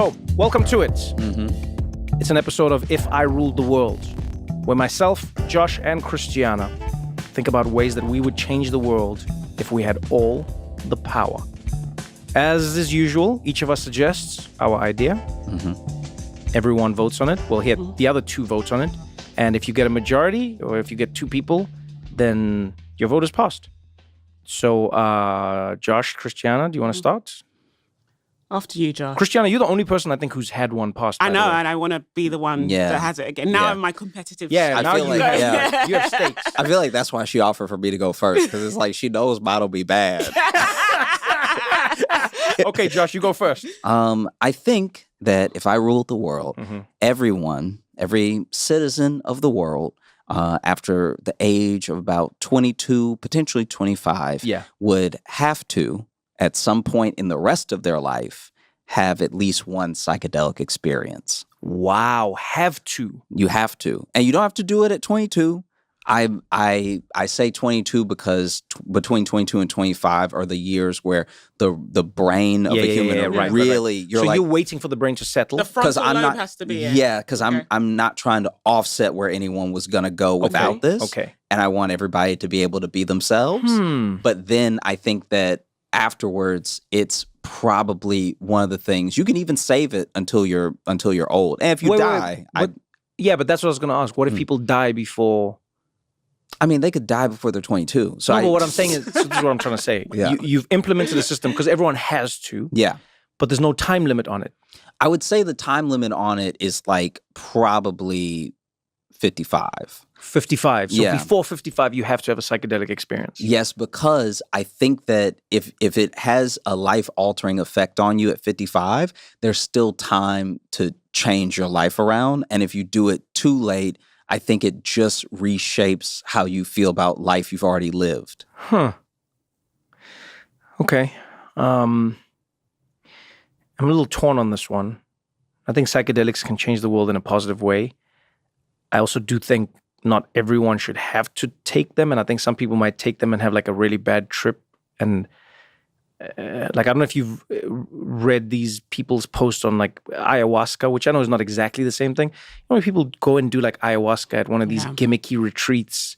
So, welcome to it. It's an episode of If I Ruled the World, where myself, Josh, and Christiana think about ways that we would change the world if we had all the power. As is usual, each of us suggests our idea. Everyone votes on it. We'll hear the other two votes on it. And if you get a majority, or if you get two people, then your vote is passed. So, Josh, Christiana, do you want to start? After you, Josh. Christiana, you're the only person I think who's had one passed. I know, and I want to be the one that has it again. Now I'm my competitive. Yeah, now you have stakes. I feel like that's why she offered for me to go first, because it's like she knows mine'll be bad. Okay, Josh, you go first. I think that if I ruled the world, everyone, every citizen of the world, after the age of about 22, potentially 25, would have to, at some point in the rest of their life, have at least one psychedelic experience. Wow, have to. You have to. And you don't have to do it at 22. I say 22 because between 22 and 25 are the years where the brain of a human really you're so like, you're waiting for the brain to settle. The frontal lobe has to be in. Yeah, because I'm not trying to offset where anyone was gonna go without this. Okay. And I want everybody to be able to be themselves. But then I think that afterwards, it's probably one of the things you can even save it until you're old. And if you die, but that's what I was going to ask. What if people die before? I mean, they could die before they're 22. So but what I'm saying is, this is what I'm trying to say. You've implemented a system because everyone has to. Yeah. But there's no time limit on it. I would say the time limit on it is like probably 55. 55. So before 55, you have to have a psychedelic experience. Yes, because I think that if it has a life-altering effect on you at 55, there's still time to change your life around. And if you do it too late, I think it just reshapes how you feel about life you've already lived. Okay. I'm a little torn on this one. I think psychedelics can change the world in a positive way. I also do think not everyone should have to take them. And I think some people might take them and have like a really bad trip. And like, I don't know if you've read these people's posts on like ayahuasca, which I know is not exactly the same thing. You know, people go and do like ayahuasca at one of these gimmicky retreats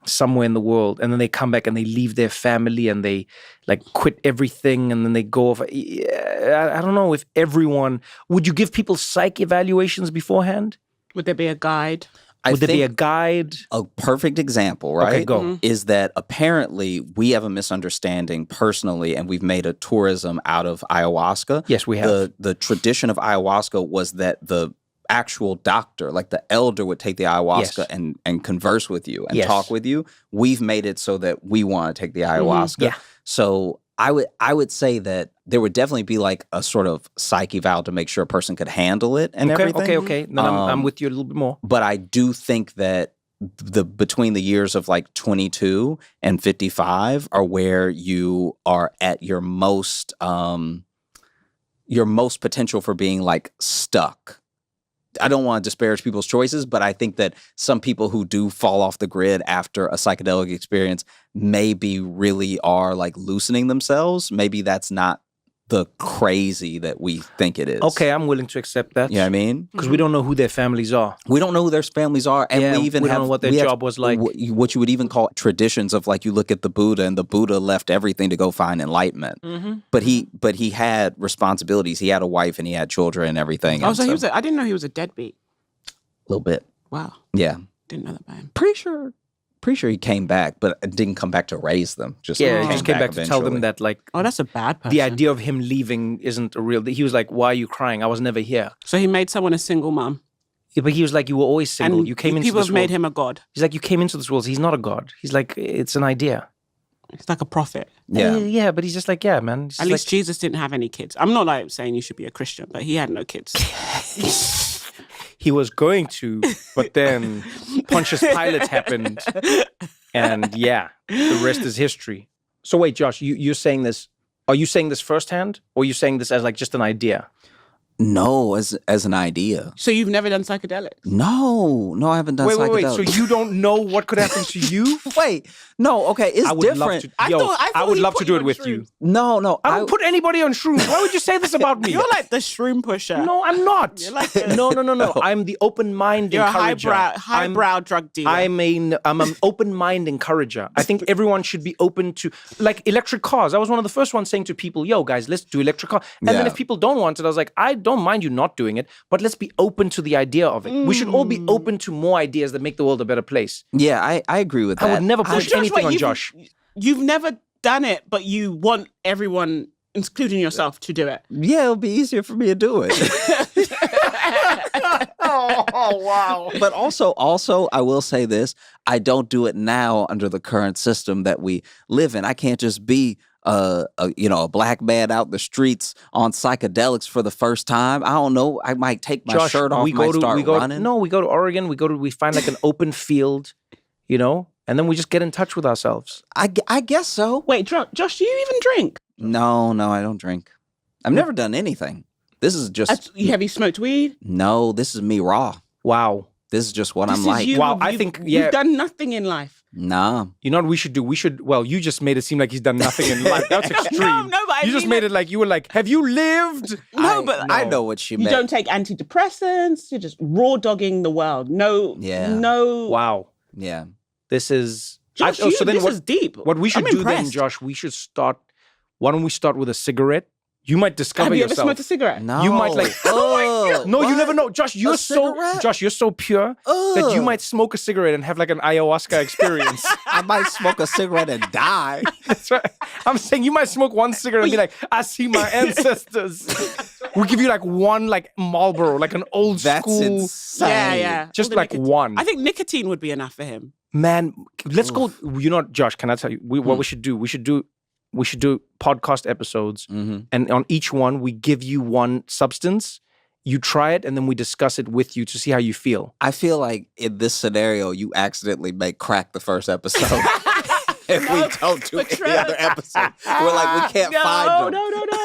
somewhere in the world. And then they come back and they leave their family and they like quit everything. And then they go off. I don't know if everyone, would you give people psych evaluations beforehand? Would there be a guide? Would there be a guide? A perfect example, right? Okay, go. Is that apparently we have a misunderstanding personally, and we've made a tourism out of ayahuasca. Yes, we have. The tradition of ayahuasca was that the actual doctor, like the elder, would take the ayahuasca and converse with you and talk with you. We've made it so that we want to take the ayahuasca. So I would say that there would definitely be like a sort of psych eval to make sure a person could handle it and everything. Okay. Then I'm with you a little bit more. But I do think that between the years of like 22 and 55 are where you are at your most potential for being like stuck. I don't want to disparage people's choices, but I think that some people who do fall off the grid after a psychedelic experience maybe really are like loosening themselves. Maybe that's not the crazy that we think it is. Okay, I'm willing to accept that. You know what I mean? Because we don't know who their families are. We don't know who their families are. And we don't know what their job was like. What you would even call traditions of like, you look at the Buddha, and the Buddha left everything to go find enlightenment. But he had responsibilities. He had a wife and he had children and everything. Oh, so I didn't know he was a deadbeat. A little bit. Wow. Yeah. Didn't know that about him. Pretty sure he came back, but didn't come back to raise them. He just came back to tell them that like, oh, that's a bad person. The idea of him leaving isn't a real. He was like, "Why are you crying? I was never here." So he made someone a single mom. Yeah, but he was like, "You were always single. And you came into people this have world." made him a god. He's like, "You came into this world." He's not a god. He's like, it's an idea. He's like a prophet. Yeah, but he's just like, yeah, man. At least Jesus didn't have any kids. I'm not like saying you should be a Christian, but he had no kids. He was going to, but then Pontius Pilate happened. And the rest is history. So wait, Josh, you're saying this, are you saying this firsthand? Or are you saying this as like just an idea? No, as an idea. So you've never done psychedelics? No, I haven't done psychedelics. Wait. So you don't know what could happen to you? Wait, no, okay, it's different. I would love to do it with you. No, I don't put anybody on shrooms. Why would you say this about me? You're like the shroom pusher. No, I'm not. You're like No. I'm the open mind encourager. You're a highbrow drug dealer. I'm an open mind encourager. I think everyone should be open to, like, electric cars. I was one of the first ones saying to people, yo, guys, let's do electric cars. And then if people don't want it, I was like, I don't mind you not doing it, but let's be open to the idea of it. We should all be open to more ideas that make the world a better place. Yeah, I agree with that. I would never push anything on Josh. You've never done it, but you want everyone, including yourself, to do it. Yeah, it'll be easier for me to do it. Oh, wow. But also, I will say this. I don't do it now under the current system that we live in. I can't just be a black man out in the streets on psychedelics for the first time. I don't know. I might take my shirt off, start running. No, we go to Oregon. We find like an open field, and then we just get in touch with ourselves. I guess so. Wait, Josh, do you even drink? No, I don't drink. I've never done anything. This is just... Have you smoked weed? No, this is me raw. Wow. This is just what I'm like. Wow, I think... You've done nothing in life. Nah. You know what we should do? Well, you just made it seem like he's done nothing in life. That's extreme. No, but you just made it like you were like, have you lived? I know what she meant. You don't take antidepressants. You're just raw dogging the world. No. Wow. Yeah. This is... Josh, this is deep. What we should do then, Josh, why don't we start with a cigarette? You might discover yourself. Have you ever smoked a cigarette? No. You might like... No, you never know. Josh, you're so pure that you might smoke a cigarette and have like an ayahuasca experience. I might smoke a cigarette and die. That's right. I'm saying you might smoke one cigarette and be like, I see my ancestors. We'll give you like one like Marlboro, like an old school. Insane. Yeah. Just like one. I think nicotine would be enough for him. Man, let's go. Josh, can I tell you what we should do? We should do podcast episodes, and on each one we give you one substance. You try it, and then we discuss it with you to see how you feel. I feel like in this scenario, you accidentally may crack the first episode. If we don't do any other episode, we're like, we can't find them.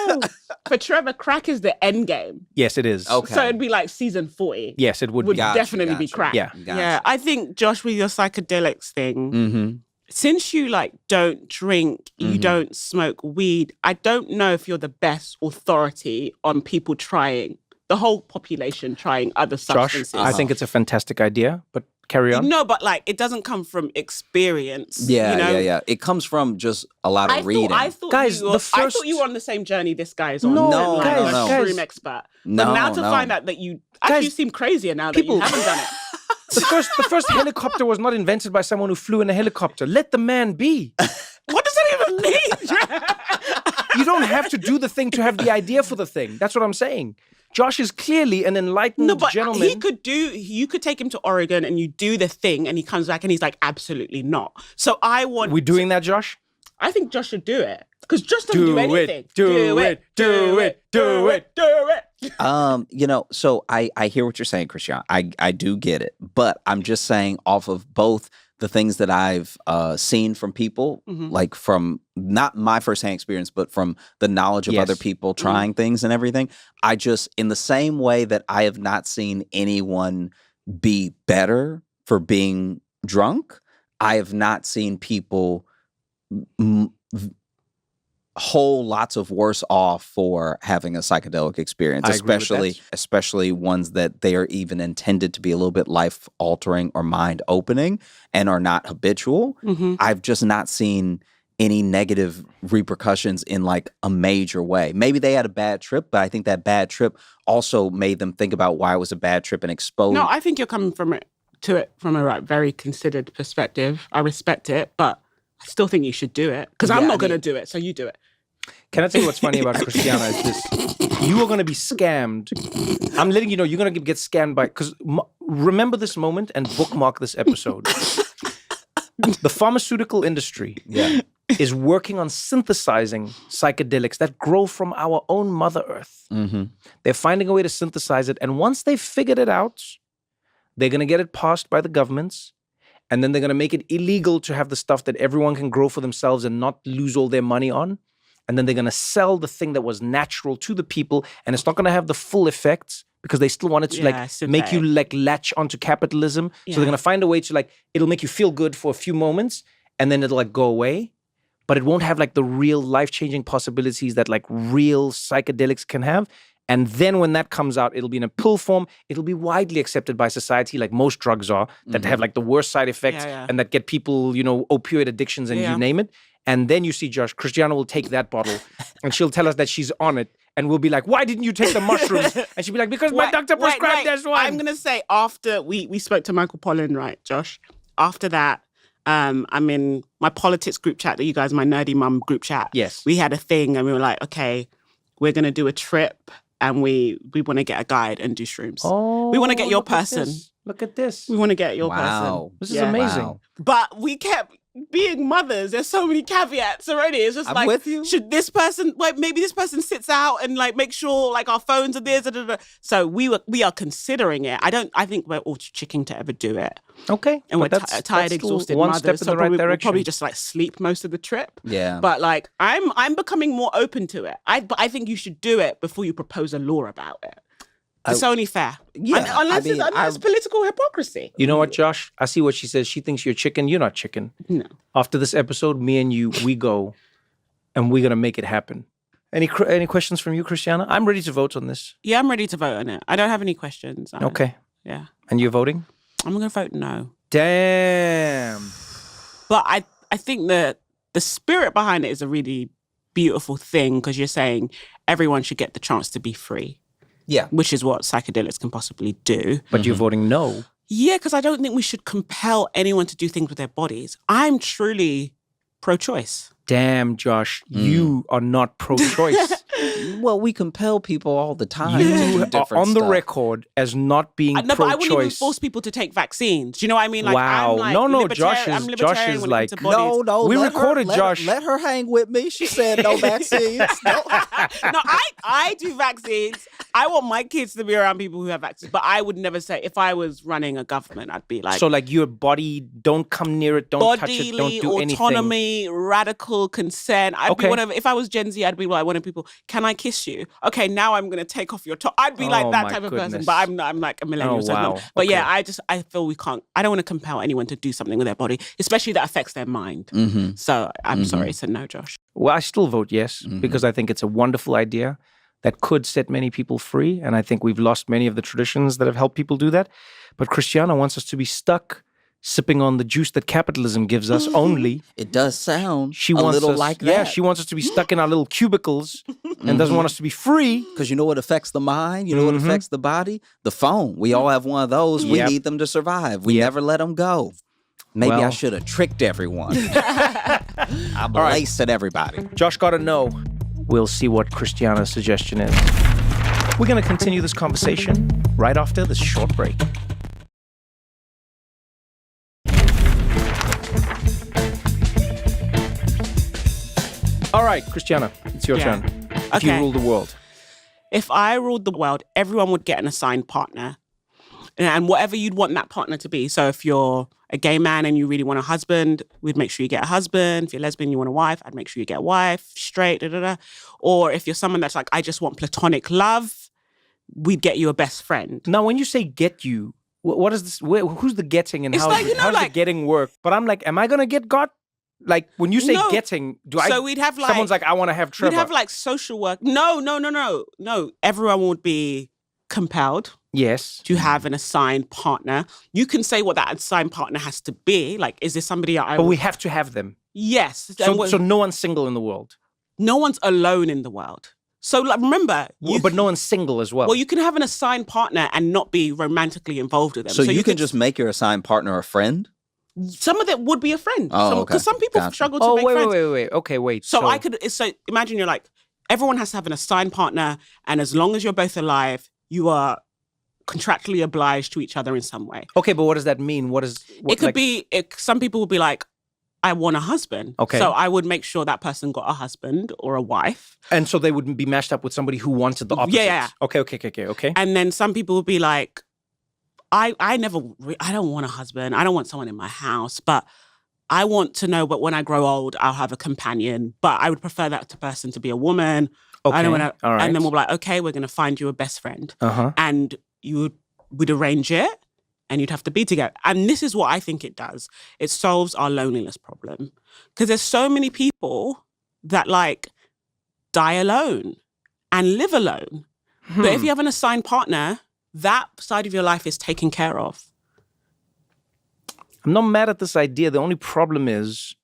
No. For Trevor, crack is the end game. Yes, it is. Okay. So it'd be like season 40. Yes, it would be. Definitely be crack. Yeah. Yeah. I think, Josh, with your psychedelics thing, since you like don't drink, you don't smoke weed, I don't know if you're the best authority on people trying, the whole population trying other substances. Josh, I think it's a fantastic idea, but carry on. No, but like it doesn't come from experience. Yeah. It comes from just a lot of reading. I thought you were on the same journey this guy is on. No, Shroom expert. No, but now to find out that you actually seem crazier now that you haven't done it. The first helicopter was not invented by someone who flew in a helicopter. Let the man be. What does that even mean? You don't have to do the thing to have the idea for the thing. That's what I'm saying. Josh is clearly an enlightened gentleman. You could take him to Oregon and you do the thing and he comes back and he's like, absolutely not. So I want... We're doing that, Josh? I think Josh should do it. Because Josh doesn't do anything. Do it. So I hear what you're saying, Christian. I do get it. But I'm just saying off of both the things that I've seen from people, like from not my firsthand experience, but from the knowledge of other people trying things and everything, I just, in the same way that I have not seen anyone be better for being drunk, I have not seen people whole lots of worse off for having a psychedelic experience, especially ones that they are even intended to be a little bit life altering or mind opening and are not habitual. I've just not seen any negative repercussions in like a major way. Maybe they had a bad trip, but I think that bad trip also made them think about why it was a bad trip and expose. No, I think you're coming from it from a very considered perspective. I respect it, but I still think you should do it because I'm not going to do it, so you do it. Can I tell you what's funny about Christiana is this? You are going to be scammed. I'm letting you know you're going to get scammed by... Because remember this moment and bookmark this episode. The pharmaceutical industry is working on synthesizing psychedelics that grow from our own Mother Earth. They're finding a way to synthesize it. And once they've figured it out, they're going to get it passed by the governments. And then they're going to make it illegal to have the stuff that everyone can grow for themselves and not lose all their money on. and then they're going to sell the thing that was natural to the people, and it's not going to have the full effects because they still wanted to make you latch onto capitalism. So they're going to find a way to it'll make you feel good for a few moments, and then it'll go away. But it won't have the real life-changing possibilities that real psychedelics can have. And then when that comes out, it'll be in a pill form. It'll be widely accepted by society, like most drugs are, that have the worst side effects and that get people, opioid addictions and you name it. And then you see, Josh, Christiana will take that bottle and she'll tell us that she's on it. And we'll be like, why didn't you take the mushrooms? And she'll be like, because my doctor prescribed this one. I'm going to say after we spoke to Michael Pollan, right, Josh? After that, I'm in my politics group chat that you guys, my nerdy mum group chat. Yes. We had a thing and we were like, okay, we're going to do a trip and we want to get a guide and do shrooms. Oh, we want to get your person. Look at this. We want to get your person. This is amazing. Wow. But we kept being mothers. There's so many caveats already. It's just I'm with you. Should this person, maybe this person sits out and make sure our phones are there. So we are considering it. I think we're all too chicken to ever do it. Okay. And we're tired, exhausted one mothers. Step in the right direction. We'll probably just sleep most of the trip. Yeah. But I'm becoming more open to it. But I think you should do it before you propose a law about it. It's only fair. Yeah. Unless it's political hypocrisy. You know what, Josh? I see what she says. She thinks you're chicken. You're not chicken. No. After this episode, me and you, we go and we're going to make it happen. Any questions from you, Christiana? I'm ready to vote on this. Yeah, I'm ready to vote on it. I don't have any questions. Okay. Yeah. And you're voting? I'm going to vote no. Damn. But I think that the spirit behind it is a really beautiful thing because you're saying everyone should get the chance to be free. Yeah. Which is what psychedelics can possibly do. But you're voting no. Yeah, because I don't think we should compel anyone to do things with their bodies. I'm truly pro-choice. Damn, Josh, you are not pro-choice. Well, we compel people all the time. You are on the record as not being pro-choice. But I wouldn't even force people to take vaccines. Do you know what I mean? Wow. I'm Josh is like, no. We recorded Josh. Let her hang with me. She said no vaccines. No. I do vaccines. I want my kids to be around people who have vaccines. But I would never say, if I was running a government, I'd be like... So your body, don't come near it, don't touch it, don't do anything. Autonomy, radical consent. I'd be whatever. If I was Gen Z, I'd be like, wanting people, can I kiss you? Okay, now I'm going to take off your top. I'd be like that type of person. But I'm like a millennial. Oh, wow. But yeah, I feel we can't. I don't want to compel anyone to do something with their body, especially that affects their mind. Mm-hmm. So I'm sorry, so no, Josh. Well, I still vote yes, because I think it's a wonderful idea that could set many people free. And I think we've lost many of the traditions that have helped people do that. But Christiana wants us to be stuck sipping on the juice that capitalism gives us only. It does sound she wants little us, like that. Yeah, she wants us to be stuck in our little cubicles and doesn't want us to be free. Because you know what affects the mind? You know what affects the body? The phone. We all have one of those. We need them to survive. We never let them go. Maybe I should have tricked everyone. I blasted everybody. Josh got to know. We'll see what Christiana's suggestion is. We're going to continue this conversation right after this short break. All right, Christiana, it's your turn. If you rule the world. If I ruled the world, everyone would get an assigned partner. And whatever you'd want that partner to be. So if you're a gay man and you really want a husband, we'd make sure you get a husband. If you're lesbian, you want a wife, I'd make sure you get a wife, straight, Or if you're someone that's like, I just want platonic love, we'd get you a best friend. Now, when you say get you, what is this? Who's the getting and how does the getting work? But I'm like, am I going to get got? Like, when you say getting, so we'd have someone's like, I want to have Trevor. We'd have social work. No. Everyone would be compelled. Yes. To have an assigned partner. You can say what that assigned partner has to be. Like, is this somebody But we have to have them. Yes. So no one's single in the world. No one's alone in the world. So remember... but no one's single as well. Well, you can have an assigned partner and not be romantically involved with them. So you can just make your assigned partner a friend? Some of them would be a friend. Oh, okay. Because some people struggle to make friends. Wait. Okay, wait. So imagine you're like, everyone has to have an assigned partner, and as long as you're both alive, you are contractually obliged to each other in some way. Okay, but what does that mean? It could be, some people would be like, I want a husband. Okay. So I would make sure that person got a husband or a wife. And so they would be matched up with somebody who wanted the opposite. Yeah. Okay. And then some people would be like, I don't want a husband. I don't want someone in my house, but I want to know, but when I grow old, I'll have a companion. But I would prefer that person to be a woman. Okay, I don't wanna, all right. And then we'll be like, okay, we're going to find you a best friend. Uh-huh. And you would arrange it and you'd have to be together. And this is what I think it does. It solves our loneliness problem. Because there's so many people that like die alone and live alone. But if you have an assigned partner, that side of your life is taken care of. I'm not mad at this idea. The only problem is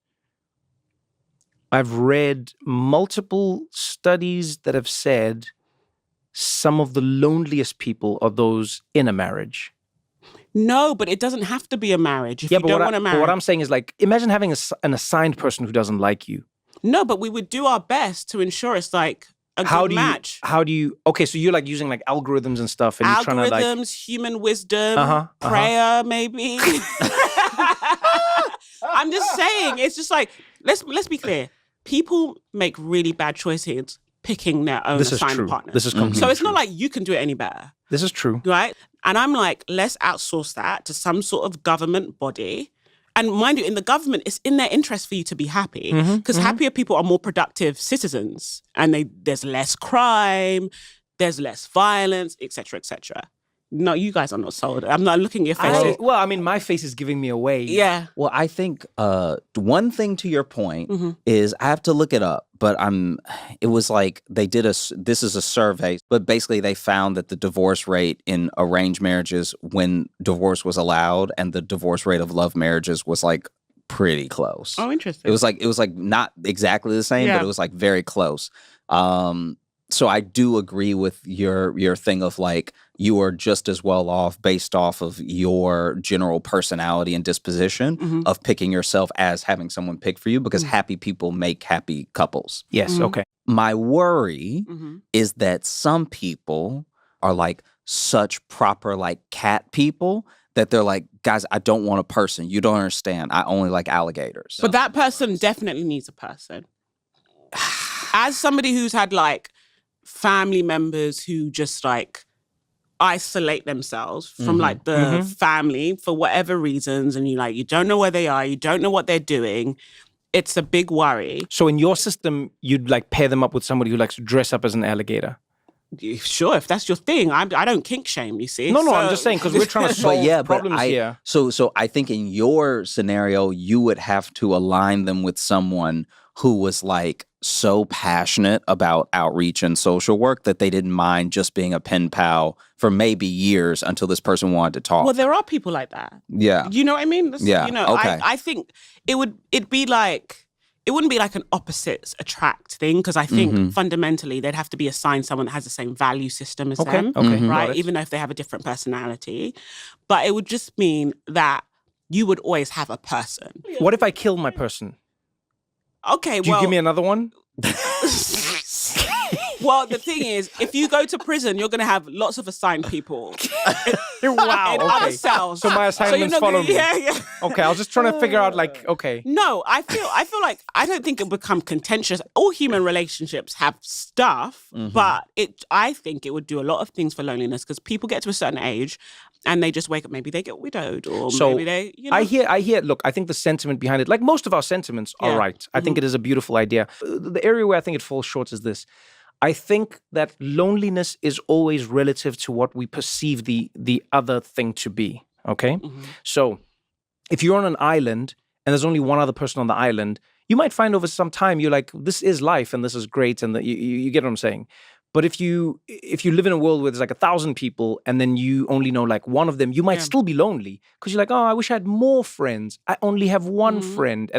I've read multiple studies that have said some of the loneliest people are those in a marriage. No, but it doesn't have to be a marriage if you don't want to marry. But what I'm saying is like, imagine having an assigned person who doesn't like you. No, but we would do our best to ensure it's like a good match. How do you, okay, so you're like using like algorithms and stuff. And you're trying to like, human wisdom, prayer maybe. I'm just saying, it's just like, let's be clear. People make really bad choices picking their own assigned partner. This is completely So it's true. not like you can do it any better. This is true. Right? And I'm like, let's outsource that to some sort of government body. And mind you, in the government, it's in their interest for you to be happy because happier people are more productive citizens and there's less crime, there's less violence, etc., etc. No, you guys are not sold. I'm not looking at your faces. Well, I mean, my face is giving me away. Yeah. Well, I think one thing to your point is I have to look it up, but it was like they did this is a survey, but basically they found that the divorce rate in arranged marriages when divorce was allowed and the divorce rate of love marriages was like pretty close. Oh, interesting. It was like not exactly the same, but it was like very close. So I do agree with your thing of like you are just as well off based off of your general personality and disposition of picking yourself as having someone pick for you because happy people make happy couples. Yes, okay. My worry is that some people are like such proper like cat people that they're like, guys, I don't want a person. You don't understand. I only like alligators. But that person definitely needs a person. As somebody who's had like family members who just like isolate themselves from like the family for whatever reasons, and you don't know where they are, you don't know what they're doing. It's a big worry. So in your system, you'd like pair them up with somebody who likes to dress up as an alligator. Sure, if that's your thing. I don't kink shame, you see. No, I'm just saying because we're trying to solve problems here. So I think in your scenario, you would have to align them with someone who was like so passionate about outreach and social work that they didn't mind just being a pen pal for maybe years until this person wanted to talk. Well, there are people like that. Yeah. You know what I mean? Yeah. Okay. I think it wouldn't be like an opposites attract thing because I think fundamentally they'd have to be assigned someone that has the same value system as them. Okay. Right? Even though if they have a different personality. But it would just mean that you would always have a person. What if I kill my person? Okay, Do you give me another one? Well, the thing is, if you go to prison, you're going to have lots of assigned people. Wow. In other cells. So my assignments follow me. Yeah. Okay, I was just trying to figure out like, okay. No, I feel like I don't think it'll become contentious. All human relationships have stuff, but I think it would do a lot of things for loneliness because people get to a certain age and they just wake up, maybe they get widowed or maybe they, I hear, look, I think the sentiment behind it, like most of our sentiments are right. I think it is a beautiful idea. The area where I think it falls short is this. I think that loneliness is always relative to what we perceive the other thing to be, okay? So if you're on an island and there's only one other person on the island, you might find over some time you're like, this is life and this is great and you get what I'm saying. But if you live in a world where there's like 1,000 people and then you only know like one of them, you might still be lonely because you're like, oh, I wish I had more friends. I only have one friend.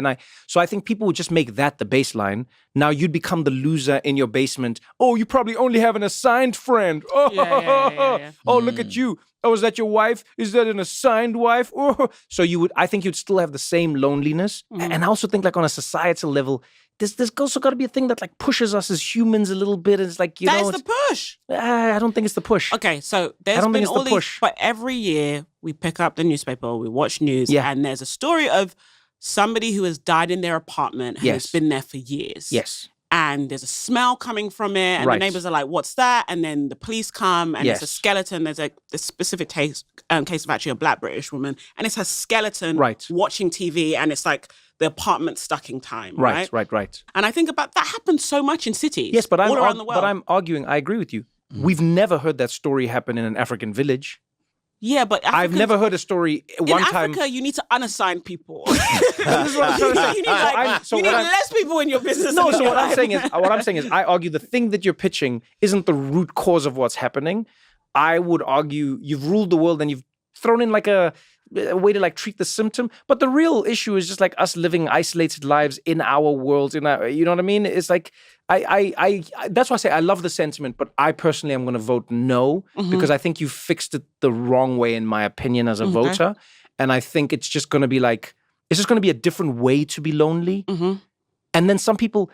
So I think people would just make that the baseline. Now you'd become the loser in your basement. Oh, you probably only have an assigned friend. Oh, yeah. Oh, look at you. Oh, is that your wife? Is that an assigned wife? Oh. So I think you'd still have the same loneliness. And I also think like on a societal level, there's also got to be a thing that like pushes us as humans a little bit. It's like, That's the push. I don't think it's the push. Okay, so there's been all these, but every year we pick up the newspaper, we watch news, and there's a story of somebody who has died in their apartment who has been there for years. Yes. and there's a smell coming from it, and the neighbors are like, "What's that?" And then the police come, and it's a skeleton. There's a specific case of actually a Black British woman, and it's her skeleton watching TV, and it's like the apartment stuck in time. Right. And I think about that happens so much in cities. Yes, but all around the world. But I'm arguing. I agree with you. We've never heard that story happen in an African village. Yeah, but I've never heard a story one time. In Africa, you need to unassign people. This is what I'm trying to say. You need less people in your business. No, so what I'm saying is, I argue the thing that you're pitching isn't the root cause of what's happening. I would argue you've ruled the world and you've thrown in like a way to like treat the symptom. But the real issue is just like us living isolated lives in our worlds. You know what I mean? It's like I that's why I say I love the sentiment, but I personally am going to vote no because I think you fixed it the wrong way in my opinion as a voter, and I think it's just going to be like it's just going to be a different way to be lonely, and then some people.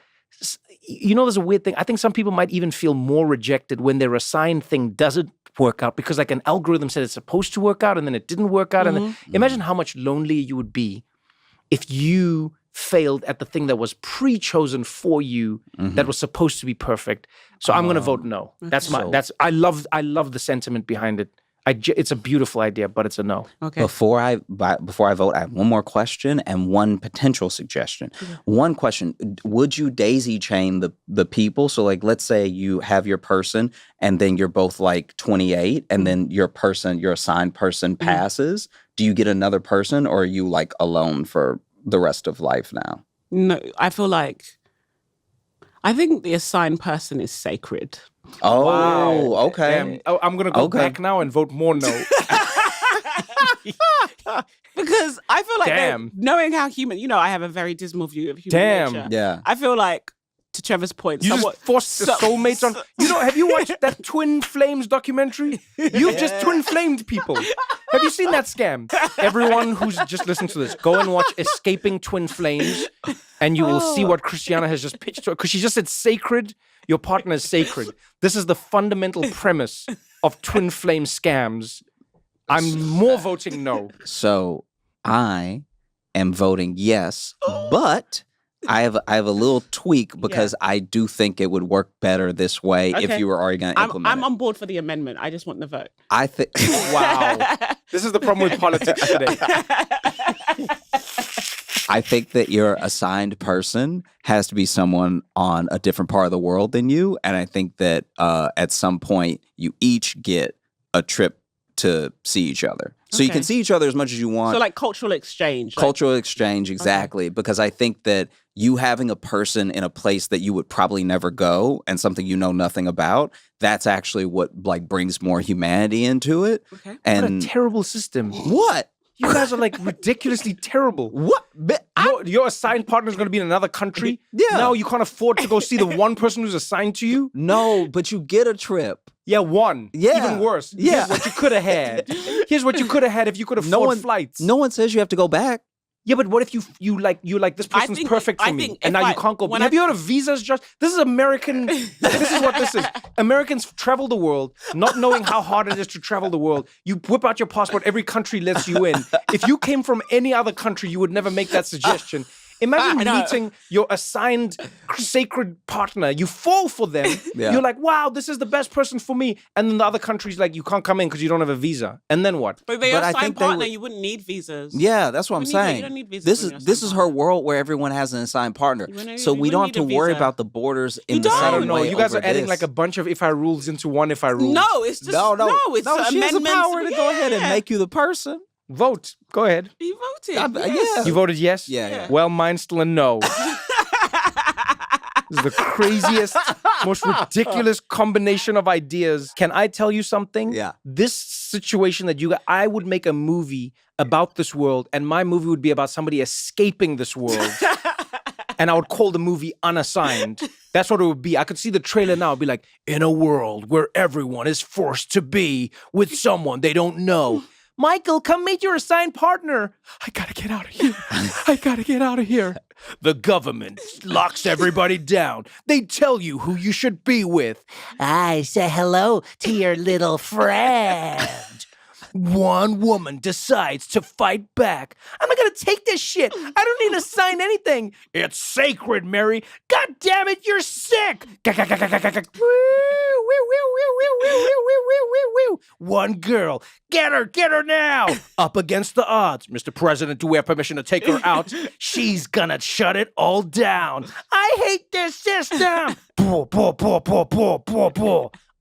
There's a weird thing. I think some people might even feel more rejected when their assigned thing doesn't work out because like an algorithm said it's supposed to work out and then it didn't work out. And then, imagine how much lonelier you would be if you failed at the thing that was pre-chosen for you that was supposed to be perfect. So I'm going to vote no. I love the sentiment behind it. It's a beautiful idea, but it's a no. Okay. Before I vote, I have one more question and one potential suggestion. One question: would you daisy chain the people? So, like, let's say you have your person, and then you're both like 28, and then your assigned person passes. Do you get another person, or are you like alone for the rest of life now? No, I think the assigned person is sacred. Oh, wow. Okay. I'm going to go back now and vote more no. Because I feel like knowing how human, I have a very dismal view of human nature. Yeah. I feel like, to Trevor's point, you just forced the soulmates on. Have you watched that Twin Flames documentary? You've just twin flamed people. Have you seen that scam? Everyone who's just listening to this, go and watch Escaping Twin Flames, and you will see what Christiana has just pitched to her. Because she just said sacred. Your partner is sacred. This is the fundamental premise of twin flame scams. I'm more voting no. So I am voting yes, but I have a little tweak because I do think it would work better this way if you were already going to implement I'm on board for the amendment. I just want the vote. I think. Wow. This is the problem with politics today. I think that your assigned person has to be someone on a different part of the world than you. And I think that at some point you each get a trip to see each other. So you can see each other as much as you want. So like cultural exchange. Cultural exchange, exactly. Because I think that you having a person in a place that you would probably never go and something you know nothing about, that's actually what like brings more humanity into it. Okay. And what a terrible system. What? You guys are like ridiculously terrible. What? Your assigned partner is going to be in another country. Yeah. Now you can't afford to go see the one person who's assigned to you. No, but you get a trip. Yeah, one. Yeah. Even worse. Yeah. Here's what you could have had. Here's what you could have had if you could afford flights. No one says you have to go back. Yeah, but what if you're like this person's perfect for me, and now you can't go? Have you heard of visas, Josh? This is American. This is what this is. Americans travel the world, not knowing how hard it is to travel the world. You whip out your passport. Every country lets you in. If you came from any other country, you would never make that suggestion. Imagine meeting your assigned sacred partner. You fall for them. Yeah. You're like, wow, this is the best person for me. And then the other country's like, you can't come in because you don't have a visa. And then what? But your assigned partner, you wouldn't need visas. Yeah, that's what I'm saying. You don't need visas. This is her world where everyone has an assigned partner. So we don't have to worry about the borders in the same way. You guys are adding like a bunch of if I rules into one if I rules. No, it's just no. It's she has the power to go ahead and make you the person. Vote. Go ahead. You voted. Yes. You voted yes? Yeah. Well, mine's still a no. This is the craziest, most ridiculous combination of ideas. Can I tell you something? Yeah. This situation that I would make a movie about this world, and my movie would be about somebody escaping this world. And I would call the movie Unassigned. That's what it would be. I could see the trailer now. It'd be like, in a world where everyone is forced to be with someone they don't know. Michael, come meet your assigned partner. I gotta get out of here. I gotta get out of here. The government locks everybody down. They tell you who you should be with. I say hello to your little friend. One woman decides to fight back. I'm not going to take this shit. I don't need to sign anything. It's sacred, Mary. God damn it, you're sick. One girl. Get her now. Up against the odds. Mr. President, do we have permission to take her out? She's gonna shut it all down. I hate this system.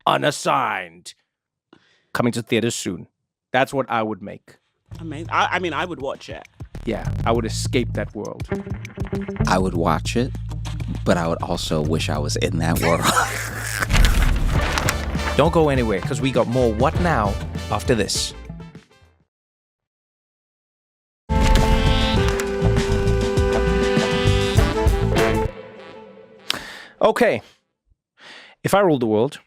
Unassigned. Coming to theaters soon. That's what I would make. Amazing. I mean, I would watch it. Yeah, I would escape that world. I would watch it, but I would also wish I was in that world. Don't go anywhere, because we got more What Now after this. Okay. If I ruled the world,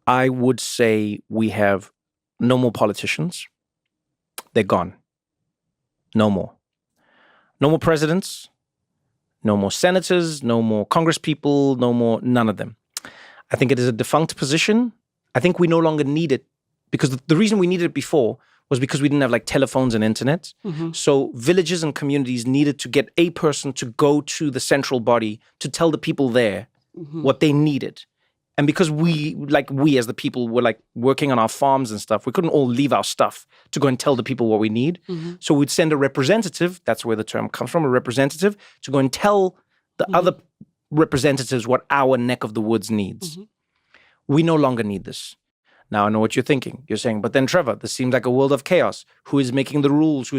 I would say we have no more politicians. They're gone. No more. No more presidents. No more senators. No more congresspeople. No more, none of them. I think it is a defunct position. I think we no longer need it because the reason we needed it before was because we didn't have like telephones and internet. Mm-hmm. So villages and communities needed to get a person to go to the central body to tell the people there what they needed. And because we as the people were like working on our farms and stuff, we couldn't all leave our stuff to go and tell the people what we need. Mm-hmm. So we'd send a representative, that's where the term comes from, a representative, to go and tell the other representatives what our neck of the woods needs. Mm-hmm. We no longer need this. Now I know what you're thinking. You're saying, but then Trevor, this seems like a world of chaos. Who is making the rules?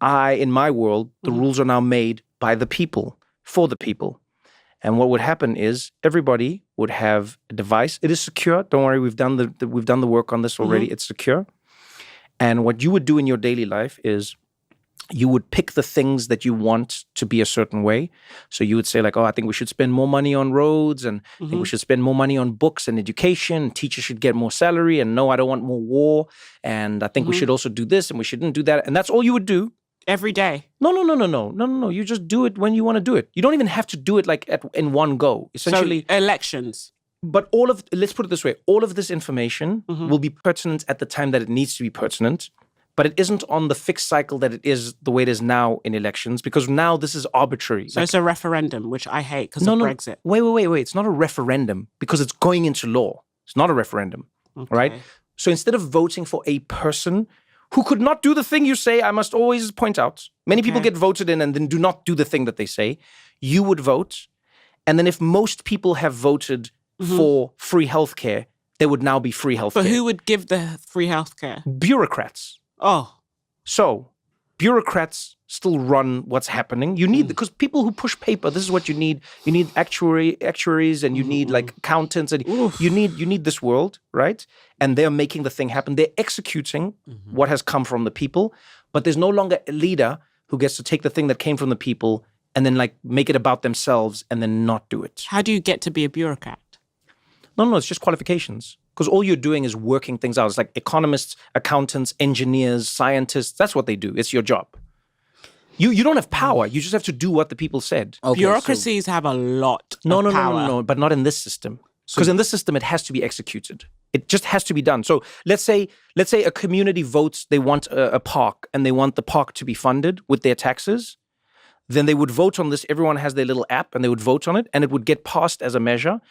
In my world, the rules are now made by the people, for the people. And what would happen is everybody would have a device. It is secure. Don't worry, we've done the work on this already. It's secure. And what you would do in your daily life is you would pick the things that you want to be a certain way. So you would say like, oh, I think we should spend more money on roads, and I think we should spend more money on books and education. Teachers should get more salary, and no, I don't want more war. And I think we should also do this, and we shouldn't do that. And that's all you would do. Every day. No. You just do it when you want to do it. You don't even have to do it like in one go. Essentially, so elections. But let's put it this way, all of this information will be pertinent at the time that it needs to be pertinent, but it isn't on the fixed cycle that it is the way it is now in elections, because now this is arbitrary. So it's a referendum, which I hate because of Brexit. Wait. It's not a referendum because it's going into law. It's not a referendum, right? So instead of voting for a person who could not do the thing you say, I must always point out, many people get voted in and then do not do the thing that they say. You would vote. And then if most people have voted for free healthcare, there would now be free healthcare. But who would give the free healthcare? Bureaucrats. Oh. So bureaucrats still run what's happening. You need, because people who push paper, this is what you need. You need actuaries, and you need like accountants, and you need this world, right? And they're making the thing happen. They're executing what has come from the people, but there's no longer a leader who gets to take the thing that came from the people and then like make it about themselves and then not do it. How do you get to be a bureaucrat? No, it's just qualifications. Because all you're doing is working things out. It's like economists, accountants, engineers, scientists. That's what they do. It's your job. You don't have power. You just have to do what the people said. Okay, bureaucracies have a lot of power. No, but not in this system. Because in this system, it has to be executed. It just has to be done. So let's say a community votes, they want a park, and they want the park to be funded with their taxes. Then they would vote on this. Everyone has their little app, and they would vote on it, and it would get passed as a measure.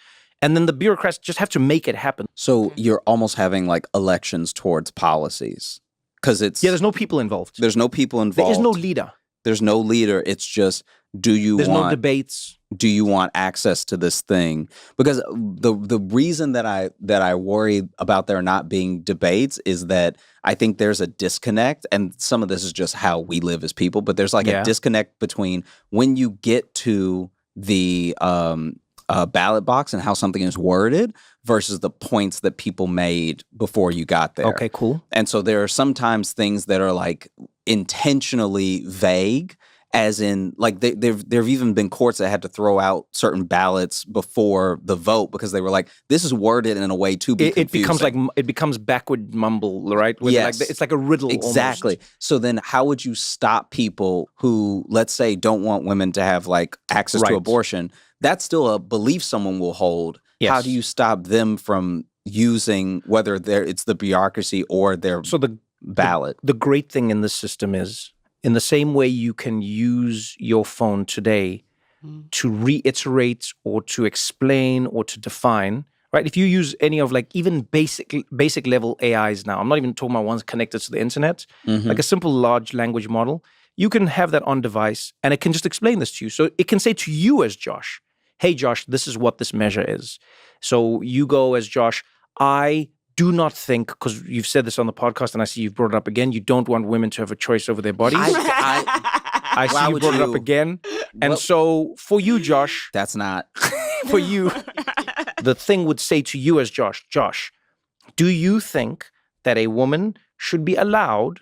And then the bureaucrats just have to make it happen. So you're almost having like elections towards policies. Because it's... Yeah, there's no people involved. There's no people involved. There is no leader. There's no leader. It's just, there's no debates. Do you want access to this thing? Because the reason that I worry about there not being debates is that I think there's a disconnect, and some of this is just how we live as people, but there's like a disconnect between when you get to the ballot box and how something is worded versus the points that people made before you got there. Okay, cool. And so there are sometimes things that are like intentionally vague, as in like there've even been courts that had to throw out certain ballots before the vote because they were like, this is worded in a way to be confusing. It becomes backward mumble, right? Yes. It's like a riddle. Exactly. Almost. So then how would you stop people who, let's say, don't want women to have like access to abortion? That's still a belief someone will hold. Yes. How do you stop them from using whether it's the bureaucracy or their ballot. The great thing in this system is, in the same way you can use your phone today to reiterate or to explain or to define, right? If you use any of like even basic level AIs now, I'm not even talking about ones connected to the internet, like a simple large language model, you can have that on device and it can just explain this to you. So it can say to you as Josh, hey, Josh, this is what this measure is. So you go as Josh, I do not think, because you've said this on the podcast and I see you've brought it up again, you don't want women to have a choice over their bodies. I see you brought it up again. And so for you, Josh. That's not. For you, the thing would say to you as Josh, do you think that a woman should be allowed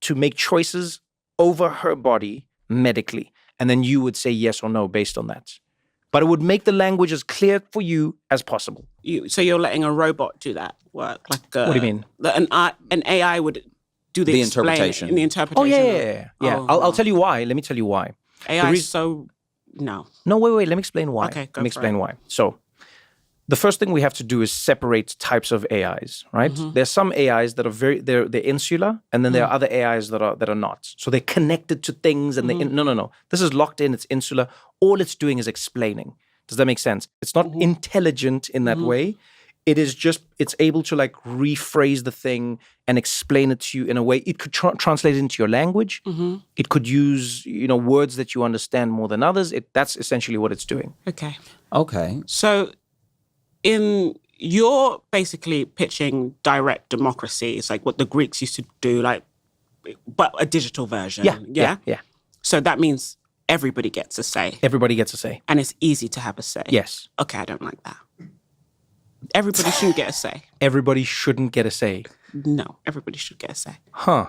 to make choices over her body medically? And then you would say yes or no based on that. But it would make the language as clear for you as possible. So you're letting a robot do that work? Like what do you mean? An AI would do the interpretation. The interpretation. Oh, yeah. Oh, I'll tell you why. Let me tell you why. AI is so... No. No, wait. Let me explain why. Okay, Let me explain why. So the first thing we have to do is separate types of AIs, right? There's some AIs that are they're insular, and then there are other AIs that are not. So they're connected to things, and no. This is locked in. It's insular. All it's doing is explaining. Does that make sense? It's not intelligent in that way. It is just, it's able to like rephrase the thing and explain it to you in a way. It could translate it into your language. It could use, words that you understand more than others. That's essentially what it's doing. Okay. So you're basically pitching direct democracy. It's like what the Greeks used to do, like, but a digital version. Yeah. So that means everybody gets a say. Everybody gets a say. And it's easy to have a say. Yes. Okay, I don't like that. Everybody shouldn't get a say. Everybody shouldn't get a say. No, everybody should get a say. Huh.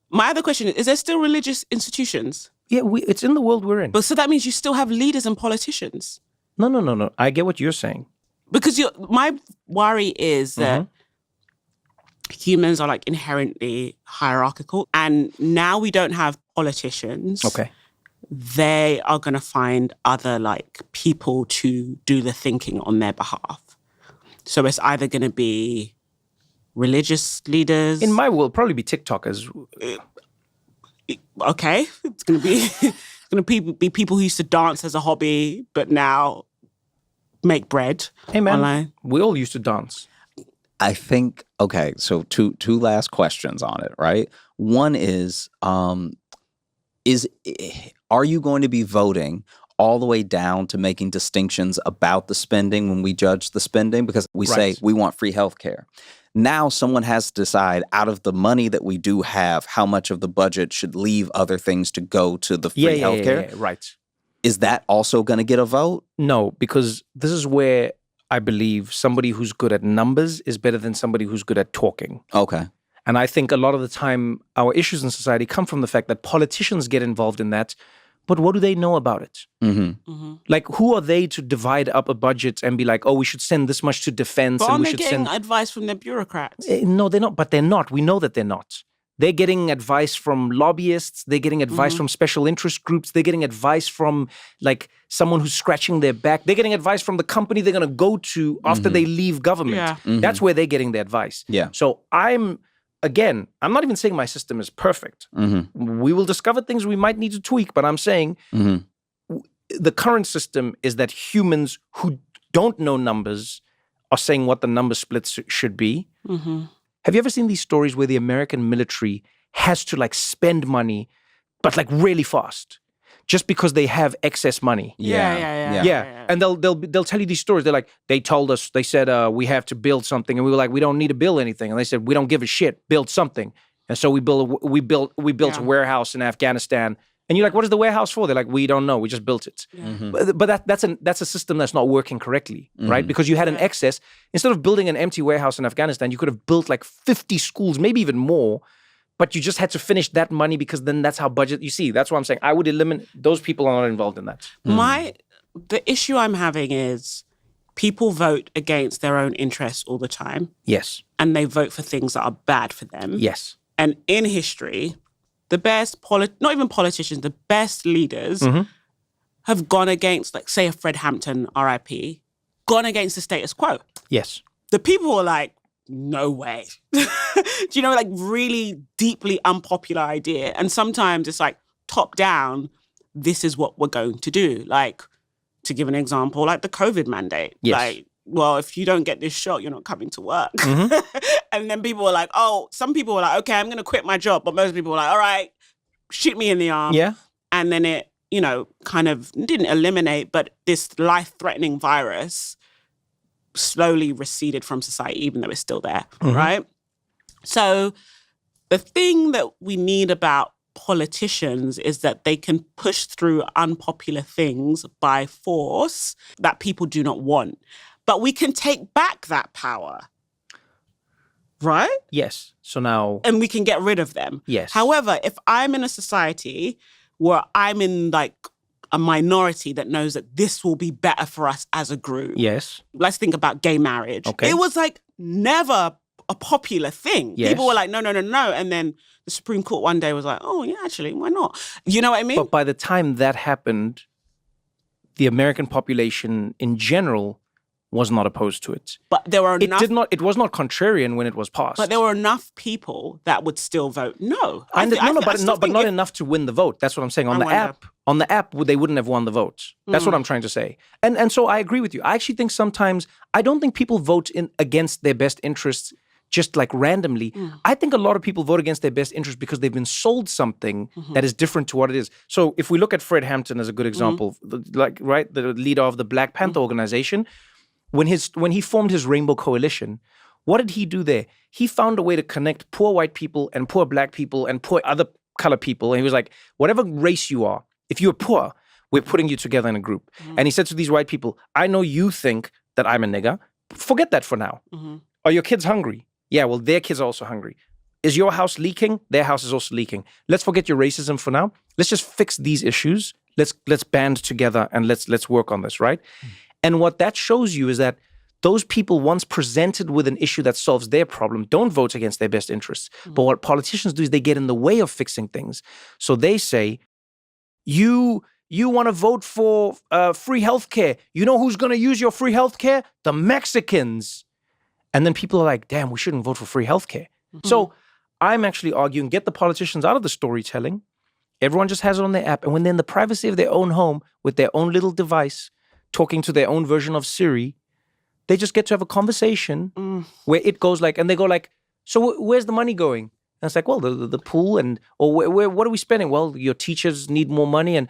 My other question is there still religious institutions? Yeah, it's in the world we're in. But so that means you still have leaders and politicians. No. I get what you're saying. Because my worry is that humans are like inherently hierarchical. And now we don't have politicians. Okay. They are going to find other like people to do the thinking on their behalf. So it's either going to be religious leaders. In my world, probably be TikTokers. Okay, it's going to be people who used to dance as a hobby, but now make bread. Hey man, online. We all used to dance. I think, okay, so two last questions on it, right? One is are you going to be voting all the way down to making distinctions about the spending when we judge the spending? Because we say we want free health care. Now someone has to decide out of the money that we do have, how much of the budget should leave other things to go to the free health care. Yeah, right. Is that also going to get a vote? No, because this is where I believe somebody who's good at numbers is better than somebody who's good at talking. Okay. And I think a lot of the time our issues in society come from the fact that politicians get involved in that. But what do they know about it? Like, who are they to divide up a budget and be like, oh, we should send this much to defense? But and aren't we they should getting send advice from their bureaucrats? No, they're not. But they're not. We know that they're not. They're getting advice from lobbyists. They're getting advice from special interest groups. They're getting advice from like someone who's scratching their back. They're getting advice from the company they're going to go to after they leave government. Yeah. That's where they're getting their advice. Yeah. So I'm not even saying my system is perfect. We will discover things we might need to tweak, but I'm saying the current system is that humans who don't know numbers are saying what the number splits should be. Have you ever seen these stories where the American military has to like spend money, but like really fast, just because they have excess money? Yeah. And they'll tell you these stories. They're like, they said we have to build something, and we were like, we don't need to build anything. And they said, we don't give a shit, build something. And so we built a warehouse in Afghanistan. And you're like, what is the warehouse for? They're like, we don't know. We just built it. But that's a system that's not working correctly, right? Because you had an excess. Instead of building an empty warehouse in Afghanistan, you could have built like 50 schools, maybe even more. But you just had to finish that money because then that's how budget. You see, that's what I'm saying. I would eliminate those people are not involved in that. The issue I'm having is people vote against their own interests all the time. Yes. And they vote for things that are bad for them. Yes. And in history, the best, not even politicians, the best leaders have gone against, like, say, a Fred Hampton, RIP, gone against the status quo. Yes. the people were like, no way. Do you know, like really deeply unpopular idea. And sometimes it's like top down, this is what we're going to do. Like, to give an example, like the COVID mandate. Yes. Like, well, if you don't get this shot, you're not coming to work. And then people were like, oh, some people were like, okay, I'm going to quit my job. But most people were like, all right, shoot me in the arm. Yeah. And then it, you know, kind of didn't eliminate, but this life-threatening virus slowly receded from society, even though it's still there, right? So the thing that we need about politicians is that they can push through unpopular things by force that people do not want. But we can take back that power, right? Yes. So now... And we can get rid of them. Yes. However, if I'm in a society where I'm in like a minority that knows that this will be better for us as a group. Yes. Let's think about gay marriage. Okay. It was like never a popular thing. Yes. People were like, no. And then the Supreme Court one day was like, oh, yeah, actually, why not? You know what I mean? But by the time that happened, the American population in general was not opposed to it. But there were enough... It was not contrarian when it was passed. But there were enough people that would still vote no. But not enough to win the vote. That's what I'm saying. On the app, they wouldn't have won the vote. That's what I'm trying to say. And so I agree with you. I actually think sometimes, I don't think people vote against their best interests just like randomly. I think a lot of people vote against their best interest because they've been sold something that is different to what it is. So if we look at Fred Hampton as a good example, the leader of the Black Panther organization, when he formed his Rainbow Coalition, what did he do there? He found a way to connect poor white people and poor black people and poor other color people. And he was like, whatever race you are, if you're poor, we're putting you together in a group. And he said to these white people, I know you think that I'm a nigger. Forget that for now. Are your kids hungry? Yeah, well, their kids are also hungry. Is your house leaking? Their house is also leaking. Let's forget your racism for now. Let's just fix these issues. Let's band together and let's work on this, right? And what that shows you is that those people, once presented with an issue that solves their problem, don't vote against their best interests. But what politicians do is they get in the way of fixing things. So they say, you want to vote for free healthcare. You know who's going to use your free healthcare? The Mexicans. And then people are like, damn, we shouldn't vote for free healthcare. So I'm actually arguing, get the politicians out of the storytelling. Everyone just has it on their app. And when they're in the privacy of their own home with their own little device, talking to their own version of Siri, they just get to have a conversation where it goes like, and they go like, so where's the money going? And it's like, well, the pool or what are we spending? Well, your teachers need more money and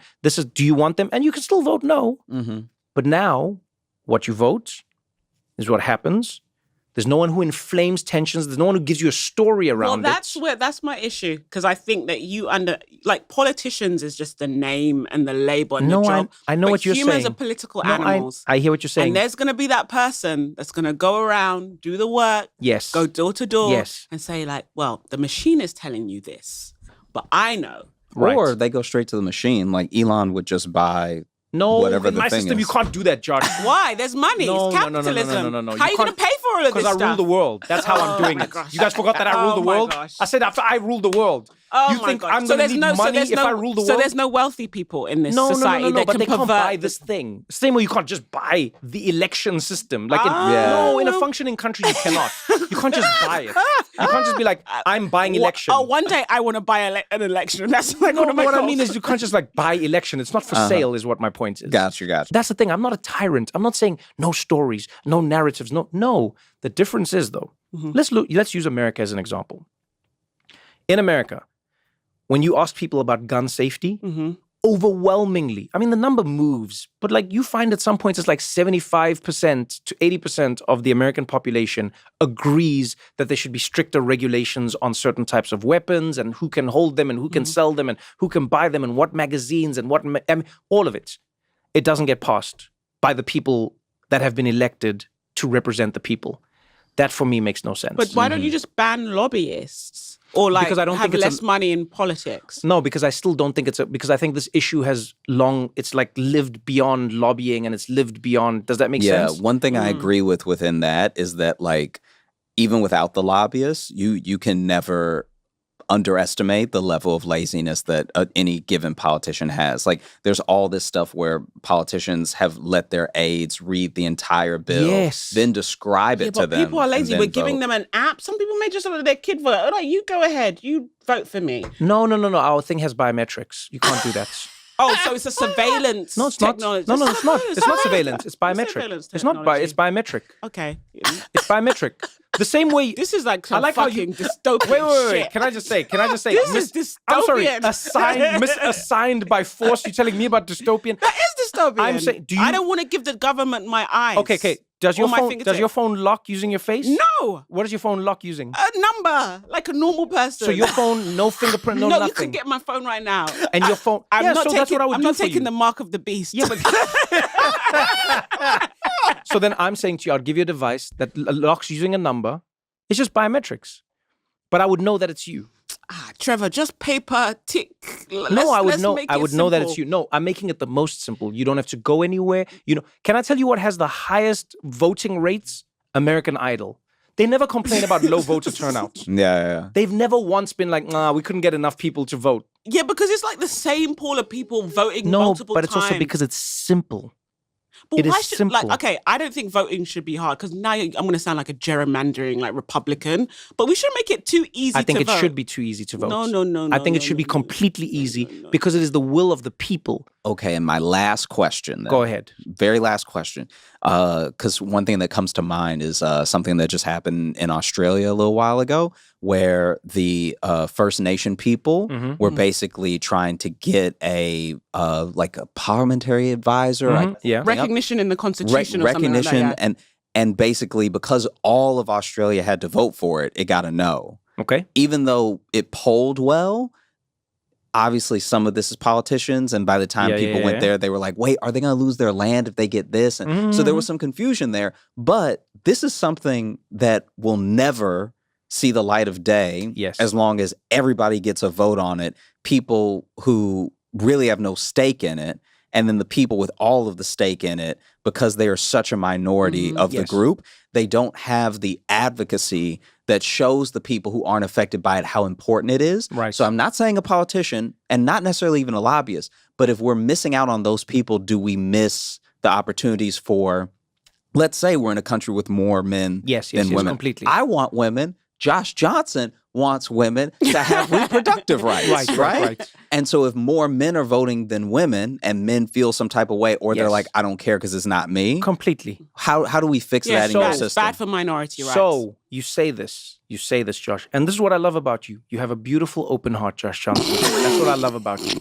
do you want them? And you can still vote no. But now what you vote is what happens. There's no one who inflames tensions. There's no one who gives you a story around it. That's my issue. Because I think that politicians is just the name and the label and the job. I know what you're saying. Humans are political animals. I hear what you're saying. And there's going to be that person that's going to go around, do the work, go door to door, and say like, well, the machine is telling you this, but I know. Right. Or they go straight to the machine. Like Elon would just buy... No, in my system, you can't do that, Josh. Why? There's money. It's capitalism. No. How are you going to pay for all of this stuff? Because I rule the world. That's how I'm doing it. Gosh. You guys forgot that I rule the world? Gosh. I said after I rule the world. Oh you think I'm going to need money if I rule the world? So there's no wealthy people in this society that but can can't buy this thing. Same way you can't just buy the election system. Like in a functioning country, you cannot. You can't just buy it. You can't just be like, I'm buying election. One day I want to buy an election. That's like one of my goals. What I mean is you can't just like buy election. It's not for sale is what my point is. Gotcha. That's the thing. I'm not a tyrant. I'm not saying no stories, no narratives. No. The difference is though, let's use America as an example. In America, when you ask people about gun safety, overwhelmingly, I mean, the number moves, but like you find at some points it's like 75% to 80% of the American population agrees that there should be stricter regulations on certain types of weapons and who can hold them and who can sell them and who can buy them and what magazines and all of it. It doesn't get passed by the people that have been elected to represent the people. That for me makes no sense. But why don't you just ban lobbyists? Or like because I don't have less money in politics? No, because I still don't think because I think this issue has it's like lived beyond lobbying and it's lived beyond, does that make sense? Yeah, one thing I agree within that is that like, even without the lobbyists, you can never underestimate the level of laziness that any given politician has. Like, there's all this stuff where politicians have let their aides read the entire bill, then describe it to them. People are lazy. We're giving them an app. Some people may just let their kid vote. Like, you go ahead. You vote for me. No. Our thing has biometrics. You can't do that. Oh, so it's a surveillance technology. No, it's not. It's not surveillance. It's biometric. It's not it's biometric. Okay. It's biometric. The same way. This is like some fucking dystopian Wait. shit. Can I just say? This is dystopian. I'm sorry. Misassigned by force. You're telling me about dystopian? That is dystopian. I'm saying, I don't want to give the government my eyes. Okay. Does your phone lock using your face? No. What is your phone lock using? A number, like a normal person. So your phone, no fingerprint, no nothing. You can get my phone right now. And your phone. I'm not that's what I would I'm do not for taking you. the mark of the beast. Yeah, but so then I'm saying to you, I'll give you a device that locks using a number. It's just biometrics, but I would know that it's you. Trevor, just paper tick. I would know that it's you. No, I'm making it the most simple. You don't have to go anywhere. Can I tell you what has the highest voting rates? American Idol. They never complain about low voter turnout. Yeah. They've never once been like, we couldn't get enough people to vote. Yeah, because it's like the same pool of people voting multiple times. No, but it's also because it's simple. But why should, I don't think voting should be hard, because now I'm going to sound like a gerrymandering, like, Republican, but we shouldn't make it too easy to vote. I think it should be too easy to vote. No. I think it should be completely easy because it is the will of the people. Okay, and my last question then. Go ahead. Very last question. Because one thing that comes to mind is something that just happened in Australia a little while ago, where the First Nation people were basically trying to get a parliamentary advisor. Recognition in the Constitution or recognition, something like that. And basically, because all of Australia had to vote for it, it got a no. Okay. Even though it polled well, obviously some of this is politicians, and by the time people went there, they were like, wait, are they going to lose their land if they get this? And so there was some confusion there. But this is something that will never see the light of day as long as everybody gets a vote on it. People who really have no stake in it, and then the people with all of the stake in it, because they are such a minority of the group, they don't have the advocacy that shows the people who aren't affected by it how important it is. Right. So I'm not saying a politician, and not necessarily even a lobbyist, but if we're missing out on those people, do we miss the opportunities for, let's say we're in a country with more men than women. Completely. I want women. Josh Johnson wants women to have reproductive rights, right? And so if more men are voting than women, and men feel some type of way, or they're like, I don't care because it's not me. Completely. How do we fix that in your system? It's bad for minority rights. So you say this, Josh, and this is what I love about you. You have a beautiful open heart, Josh Johnson. That's what I love about you.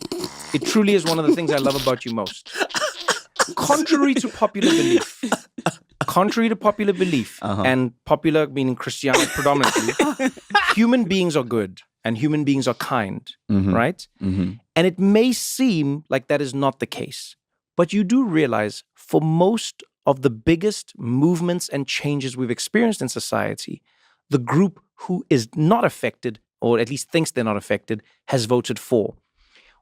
It truly is one of the things I love about you most. Contrary to popular belief, and popular meaning Christianity predominantly, human beings are good and human beings are kind, right? And it may seem like that is not the case, but you do realize for most of the biggest movements and changes we've experienced in society, the group who is not affected, or at least thinks they're not affected, has voted for.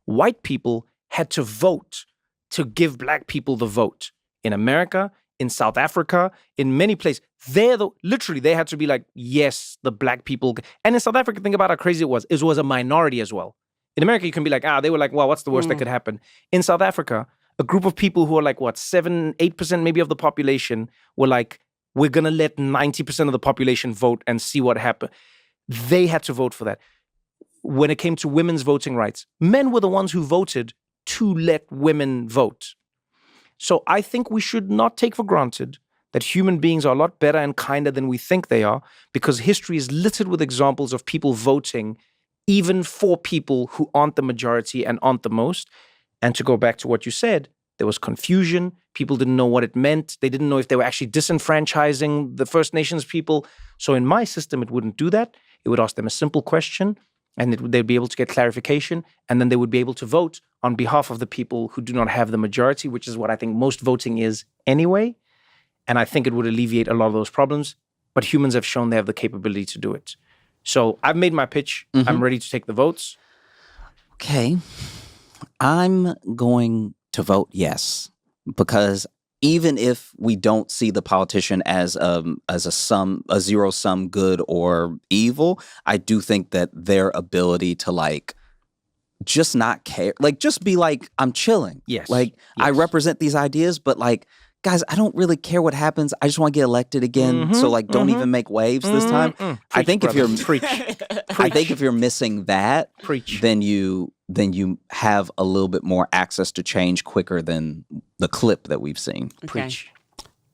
White people had to vote to give black people the vote. In America, in South Africa, in many places, literally they had to be like, yes, the black people. And in South Africa, think about how crazy it was. It was a minority as well. In America, you can be like, they were like, well, what's the worst that could happen? In South Africa, a group of people who are like, 7-8% maybe of the population were like, we're going to let 90% of the population vote and see what happens. They had to vote for that. When it came to women's voting rights, men were the ones who voted to let women vote. So I think we should not take for granted that human beings are a lot better and kinder than we think they are, because history is littered with examples of people voting even for people who aren't the majority and aren't the most. And to go back to what you said, there was confusion. People didn't know what it meant. They didn't know if they were actually disenfranchising the First Nations people. So in my system, it wouldn't do that. It would ask them a simple question, and they'd be able to get clarification, and then they would be able to vote on behalf of the people who do not have the majority, which is what I think most voting is anyway. And I think it would alleviate a lot of those problems. But humans have shown they have the capability to do it. So I've made my pitch. I'm ready to take the votes. Okay. I'm going to vote yes, because even if we don't see the politician as a zero sum good or evil, I do think that their ability to like just not care, like just be like, I'm chilling. Yes. Like I represent these ideas, but like, guys, I don't really care what happens. I just want to get elected again. So like, don't even make waves this time. I think if you're I think if you're missing that, then you have a little bit more access to change quicker than the clip that we've seen. Preach.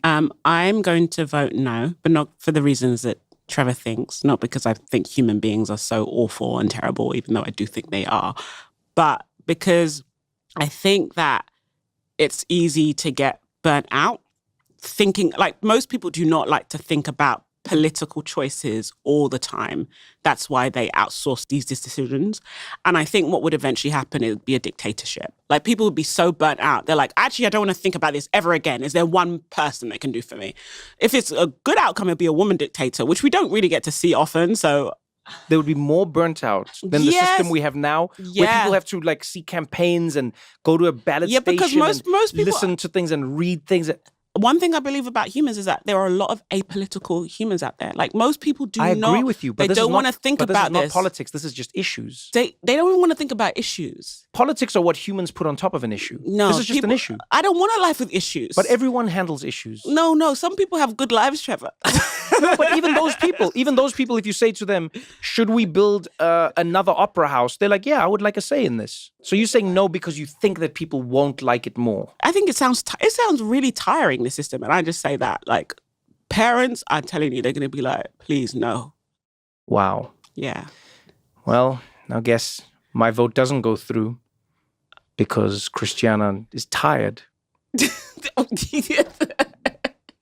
I'm going to vote no, but not for the reasons that Trevor thinks, not because I think human beings are so awful and terrible, even though I do think they are, but because I think that it's easy to get burnt out thinking, like most people do not like to think about political choices all the time. That's why they outsource these decisions. And I think what would eventually happen, it would be a dictatorship. Like people would be so burnt out. They're like, actually, I don't want to think about this ever again. Is there one person that can do for me? If it's a good outcome, it'd be a woman dictator, which we don't really get to see often. So they would be more burnt out than the system we have now, where people have to like see campaigns and go to a ballot station because most people listen to things and read things. One thing I believe about humans is that there are a lot of apolitical humans out there. Like most people do not. I agree with you, but they don't want to think about this. This this. is not politics. This is just issues. They don't even want to think about issues. Politics are what humans put on top of an issue. No, this is just an issue. I don't want a life with issues. But everyone handles issues. No. Some people have good lives, Trevor. No, but even those people, if you say to them, should we build another opera house? They're like, yeah, I would like a say in this. So you're saying no because you think that people won't like it more. I think it sounds really tiring, the system. And I just say that, like, parents, I'm telling you, they're going to be like, please, no. Wow. Yeah. Well, I guess my vote doesn't go through because Christiana is tired.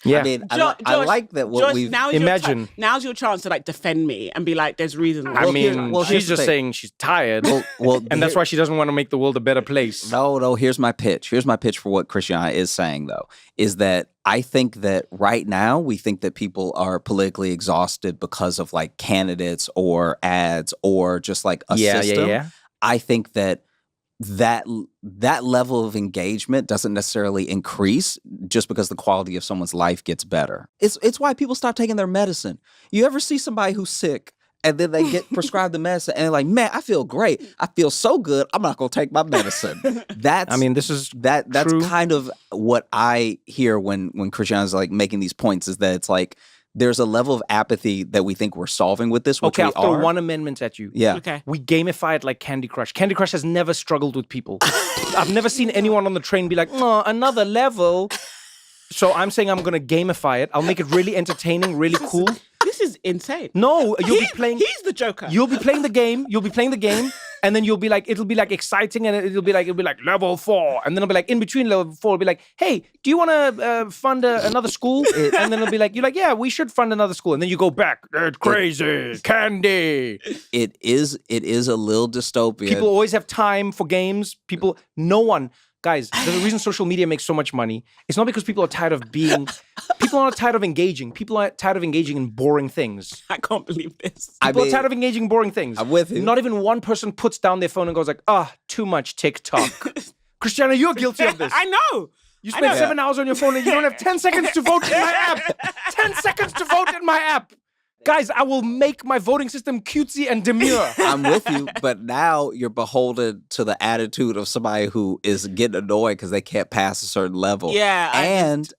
Yeah, I mean, I like that. What we've imagine now's your chance to like defend me and be like, "There's reasons." I mean, she's just saying she's tired, and that's why she doesn't want to make the world a better place. No. Here's my pitch. Here's my pitch for what Christiana is saying, though, is that I think that right now we think that people are politically exhausted because of like candidates or ads or just like a system. Yeah. I think that level of engagement doesn't necessarily increase just because the quality of someone's life gets better. It's why people stop taking their medicine. You ever see somebody who's sick and then they get prescribed the medicine and they're like, man, I feel great. I feel so good. I'm not going to take my medicine. That's kind of what I hear when Christiana's like making these points, is that it's like, there's a level of apathy that we think we're solving with this, which I'll throw one amendment at you. Yeah. Okay. We gamify it like Candy Crush. Candy Crush has never struggled with people. I've never seen anyone on the train be like, oh, another level. So I'm saying I'm going to gamify it. I'll make it really entertaining, really cool. This is insane. No, you'll be playing. He's the Joker. You'll be playing the game. And then you'll be like, it'll be like exciting, and it'll be like level 4, and then it'll be like in between level 4, it'll be like, hey, do you want to fund another school? And then it'll be like, you're like, yeah, we should fund another school, and then you go back, crazy candy. It is a little dystopian. People always have time for games. Guys, there's a reason social media makes so much money. It's not because people are tired of people are not tired of engaging. People are tired of engaging in boring things. I can't believe this. People are tired of engaging in boring things. I'm with you. Not even one person puts down their phone and goes like, too much TikTok. Christiana, you're guilty of this. I know. You spend 7 hours on your phone and you don't have 10 seconds to vote in my app. 10 seconds to vote in my app. Guys, I will make my voting system cutesy and demure. I'm with you, but now you're beholden to the attitude of somebody who is getting annoyed because they can't pass a certain level. Yeah.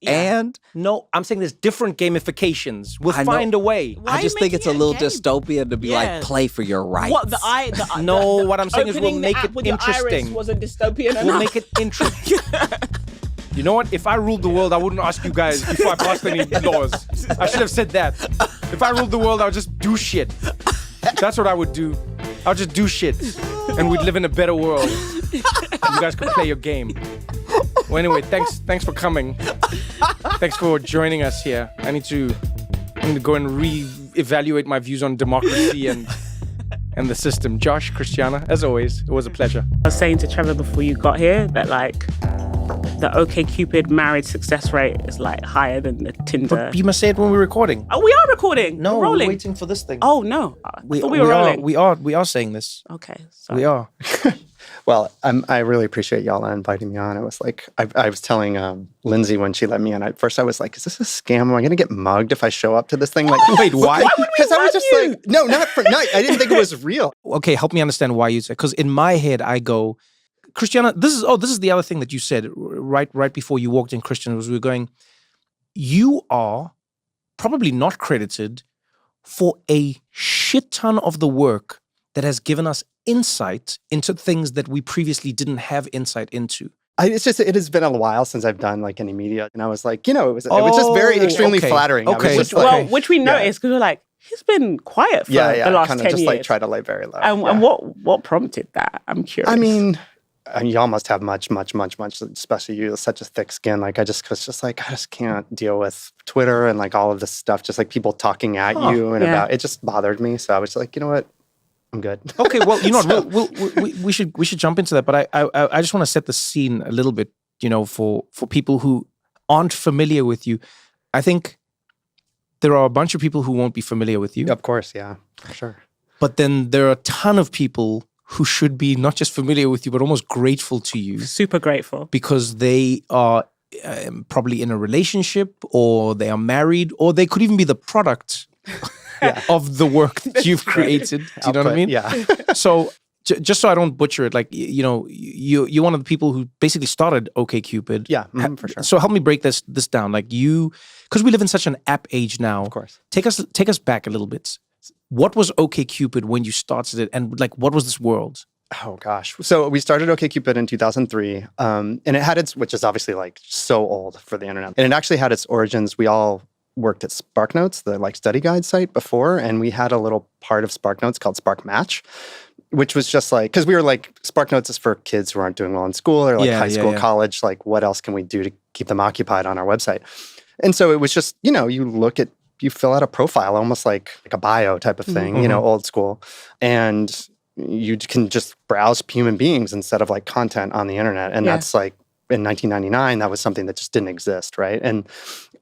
And no, I'm saying there's different gamifications. We'll find a way. I just think it's a little dystopian to be like, play for your rights. What what I'm saying is we'll make it interesting. The iris wasn't dystopian enough. We'll make it interesting. You know what? If I ruled the world, I wouldn't ask you guys before I passed any laws. I should have said that. If I ruled the world, I would just do shit. That's what I would do. I would just do shit. And we'd live in a better world. You guys could play your game. Well, anyway, thanks for coming. Thanks for joining us here. I need to go and re-evaluate my views on democracy and the system. Josh, Christiana, as always, it was a pleasure. I was saying to Trevor before you got here that like the OkCupid marriage success rate is like higher than the Tinder. But you must say it when we're recording. Oh, we are recording. No, we're rolling. We're waiting for this thing. Oh no, we were rolling. We are saying this. Okay, sorry. We are. Well, I really appreciate y'all inviting me on. It was like, I was telling Lindsay when she let me in, at first I was like, is this a scam? Am I going to get mugged if I show up to this thing? Like, wait, why? Because I was just like, no, I didn't think it was real. Okay, help me understand why you said, because in my head I go, Christiana, this is the other thing that you said right before you walked in, Christian, was we were going, you are probably not credited for a shit ton of the work that has given us insight into things that we previously didn't have insight into. It has been a while since I've done like any media, and I was like, it was just very extremely flattering. Okay, which we noticed because we're like, he's been quiet for the last 10 years. Just like try to lay very low. And what prompted that? I'm curious. I mean, y'all must have much, especially you, such a thick skin. Like I just can't deal with Twitter and like all of this stuff, just like people talking at you and about it just bothered me. So I was like, you know what? I'm good. Okay, well, you know what? We should jump into that, but I just want to set the scene a little bit, for people who aren't familiar with you. I think there are a bunch of people who won't be familiar with you. Of course, yeah, for sure. But then there are a ton of people who should be not just familiar with you, but almost grateful to you. Super grateful. Because they are probably in a relationship, or they are married, or they could even be the product of the work that you've created. Do you know what I mean? Yeah. So just so I don't butcher it, like, you're one of the people who basically started OkCupid. Yeah, for sure. So help me break this down. Like because we live in such an app age now. Of course. Take us back a little bit. What was OkCupid when you started it, and like what was this world? Oh gosh. So we started OkCupid in 2003, and it had which is obviously like so old for the internet, and it actually had its origins. We all worked at SparkNotes, the like study guide site before, and we had a little part of SparkNotes called Spark Match, which was just like, because we were like, SparkNotes is for kids who aren't doing well in school or like high school, college. Like, what else can we do to keep them occupied on our website? And so it was just, you fill out a profile, almost like a bio type of thing, old school. And you can just browse human beings instead of like content on the internet. And that's like, in 1999, that was something that just didn't exist, right? And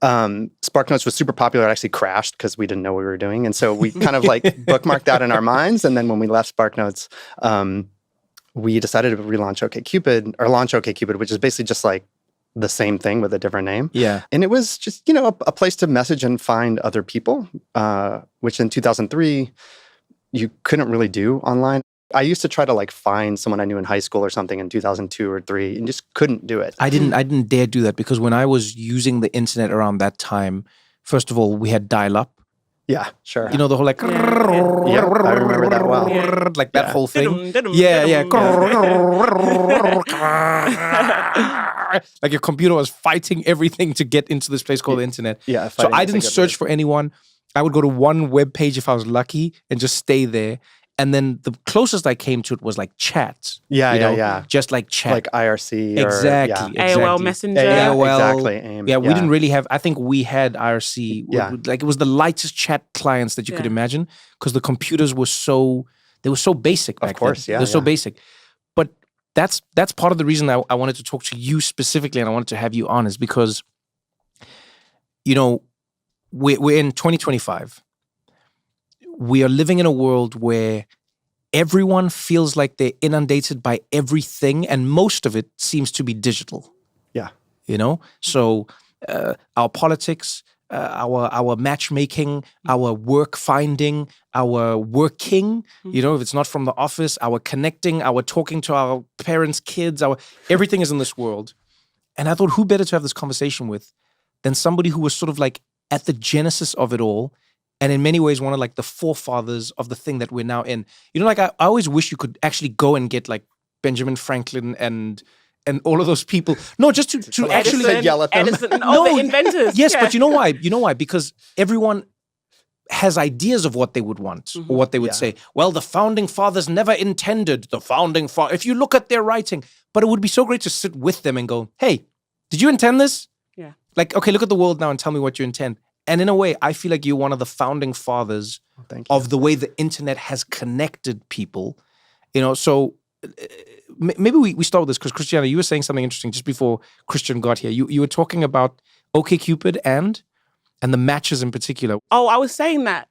SparkNotes was super popular. It actually crashed because we didn't know what we were doing. And so we kind of like bookmarked that in our minds. And then when we left SparkNotes, we decided to relaunch OkCupid, or launch OkCupid, which is basically just like the same thing with a different name. Yeah. And it was just, a place to message and find other people, which in 2003, you couldn't really do online. I used to try to like find someone I knew in high school or something in 2002 or 3 and just couldn't do it. I didn't dare do that, because when I was using the internet around that time, first of all, we had dial-up. Yeah, sure. The whole like... Yeah, I remember that well. Like that whole thing. Like your computer was fighting everything to get into this place called the internet. Yeah. So I didn't search for anyone. I would go to one web page if I was lucky and just stay there. And then the closest I came to it was like chat. Yeah. Just like chat. Like IRC. Exactly. AOL Messenger. AOL. Exactly. AIM. Yeah, we didn't really have, I think we had IRC. Yeah. Like it was the lightest chat clients that you could imagine, because the computers were so basic back then. Of course, yeah. They're so basic. But that's part of the reason I wanted to talk to you specifically, and I wanted to have you on, is because, we're in 2025. We are living in a world where everyone feels like they're inundated by everything, and most of it seems to be digital. Yeah. So our politics, our matchmaking, our work finding, our working, if it's not from the office, our connecting, our talking to our parents' kids, everything is in this world. And I thought, who better to have this conversation with than somebody who was sort of like at the genesis of it all, and in many ways one of like the forefathers of the thing that we're now in. Like I always wish you could actually go and get like Benjamin Franklin and all of those people. No, just to actually yell at them. Edison, the inventors. Yes, but you know why? Because everyone has ideas of what they would want or what they would say. Well, the founding fathers never intended if you look at their writing. But it would be so great to sit with them and go, hey, did you intend this? Yeah. Like, okay, look at the world now and tell me what you intend. And in a way, I feel like you're one of the founding fathers of the way the internet has connected people. So maybe we start with this, because Christiana, you were saying something interesting just before Christian got here. You were talking about OkCupid and the matches in particular. Oh, I was saying that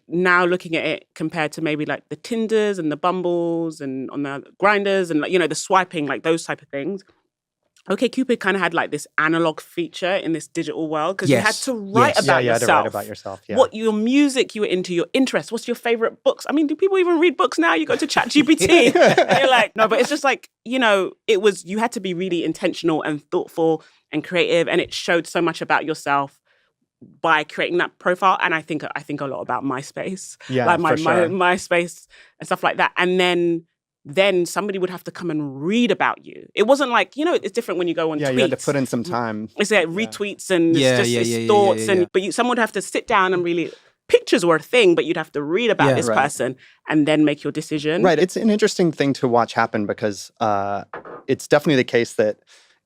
now looking at it compared to maybe like the Tinders and the Bumbles and on the Grinders and, like, you know, the swiping, like those type of things. OkCupid kind of had like this analog feature in this digital world because you had to write about you yourself. had to write about yourself. Yeah. What your music you were into, your interests, what's your favorite books? I mean, do people even read books now? You go to ChatGPT and you're like, no, but it's just like, you know, you had to be really intentional and thoughtful and creative, and it showed so much about yourself by creating that profile. And I think a lot about MySpace, like my MySpace and stuff like that. And then somebody would have to come and read about you. It wasn't like, you know, it's different when you go on tweets. Yeah, you had to put in some time. It's like retweets and it's thoughts. But someone would have to sit down and really, pictures were a thing, but you'd have to read about this person and then make your decision. Right. It's an interesting thing to watch happen because it's definitely the case that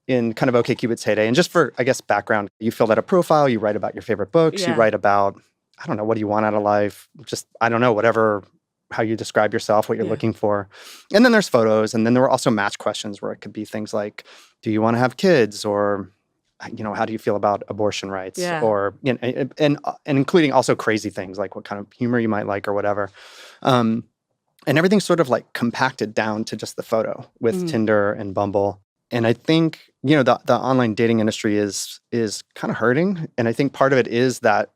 in kind of OkCupid's heyday, and just for, I guess, background, you fill out a profile, you write about your favorite books, you write about, I don't know, what do you want out of life? Just, I don't know, whatever, how you describe yourself, what you're looking for. And then there's photos. And then there were also match questions where it could be things like, do you want to have kids? Or, you know, how do you feel about abortion rights? Or, you know, and including also crazy things like what kind of humor you might like or whatever. And everything's sort of like compacted down to just the photo with Tinder and Bumble. And I think, you know, the online dating industry is kind of hurting. And I think part of it is that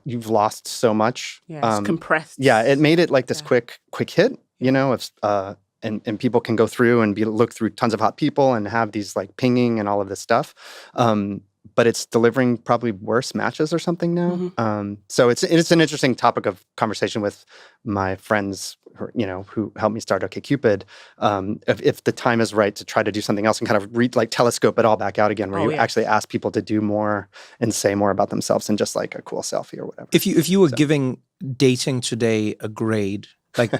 you've lost so much. Yeah, it's compressed. Yeah, it made it like this quick hit, you know, and people can go through and look through tons of hot people and have these like pinging and all of this stuff. But it's delivering probably worse matches or something now. So it's an interesting topic of conversation with my friends, who helped me start OkCupid. If the time is right to try to do something else and kind of telescope it all back out again, where you actually ask people to do more and say more about themselves than just like a cool selfie or whatever. If you were giving dating today a grade, like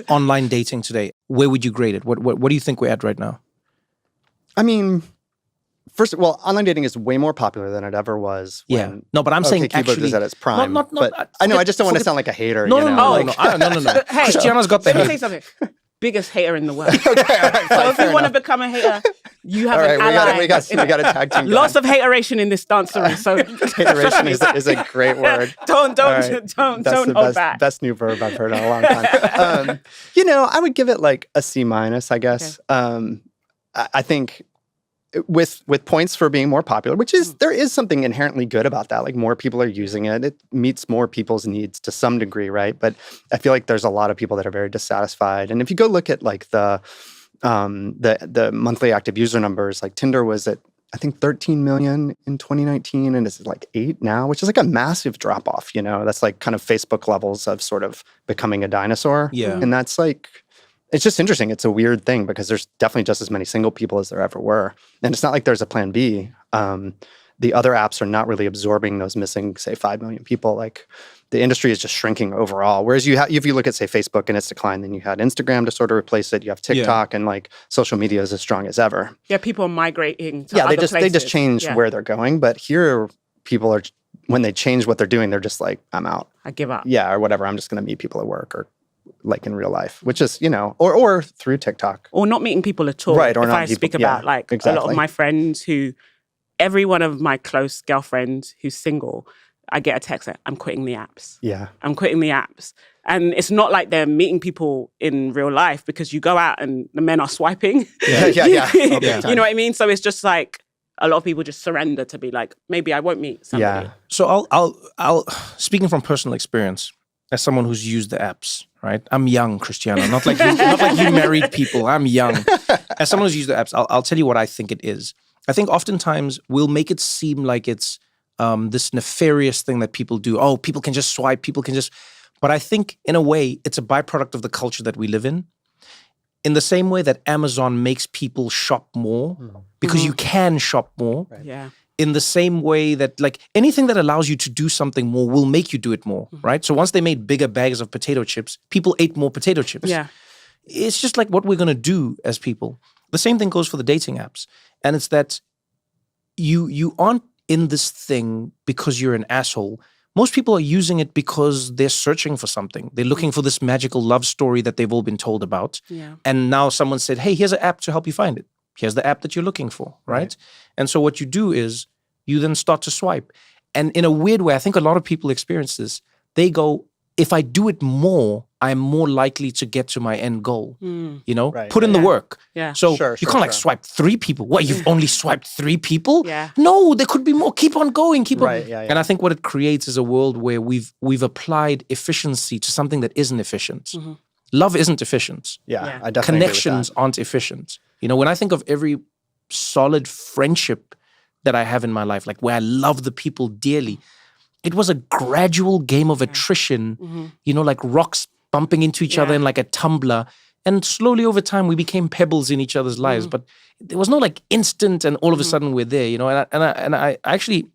online dating today, where would you grade it? What do you think we're at right now? I mean, first of all, online dating is way more popular than it ever was. No, but I'm saying actually was at its prime. Not, but I know. I just don't want to sound like a hater. No. Hey, Christiana's got the let me hate. tell you something. Biggest hater in the world. Okay, all right, So if you want to become a hater, you have an ally. We got a tag team. Lots of hateration in this dancery. So hateration is a great word. Don't hold back. Best new verb I've heard in a long time. I would give it like a C-, I guess. Okay. I think with points for being more popular, which is there is something inherently good about that. Like more people are using it. It meets more people's needs to some degree, right? But I feel like there's a lot of people that are very dissatisfied. And if you go look at like the monthly active user numbers, like Tinder was at I think 13 million in 2019, and it's like 8 now, which is like a massive drop off. That's like kind of Facebook levels of sort of becoming a dinosaur. Yeah, and that's like. It's just interesting. It's a weird thing because there's definitely just as many single people as there ever were. And it's not like there's a plan B. The other apps are not really absorbing those missing, say, 5 million people. Like the industry is just shrinking overall. Whereas if you look at, say, Facebook and its decline, then you had Instagram to sort of replace it. You have TikTok and like social media is as strong as ever. Yeah, people are migrating to other places. They just change where they're going. But here people are, when they change what they're doing, they're just like, I'm out. I give up. Yeah, or whatever. I'm just going to meet people at work or like in real life, which is, or through TikTok. Or not meeting people at all. Right, or if not I speak about a lot of my friends every one of my close girlfriends who's single, I get a text that I'm quitting the apps. Yeah. I'm quitting the apps. And it's not like they're meeting people in real life because you go out and the men are swiping. Yeah. You know what I mean? So it's just like a lot of people just surrender to be like, maybe I won't meet somebody. Yeah. So I'll speaking from personal experience, as someone who's used the apps, right? I'm young, Christiana, not like you married people. I'm young. As someone who's used the apps, I'll tell you what I think it is. I think oftentimes we'll make it seem like it's this nefarious thing that people do. Oh, people can just swipe, But I think in a way, it's a byproduct of the culture that we live in. In the same way that Amazon makes people shop more because you can shop more. Right. Yeah. In the same way that like anything that allows you to do something more will make you do it more, right? So once they made bigger bags of potato chips, people ate more potato chips. Yeah. It's just like what we're going to do as people. The same thing goes for the dating apps. And it's that you aren't in this thing because you're an asshole. Most people are using it because they're searching for something. They're looking for this magical love story that they've all been told about. Yeah. And now someone said, hey, here's an app to help you find it. Here's the app that you're looking for, right? And so what you do is you then start to swipe. And in a weird way, I think a lot of people experience this. they go, if I do it more, I'm more likely to get to my end goal. You know, put in the work. Yeah. So you can't like swipe 3 people. What, you've only swiped 3 people? Yeah. No, there could be more. Keep on going. Keep on. Yeah. And I think what it creates is a world where we've applied efficiency to something that isn't efficient. Love isn't efficient. Yeah, I definitely Connections aren't efficient. You know, when I think of every solid friendship that I have in my life, like where I love the people dearly, it was a gradual game of attrition, you know, like rocks bumping into each other in like a tumbler. And slowly over time, we became pebbles in each other's lives. But there was no like instant and all of a sudden we're there, you know. And I actually,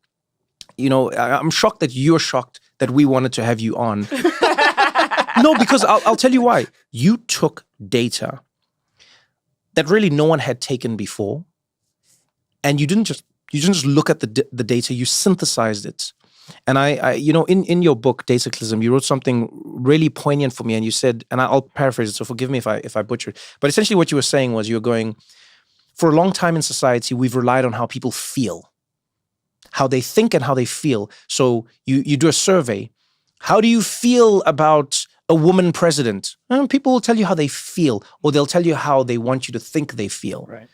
you know, I'm shocked that you're shocked that we wanted to have you on. No, because I'll tell you why. You took data that really no one had taken before. And you didn't just look at the data, you synthesized it. And I you know, in your book, Dataclism, you wrote something really poignant for me, and you said, and I'll paraphrase it, so forgive me if I butcher it, but essentially what you were saying was, you were going, for a long time in society, we've relied on how people feel, how they think and how they feel. So you do a survey. How do you feel about a woman president? And people will tell you how they feel, or they'll tell you how they want you to think they feel. Right.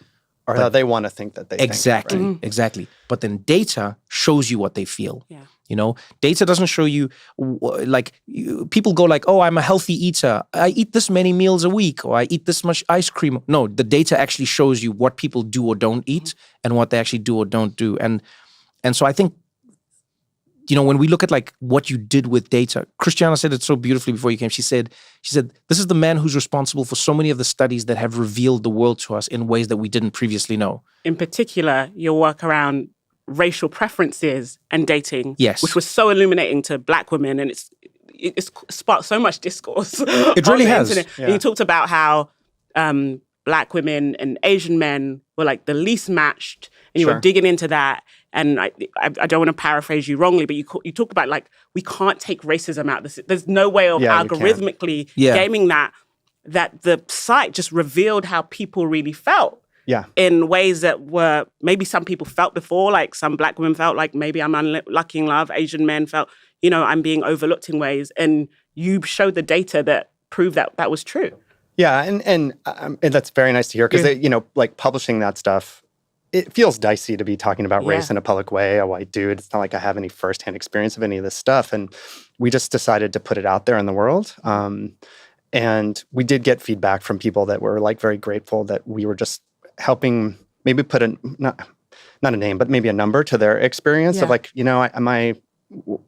Or how they want to think that they exactly, think. Right? Exactly. But then data shows you what they feel. Yeah. You know, data doesn't show you, like, people go like, oh, I'm a healthy eater. I eat this many meals a week, or I eat this much ice cream. No, the data actually shows you what people do or don't eat and what they actually do or don't do. And so I think, you know, when we look at like what you did with data, Christiana said it so beautifully before you came. She said, this is the man who's responsible for so many of the studies that have revealed the world to us in ways that we didn't previously know. In particular, your work around racial preferences and dating, yes, which was so illuminating to Black women, and it's sparked so much discourse. It really has. Yeah. And you talked about how Black women and Asian men were like the least matched, and you were digging into that. And I don't want to paraphrase you wrongly, but you talk about like, we can't take racism out. There's no way of algorithmically gaming that the site just revealed how people really felt. Yeah. In ways that were maybe some people felt before, like some Black women felt like maybe I'm unlucky in love. Asian men felt, you know, I'm being overlooked in ways. And you showed the data that proved that was true. Yeah, and that's very nice to hear, because you know, like publishing that stuff, it feels dicey to be talking about race in a public way. A white dude, it's not like I have any firsthand experience of any of this stuff, and we just decided to put it out there in the world. And we did get feedback from people that were like very grateful that we were just helping maybe put not a name, but maybe a number to their experience of like, you know,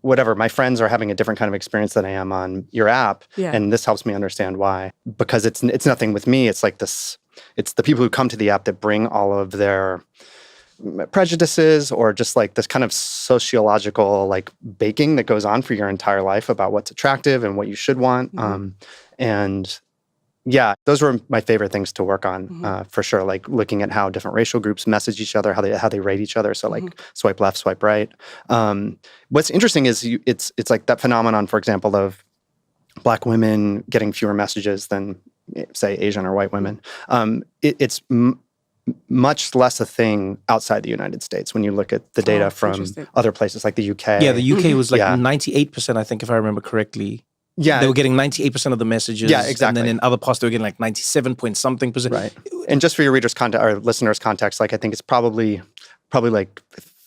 whatever, my friends are having a different kind of experience than I am on your app. And this helps me understand why. Because it's nothing with me. It's like this, it's the people who come to the app that bring all of their prejudices, or just like this kind of sociological like baking that goes on for your entire life about what's attractive and what you should want. And yeah, those were my favorite things to work on, for sure. Like looking at how different racial groups message each other, how they rate each other. So like swipe left, swipe right. What's interesting is it's like that phenomenon, for example, of Black women getting fewer messages than, say, Asian or white women. It's much less a thing outside the United States when you look at the data from other places like the UK. Yeah, the UK was like 98%, I think, if I remember correctly. Yeah. They were getting 98% of the messages. Yeah, exactly. And then in other parts, they were getting like 97 point something percent. Right. And just for your readers' context, or listeners' context, like I think it's probably like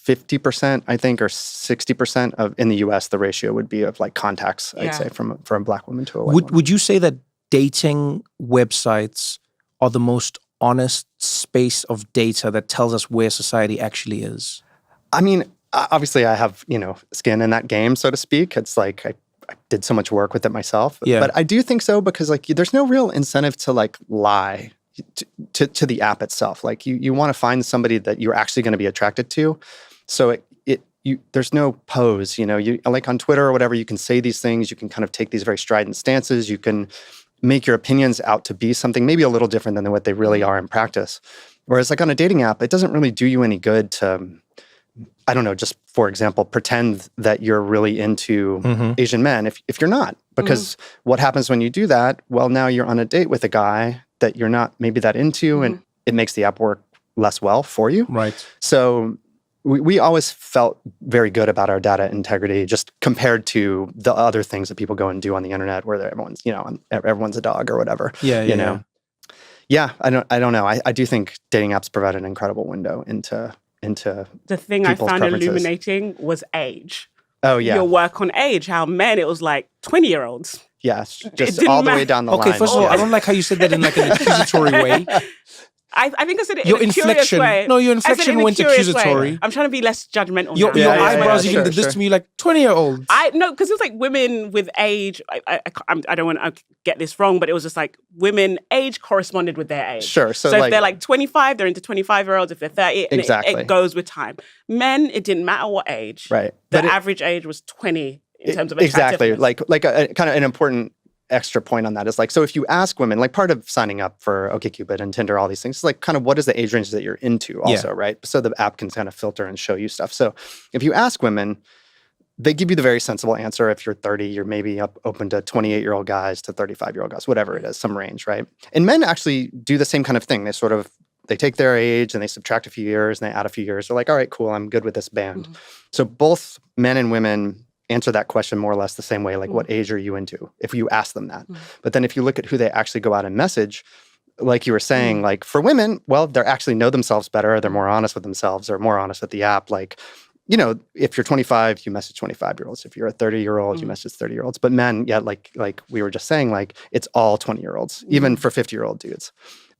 50%, I think, or 60% of in the US, the ratio would be of like contacts, I'd say, from a Black woman to a white woman. Would you say that dating websites are the most honest space of data that tells us where society actually is? I mean, obviously I have, you know, skin in that game, so to speak. It's like I did so much work with it myself. But I do think so, because like there's no real incentive to like lie to the app itself. Like you want to find somebody that you're actually going to be attracted to. So there's no pose, you know, you like on Twitter or whatever, you can say these things, you can kind of take these very strident stances, you can make your opinions out to be something maybe a little different than what they really are in practice. Whereas like on a dating app, it doesn't really do you any good to, I don't know, just for example, pretend that you're really into Asian men if you're not. Because what happens when you do that? Well, now you're on a date with a guy that you're not maybe that into, and it makes the app work less well for you. Right. So we always felt very good about our data integrity, just compared to the other things that people go and do on the internet, where everyone's a dog or whatever. You know. Yeah, I don't know. I do think dating apps provide an incredible window into the thing I found illuminating was age. Oh yeah, your work on age. How men, it was like 20-year-olds. Yes, just all the way down the line. Okay, first of all, I don't like how you said that in like an accusatory way. I think I said it in a curious way. No, your inflection went accusatory. I'm trying to be less judgmental. Your eyebrows even did this to me, like 20-year-olds. No, because it was like women with age. I don't want to get this wrong, but it was just like women age corresponded with their age. Sure. So if they're like 25, they're into 25-year-olds. If they're 30, it goes with time. Men, it didn't matter what age. Right. The average age was 20 in terms of attractiveness. Exactly. Like a kind of an important extra point on that is like, so if you ask women, like part of signing up for OkCupid and Tinder, all these things, is like kind of what is the age range that you're into also, right? So the app can kind of filter and show you stuff. So if you ask women, they give you the very sensible answer. If you're 30, you're maybe open to 28-year-old guys to 35-year-old guys, whatever it is, some range, right? And men actually do the same kind of thing. They take their age and they subtract a few years and they add a few years. They're like, all right, cool, I'm good with this band. Mm-hmm. So both men and women answer that question more or less the same way, like what age are you into, if you ask them that. But then if you look at who they actually go out and message, like you were saying, like for women, well, they actually know themselves better, they're more honest with themselves, or more honest with the app. Like, you know, if you're 25, you message 25-year-olds. If you're a 30-year-old, you message 30-year-olds. But men, like we were just saying, like it's all 20-year-olds, even for 50-year-old dudes.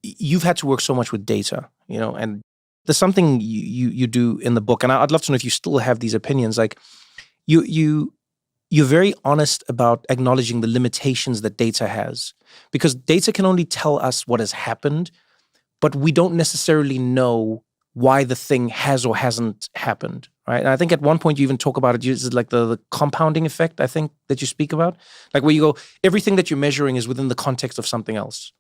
You've had to work so much with data, you know, and there's something you do in the book, and I'd love to know if you still have these opinions, like you're very honest about acknowledging the limitations that data has, because data can only tell us what has happened, but we don't necessarily know why the thing has or hasn't happened, right? And I think at one point you even talk about it, it's like the compounding effect, I think, that you speak about, like where you go, everything that you're measuring is within the context of something else.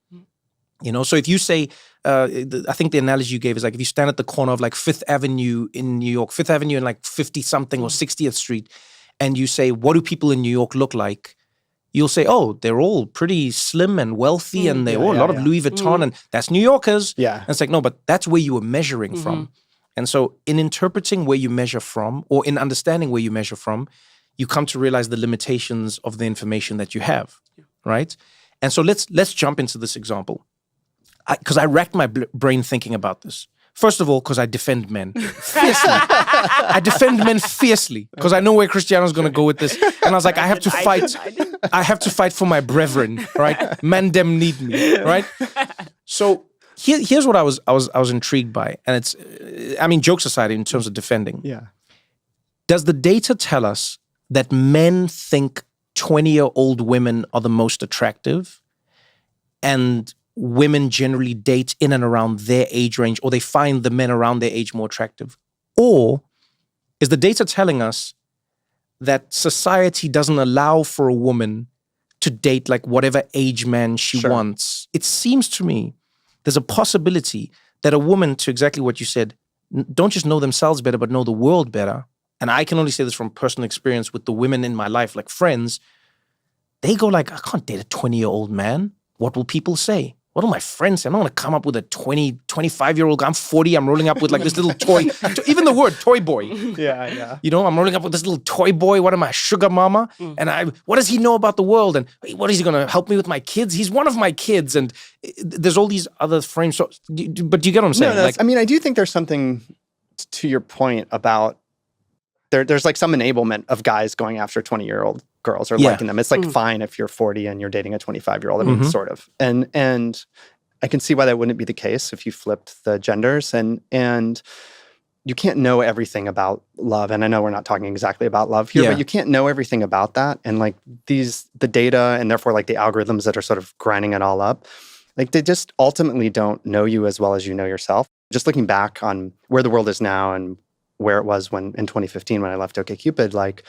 You know, so if you say, I think the analogy you gave is like if you stand at the corner of like 5th Avenue in New York, 5th Avenue and like 50-something or 60th Street, and you say, what do people in New York look like? You'll say, oh, they're all pretty slim and wealthy and they're all a lot of Louis Vuitton and that's New Yorkers. Yeah. And it's like, no, but that's where you were measuring from. And so in interpreting where you measure from, or in understanding where you measure from, you come to realize the limitations of the information that you have, right? And so let's jump into this example. Because I racked my brain thinking about this. First of all, because I defend men fiercely. I defend men fiercely because I know where Cristiano's going to go with this. And I was like, I have to fight. I have to fight for my brethren, right? Men them need me, right? So here's what I was intrigued by, and it's, I mean, jokes aside, in terms of defending. Yeah. Does the data tell us that men think 20-year-old women are the most attractive, and women generally date in and around their age range, or they find the men around their age more attractive? Or is the data telling us that society doesn't allow for a woman to date like whatever age man she wants? It seems to me there's a possibility that a woman, to exactly what you said, don't just know themselves better, but know the world better. And I can only say this from personal experience with the women in my life, like friends. They go like, I can't date a 20-year-old man. What will people say? What do my friends say? I'm not going to come up with a 20, 25-year-old guy. I'm 40. I'm rolling up with like this little toy. Even the word toy boy. Yeah. You know, I'm rolling up with this little toy boy. What am I, sugar mama? And what does he know about the world? And what is he going to help me with my kids? He's one of my kids. And there's all these other frames. So, but you get what I'm saying? No, I mean, I do think there's something to your point about there's like some enablement of guys going after 20-year-old girls or liking them. It's like fine if you're 40 and you're dating a 25-year-old. I mean, sort of. And I can see why that wouldn't be the case if you flipped the genders. And you can't know everything about love. And I know we're not talking exactly about love here, but you can't know everything about that. And like the data and therefore like the algorithms that are sort of grinding it all up, like they just ultimately don't know you as well as you know yourself. Just looking back on where the world is now and where it was when in 2015 when I left OkCupid, like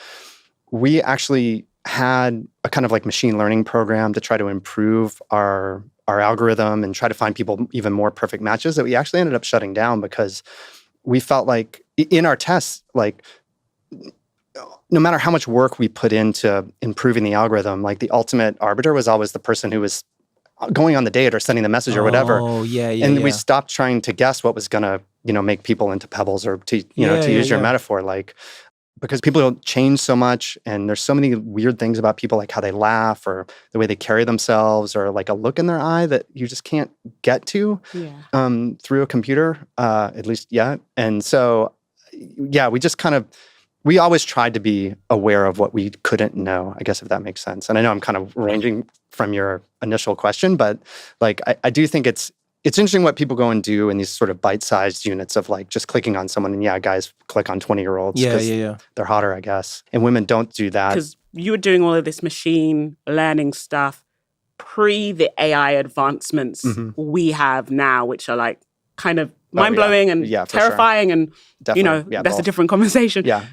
we actually had a kind of like machine learning program to try to improve our algorithm and try to find people even more perfect matches that we actually ended up shutting down because we felt like in our tests, like no matter how much work we put into improving the algorithm, like the ultimate arbiter was always the person who was going on the date or sending the message or whatever. Oh, yeah. And we stopped trying to guess what was going to, make people into pebbles, or to use your metaphor, like, because people change so much, and there's so many weird things about people, like how they laugh or the way they carry themselves, or like a look in their eye that you just can't get to through a computer, at least yet. And so, we just we always tried to be aware of what we couldn't know, I guess, if that makes sense. And I know I'm kind of ranging from your initial question, but like I do think it's interesting what people go and do in these sort of bite-sized units of like just clicking on someone, and guys click on 20-year-olds because they're hotter, I guess. And women don't do that. Because you were doing all of this machine learning stuff pre the AI advancements we have now, which are like kind of mind-blowing and terrifying, and that's a different conversation. Yeah.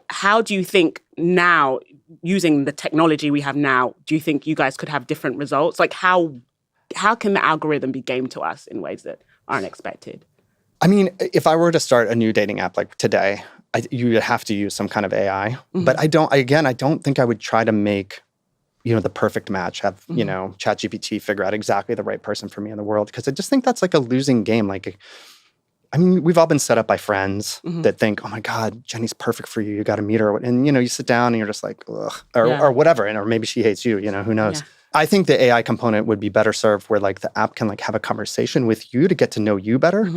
How do you think now, using the technology we have now, do you think you guys could have different results? Like how can the algorithm be gamed to us in ways that aren't expected? I mean, if I were to start a new dating app like today, you would have to use some kind of AI. But I don't think I would try to make, the perfect match, have, ChatGPT figure out exactly the right person for me in the world. Because I just think that's like a losing game. Like, I mean, we've all been set up by friends that think, oh my God, Jenny's perfect for you. You got to meet her. And, you sit down and you're just like, ugh, or whatever. And, or maybe she hates you, who knows? Yeah. I think the AI component would be better served where like the app can like have a conversation with you to get to know you better,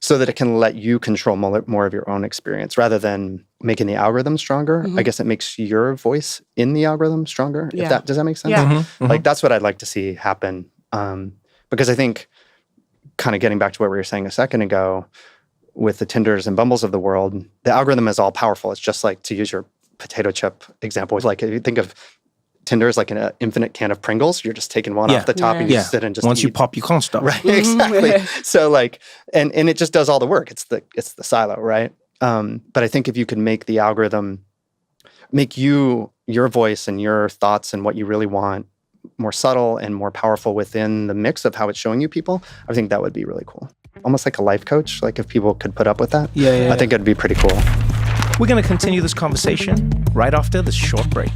so that it can let you control more of your own experience rather than making the algorithm stronger. I guess it makes your voice in the algorithm stronger. Yeah. Does that make sense? Yeah. Like that's what I'd like to see happen. Because I think, kind of getting back to what we were saying a second ago, with the Tinders and Bumbles of the world, the algorithm is all powerful. It's just like, to use your potato chip example, like if you think of Tinder is like an infinite can of Pringles. You're just taking one off the top and you sit and just once eat. you pop, you can't stop. Right, exactly. So like, and it just does all the work. It's the silo, right? But I think if you could make the algorithm make your voice and your thoughts and what you really want more subtle and more powerful within the mix of how it's showing you people, I think that would be really cool. Almost like a life coach, like if people could put up with that. I think it'd be pretty cool. We're going to continue this conversation right after this short break.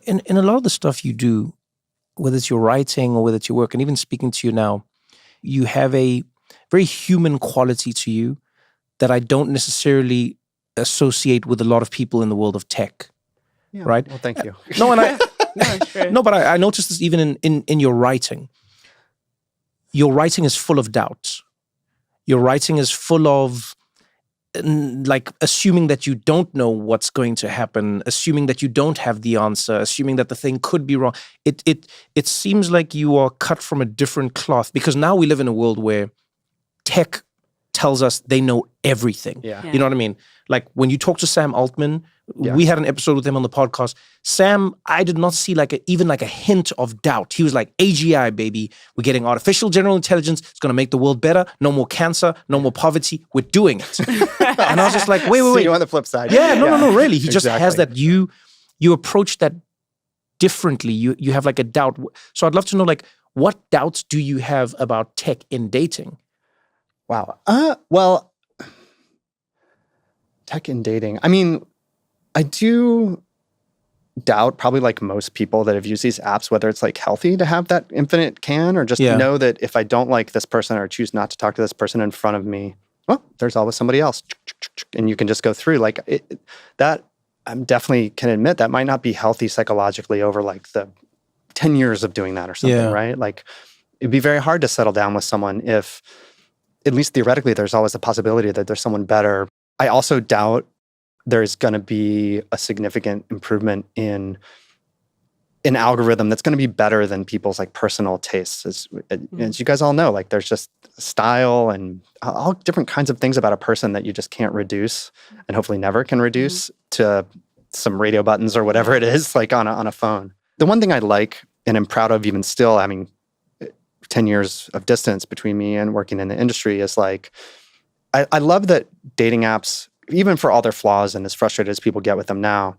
In a lot of the stuff you do, whether it's your writing or whether it's your work, and even speaking to you now, you have a very human quality to you that I don't necessarily associate with a lot of people in the world of tech. Yeah, right? Well, thank you. But I noticed this even in your writing. Your writing is full of doubt. Your writing is full of like assuming that you don't know what's going to happen, assuming that you don't have the answer, assuming that the thing could be wrong. It seems like you are cut from a different cloth, because now we live in a world where tech tells us they know everything. Yeah. You know what I mean? Like when you talk to Sam Altman, we had an episode with him on the podcast. Sam, I did not see even a hint of doubt. He was like, AGI, baby. We're getting artificial general intelligence. It's going to make the world better. No more cancer. No more poverty. We're doing it. And I was just like, wait. See you on the flip side. Yeah, no, really. He just has that. You approach that differently. You have like a doubt. So I'd love to know, like, what doubts do you have about tech in dating? Wow. Well, tech in dating. I mean, I do doubt, probably like most people that have used these apps, whether it's like healthy to have that infinite can, or just know that if I don't like this person or choose not to talk to this person in front of me, well, there's always somebody else. And you can just go through that. I'm definitely can admit that might not be healthy psychologically over like the 10 years of doing that or something, right? Like it'd be very hard to settle down with someone if, at least theoretically, there's always a possibility that there's someone better. I also doubt there's going to be a significant improvement in an algorithm that's going to be better than people's like personal tastes. As you guys all know, like there's just style and all different kinds of things about a person that you just can't reduce, and hopefully never can reduce to some radio buttons or whatever it is, like on a phone. The one thing I like and am proud of, even still, I mean, 10 years of distance between me and working in the industry, is like, I love that dating apps, even for all their flaws and as frustrated as people get with them now,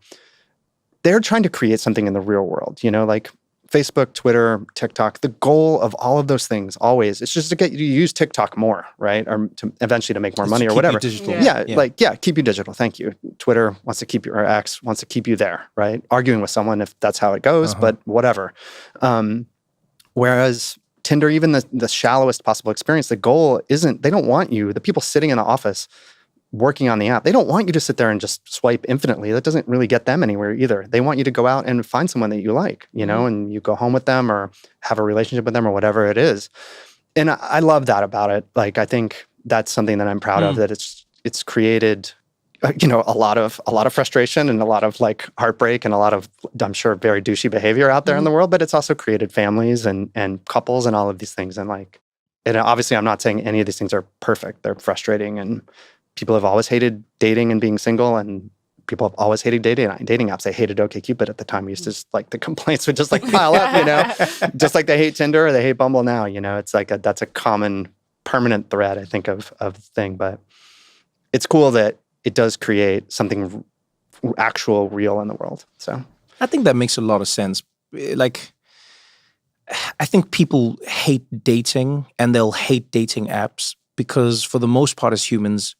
they're trying to create something in the real world. Like Facebook, Twitter, TikTok, the goal of all of those things always is just to get you to use TikTok more, right? Or to eventually to make more money or whatever. Digital. Keep you digital. Thank you. Twitter wants to keep you, or X wants to keep you there, right? Arguing with someone if that's how it goes, but whatever. Whereas Tinder, even the shallowest possible experience, the goal isn't, they don't want you, the people sitting in the office working on the app, they don't want you to sit there and just swipe infinitely. That doesn't really get them anywhere either. They want you to go out and find someone that you like, you know, and you go home with them or have a relationship with them or whatever it is. And I love that about it. Like, I think that's something that I'm proud of, that it's created, you know, a lot of frustration and a lot of like heartbreak and a lot of, I'm sure, very douchey behavior out there in the world, but it's also created families and couples and all of these things. And like, and obviously I'm not saying any of these things are perfect. They're frustrating, and people have always hated dating and being single, and people have always hated dating apps. They hated OkCupid at the time. We used to like, the complaints would just like pile up, you know, just like they hate Tinder or they hate Bumble now, you know. It's like that's a common permanent thread, I think, of the thing. But it's cool that it does create something actual, real in the world. So I think that makes a lot of sense. Like, I think people hate dating, and they'll hate dating apps because for the most part as humans,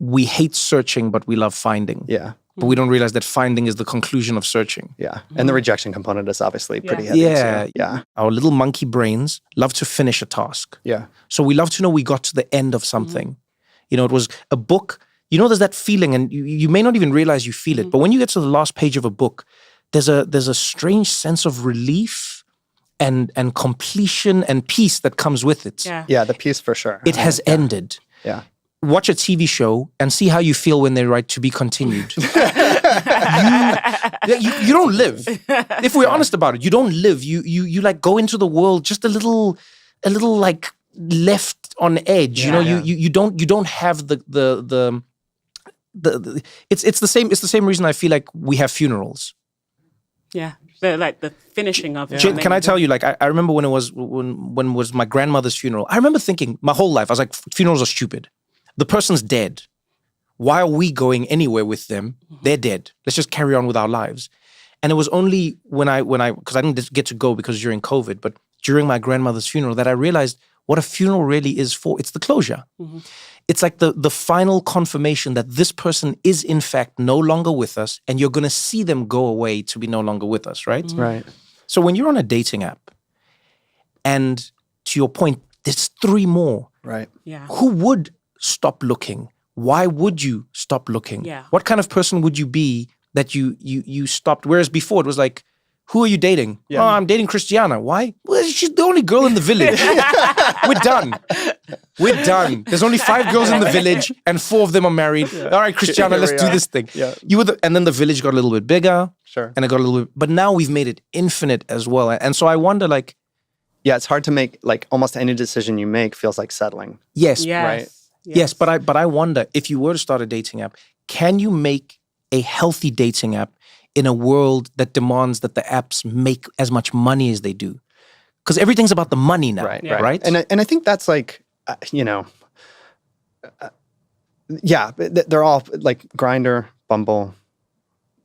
we hate searching, but we love finding. Yeah. But we don't realize that finding is the conclusion of searching. Yeah. And the rejection component is obviously pretty heavy. Yeah. So, yeah. Our little monkey brains love to finish a task. Yeah. So we love to know we got to the end of something. You know, it was a book. You know, there's that feeling, and you may not even realize you feel it. But when you get to the last page of a book, there's a strange sense of relief and completion and peace that comes with it. Yeah. Yeah, the peace for sure. It has ended. Yeah. Watch a TV show and see how you feel when they write "to be continued." you don't live. If we're honest about it, you don't live. You like go into the world just a little like left on edge. Yeah. You know, you don't have the it's the same reason I feel like we have funerals. Yeah. The finishing of it. Can I tell you, like, I remember when was my grandmother's funeral. I remember thinking my whole life, I was like, funerals are stupid. The person's dead. Why are we going anywhere with them? They're dead. Let's just carry on with our lives. And it was only when I because I didn't get to go because during COVID, but during my grandmother's funeral that I realized what a funeral really is for. It's the closure. It's like the final confirmation that this person is in fact no longer with us, and you're going to see them go away to be no longer with us, right? Right. So when you're on a dating app, and to your point, there's 3 more. Right. Yeah. Who would stop looking? Why would you stop looking? Yeah. What kind of person would you be that you stopped? Whereas before it was like, who are you dating? Yeah. Oh, I'm dating Christiana. Why? Well, she's the only girl in the village. We're done. We're done. There's only 5 girls in the village, and 4 of them are married. Yeah. All right, Christiana, let's do this thing. Yeah. And then the village got a little bit bigger. Sure. And it got a little bit, but now we've made it infinite as well. And so I wonder, like, yeah, it's hard to make, like, almost any decision you make feels like settling. yes, Yes. Right. yes, but I wonder if you were to start a dating app, can you make a healthy dating app in a world that demands that the apps make as much money as they do? Because everything's about the money now, Right. Yeah. right? And I think that's like, you know, they're all like Grindr, Bumble,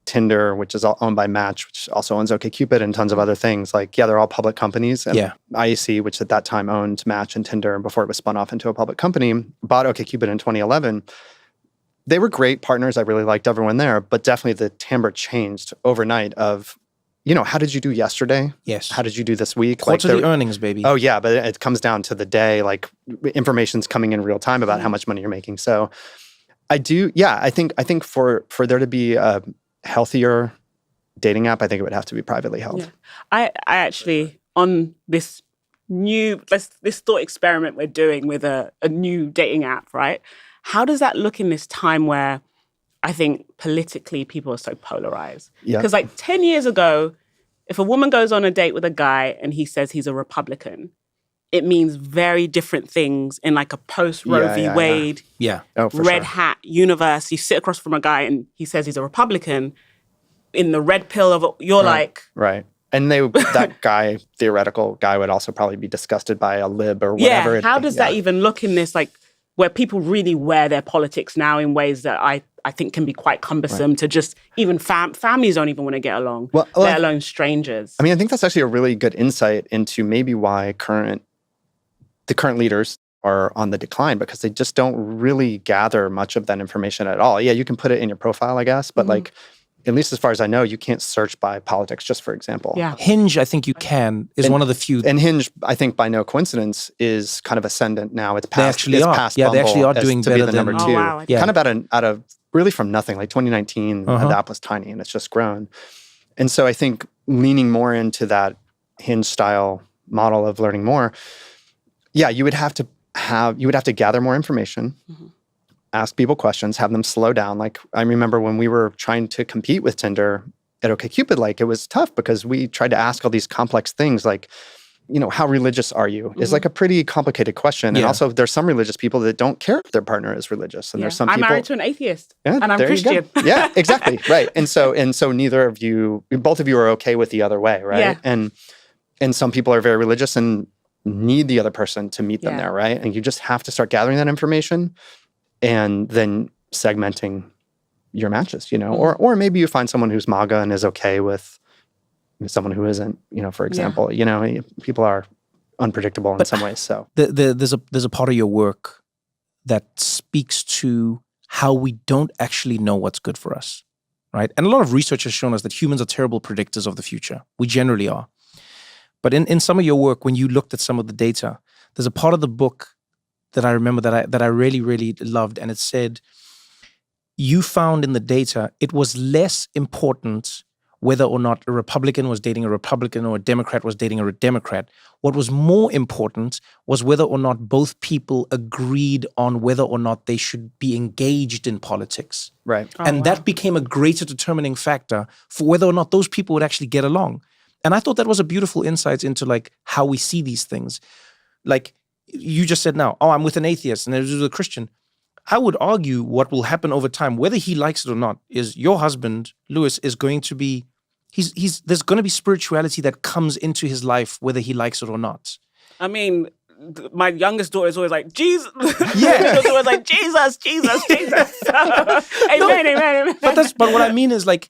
Tinder, which is all owned by Match, which also owns OkCupid and tons of other things. Like, yeah, they're all public companies. And Yeah. IAC, which at that time owned Match and Tinder before it was spun off into a public company, bought OkCupid in 2011. They were great partners. I really liked everyone there, but definitely the timbre changed overnight of, you know, how did you do yesterday? Yes. How did you do this week? Quarterly earnings, baby. Oh, yeah, but it comes down to the day, like information's coming in real time about how much money you're making. So I think for there to be a healthier dating app, I think it would have to be privately held. Yeah. I actually, on this this thought experiment we're doing with a new dating app, right? How does that look in this time where I think politically people are so polarized? Yeah. Because like 10 years ago, if a woman goes on a date with a guy and he says he's a Republican, it means very different things in like a post-Roe v. Wade, Yeah. Oh, for red sure. hat universe. You sit across from a guy and he says he's a Republican. In the red pill of you're like... Right. And that theoretical guy would also probably be disgusted by a lib or whatever. Yeah, how does that even look in this like where people really wear their politics now in ways that I think can be quite cumbersome to just even families don't even want to get along, let alone strangers. I mean, I think that's actually a really good insight into maybe why the current leaders are on the decline, because they just don't really gather much of that information at all. Yeah, you can put it in your profile, I guess, but like, at least as far as I know, you can't search by politics, just for example. Yeah. Hinge, I think you can, is one of the few. And Hinge, I think by no coincidence, is kind of ascendant now. It's past, They actually are. past Yeah, they Bumble actually are as doing to be better the than- number Oh, two. wow. Yeah. Kind of out of really from nothing, like 2019, the app was tiny and it's just grown. And so I think leaning more into that Hinge style model of learning more, you would have to gather more information, ask people questions, have them slow down. Like I remember when we were trying to compete with Tinder at OkCupid, like it was tough because we tried to ask all these complex things like, how religious are you? Is like a pretty complicated question. And also there's some religious people that don't care if their partner is religious. And there's some people— I'm married to an atheist Yeah, and I'm there you go. Christian. Yeah, exactly. Right. And so both of you are okay with the other way, right? Yeah. And some people are very religious and need the other person to meet them there, right? And you just have to start gathering that information and then segmenting your matches, or maybe you find someone who's MAGA and is okay with someone who isn't, for example. People are unpredictable in some ways. So There's a part of your work that speaks to how we don't actually know what's good for us, right? And a lot of research has shown us that humans are terrible predictors of the future. We generally are. But in some of your work, when you looked at some of the data, there's a part of the book that I remember that I really, really loved. And it said, you found in the data, it was less important whether or not a Republican was dating a Republican or a Democrat was dating a Democrat. What was more important was whether or not both people agreed on whether or not they should be engaged in politics. right. And that became a greater determining factor for whether or not those people would actually get along. And I thought that was a beautiful insight into like how we see these things. Like you just said now, I'm with an atheist and there's a Christian. I would argue what will happen over time, whether he likes it or not, is your husband, Lewis, is going to be, there's going to be spirituality that comes into his life, whether he likes it or not. I mean, my youngest daughter is always like, Jesus. Yeah. My daughter was like, Jesus, Jesus, Jesus. Amen, amen. But what I mean is like,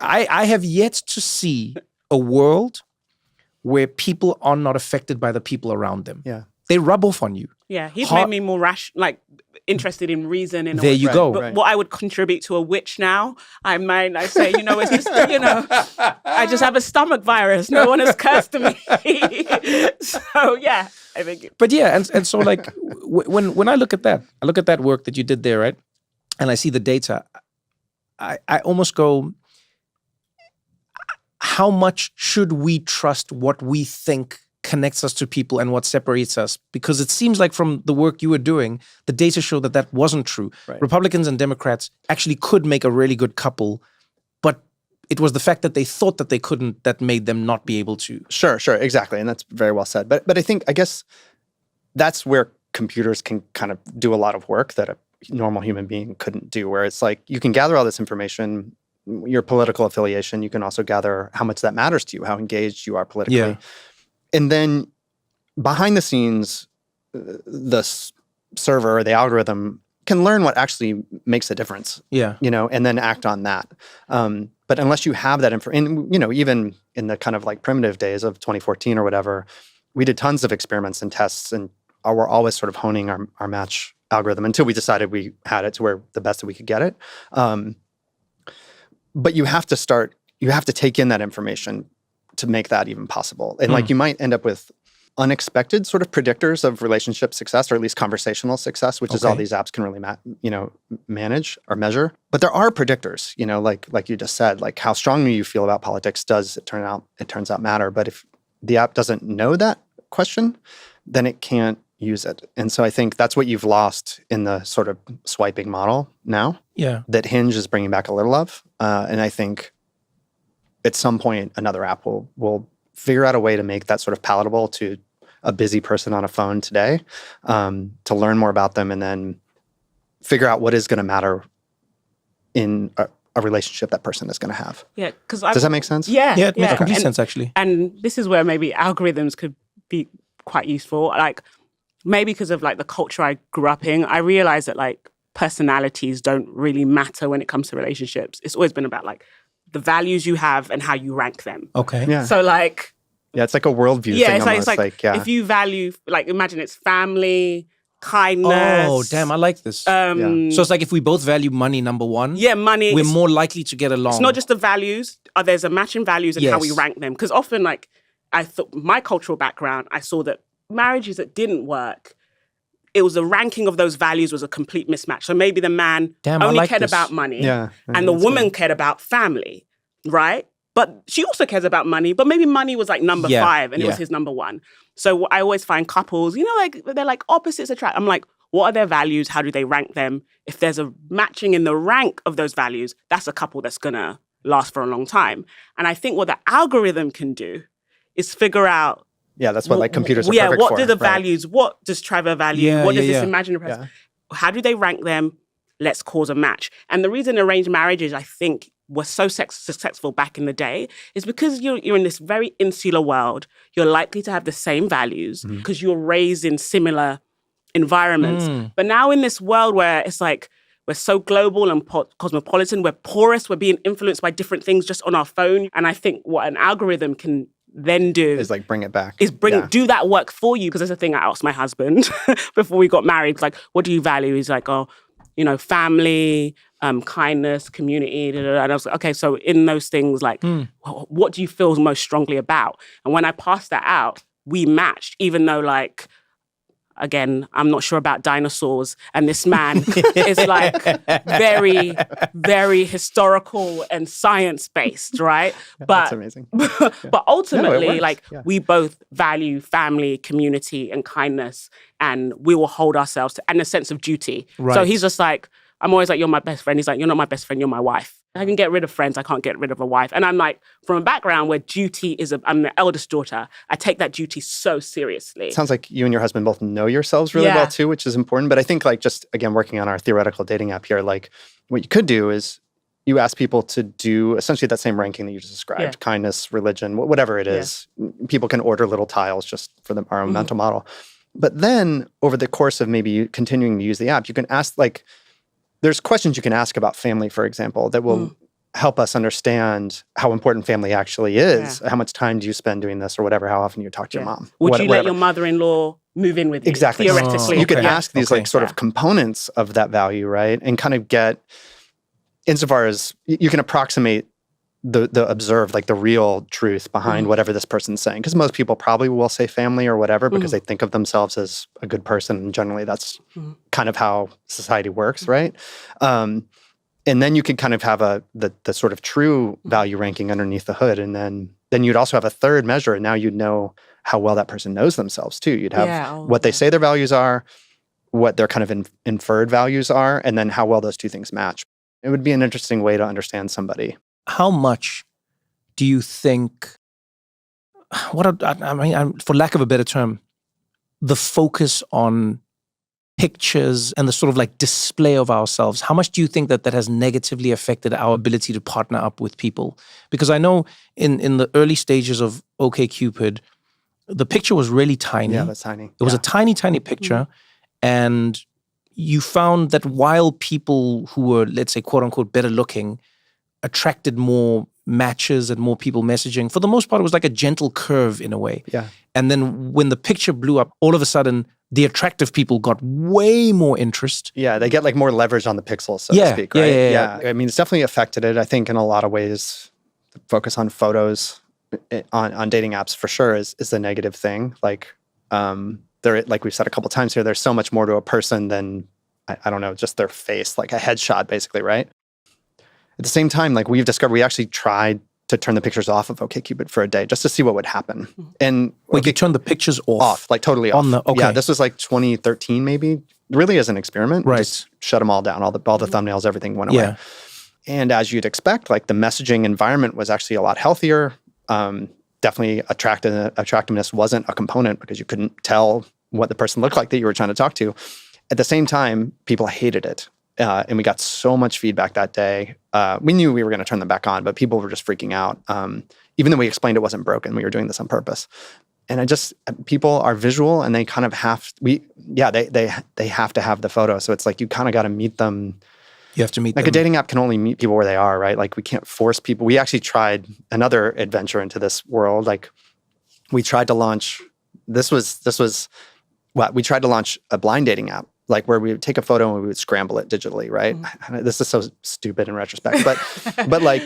I have yet to see a world where people are not affected by the people around them. Yeah. They rub off on you. Yeah, he's made me more interested in reason. In a There way. you go. But what I would contribute to a witch now, I say, it's just, I just have a stomach virus. No one has cursed me. So yeah, I think. But yeah, and so like when I look at that work that you did there, right? And I see the data, I almost go, how much should we trust what we think connects us to people and what separates us? Because it seems like from the work you were doing, the data show that wasn't true. Right. Republicans and Democrats actually could make a really good couple, but it was the fact that they thought that they couldn't that made them not be able to. Sure, exactly. And that's very well said. But I guess that's where computers can kind of do a lot of work that a normal human being couldn't do, where it's like you can gather all this information, your political affiliation, you can also gather how much that matters to you, how engaged you are politically. Yeah. And then behind the scenes, the server or the algorithm can learn what actually makes a difference. Yeah. And then act on that. But unless you have that information, even in the kind of like primitive days of 2014 or whatever, we did tons of experiments and tests, and we're always sort of honing our match algorithm until we decided we had it to where the best that we could get it. But you have to take in that information to make that even possible. And like you might end up with unexpected sort of predictors of relationship success, or at least conversational success, which is all these apps can really manage or measure. But there are predictors, like you just said, like how strongly you feel about politics turns out matter. But if the app doesn't know that question, then it can't use it. And so I think that's what you've lost in the sort of swiping model now. Yeah. That Hinge is bringing back a little of. And I think at some point, another app will figure out a way to make that sort of palatable to a busy person on a phone today, to learn more about them and then figure out what is going to matter in a relationship that person is going to have. Yeah, because does that make sense? Yeah, it makes complete sense actually. And this is where maybe algorithms could be quite useful. Like, maybe because of like the culture I grew up in, I realized that like personalities don't really matter when it comes to relationships. It's always been about like the values you have and how you rank them. Okay. Yeah. So like... Yeah, it's like a worldview thing almost. It's like if you value, like imagine it's family, kindness. Oh, damn, I like this. So it's like if we both value money, number one, money. we're more likely to get along. It's not just the values. There's a match in values and how we Yes. rank them. Because often, like, I thought my cultural background, I saw that marriages that didn't work, it was the ranking of those values was a complete mismatch. So maybe the man only cared about money, and the woman cared about family, right? But she also cares about money, but maybe money was like number 5 and it was his number 1. So I always find couples, you know, like they're like opposites attract. I'm like, what are their values? How do they rank them? If there's a matching in the rank of those values, that's a couple that's gonna last for a long time. And I think what the algorithm can do is figure out. Yeah, that's what like computers are perfect what for. Do the values, what does Trevor value? What does this imaginary person? How do they rank them? Let's cause a match. And the reason arranged marriages, I think, were so successful back in the day is because you're in this very insular world. You're likely to have the same values because you're raised in similar environments. But now in this world where it's like we're so global and cosmopolitan, we're porous, we're being influenced by different things just on our phone. And I think what an algorithm can then do is like bring it back. Is do that work for you. Because there's a thing I asked my husband before we got married. It's like, what do you value? He's like, oh, you know, family, kindness, community. And I was like, okay, so in those things, like, what do you feel most strongly about? And when I passed that out, we matched, even though, like, again, I'm not sure about dinosaurs. And this man is like very, very historical and science-based, right? But that's amazing. But ultimately, we both value family, community, and kindness. And we will hold ourselves to, and a sense of duty. Right. So he's just like, I'm always like, you're my best friend. He's like, you're not my best friend, you're my wife. I can get rid of friends, I can't get rid of a wife. And I'm like, from a background where duty is, I'm the eldest daughter, I take that duty so seriously. It sounds like you and your husband both know yourselves really well too, which is important. But I think like just, again, working on our theoretical dating app here, like what you could do is you ask people to do essentially that same ranking that you just described, kindness, religion, whatever it is. People can order little tiles just for our own mental model. But then over the course of maybe continuing to use the app, you can ask like, there's questions you can ask about family, for example, that will help us understand how important family actually is. How much time do you spend doing this or whatever? How often you talk to your mom? Would you let your mother-in-law move in with you? Exactly. Theoretically. You could ask these like sort of components of that value, right? And kind of get, insofar as you can approximate the observed, like the real truth behind whatever this person's saying. Because most people probably will say family or whatever because they think of themselves as a good person. And generally that's kind of how society works, right? And then you could kind of have the sort of true value ranking underneath the hood. And then you'd also have a third measure. And now you'd know how well that person knows themselves too. You'd have what they say their values are, what their kind of inferred values are, and then how well those two things match. It would be an interesting way to understand somebody. How much do you think, for lack of a better term, the focus on pictures and the sort of like display of ourselves, how much do you think that has negatively affected our ability to partner up with people? Because I know in the early stages of OkCupid, the picture was really tiny. Yeah, that's tiny. It was a tiny, tiny picture. And you found that while people who were, let's say, quote unquote, better looking, attracted more matches and more people messaging. For the most part, it was like a gentle curve in a way. Yeah. And then when the picture blew up, all of a sudden, the attractive people got way more interest. Yeah, they get like more leverage on the pixels, so to speak, right? Yeah. I mean, it's definitely affected it. I think in a lot of ways, the focus on photos on dating apps for sure is the negative thing. Like, like we've said a couple times here, there's so much more to a person than, I don't know, just their face, like a headshot basically, right? At the same time, like we've discovered, we actually tried to turn the pictures off of OkCupid for a day just to see what would happen. And wait, you turned the pictures off? Like totally off. Yeah, this was like 2013 maybe, really as an experiment. Right. Just shut them all down. All the thumbnails, everything went away. And as you'd expect, like the messaging environment was actually a lot healthier. Definitely attractiveness wasn't a component because you couldn't tell what the person looked like that you were trying to talk to. At the same time, people hated it. And we got so much feedback that day. We knew we were going to turn them back on, but people were just freaking out. Even though we explained it wasn't broken, we were doing this on purpose. people are visual and they kind of they have to have the photo. So it's like you kind of got to meet them. You have to meet like them. A dating app can only meet people where they are, right? Like we can't force people. We actually tried another adventure into this world. Like we tried to launch, we tried to launch a blind dating app, like where we would take a photo and we would scramble it digitally, right? This is so stupid in retrospect, but like,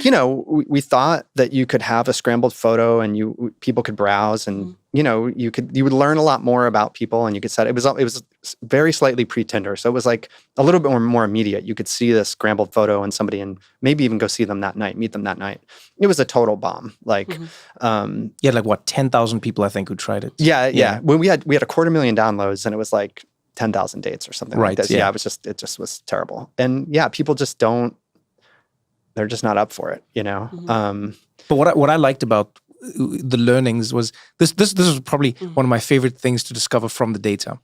we thought that you could have a scrambled photo and people could browse and, you would learn a lot more about people and you could set, it was very slightly pre-Tinder. So it was like a little bit more immediate. You could see this scrambled photo and somebody and maybe even go see them that night, meet them that night. It was a total bomb. Like, you had like what, 10,000 people, I think, who tried it. Yeah. When we had 250,000 downloads and it was like 10,000 dates or something like this. Yeah, it just was terrible. And yeah, people just they're just not up for it, But what I liked about the learnings was this was probably one of my favorite things to discover from the data.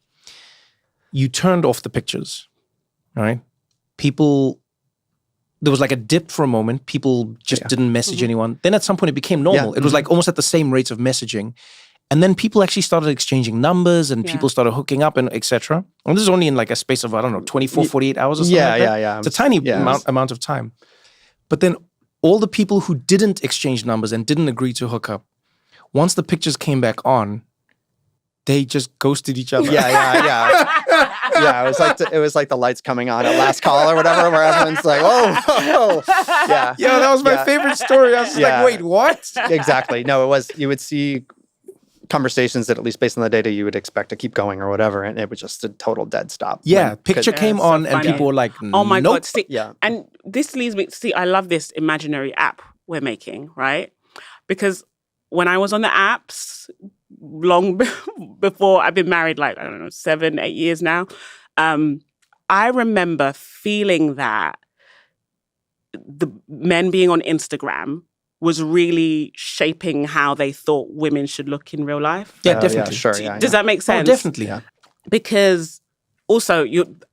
You turned off the pictures, right? There was like a dip for a moment. People just didn't message anyone. Then at some point it became normal. It was like almost at the same rates of messaging. And then people actually started exchanging numbers and people started hooking up and etc. And this is only in like a space of, 24, 48 hours or something like that. Yeah. It's a tiny amount of time. But then all the people who didn't exchange numbers and didn't agree to hook up, once the pictures came back on, they just ghosted each other. Yeah, it was like the lights coming on at last call or whatever, where everyone's like, oh. Yeah. Yeah, that was my favorite story. I was just like, wait, what? Exactly. No, it was, you would see conversations that, at least based on the data, you would expect to keep going or whatever, and it was just a total dead stop. Yeah, picture came on and people were like, oh my nope. God. See, and this leads me to see, I love this imaginary app we're making, right? Because when I was on the apps, long before, I've been married like, 7, 8 years now, I remember feeling that the men being on Instagram was really shaping how they thought women should look in real life. Yeah, definitely. Yeah, sure. Yeah, Does that make sense? Oh, definitely. Yeah. Because also,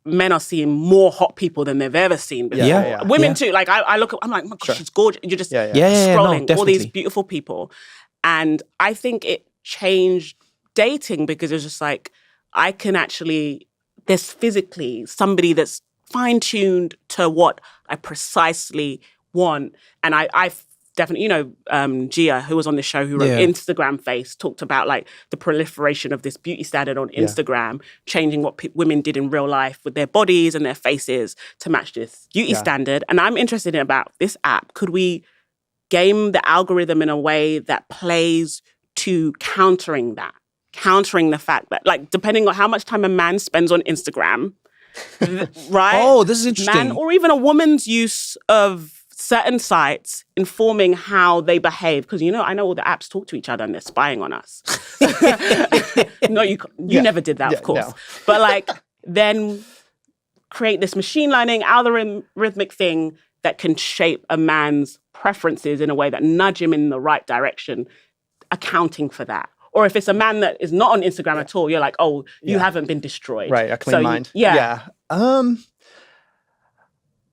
men are seeing more hot people than they've ever seen before. Yeah. Women too. Like I look at, I'm like, oh my God, she's gorgeous. You're just scrolling all these beautiful people. And I think it changed dating because it's just like, I can actually, there's physically somebody that's fine-tuned to what I precisely want. And I've definitely, Gia, who was on the show, who wrote Instagram Face, talked about like the proliferation of this beauty standard on Instagram, changing what women did in real life with their bodies and their faces to match this beauty standard. And I'm interested in about this app. Could we game the algorithm in a way that plays to countering the fact that, like, depending on how much time a man spends on Instagram, right? Oh, this is interesting. Man, or even a woman's use of certain sites informing how they behave. Because, I know all the apps talk to each other and they're spying on us. No, you never did that, of course. No. But, like, then create this machine learning algorithmic thing that can shape a man's preferences in a way that nudge him in the right direction, accounting for that. Or if it's a man that is not on Instagram at all, you're like, oh, you haven't been destroyed. Right, a clean mind.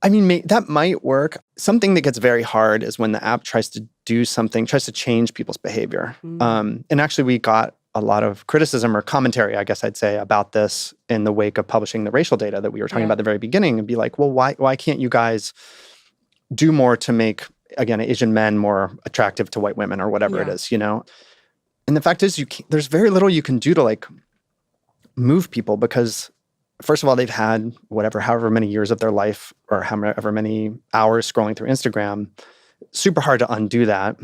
I mean, that might work. Something that gets very hard is when the app tries to do something, tries to change people's behavior. And actually, we got a lot of criticism or commentary, I guess I'd say, about this in the wake of publishing the racial data that we were talking about at the very beginning, and be like, well, why can't you guys do more to make, again, Asian men more attractive to white women or whatever it is, And the fact is, there's very little you can do to like move people because, first of all, they've had however many years of their life or however many hours scrolling through Instagram. Super hard to undo that.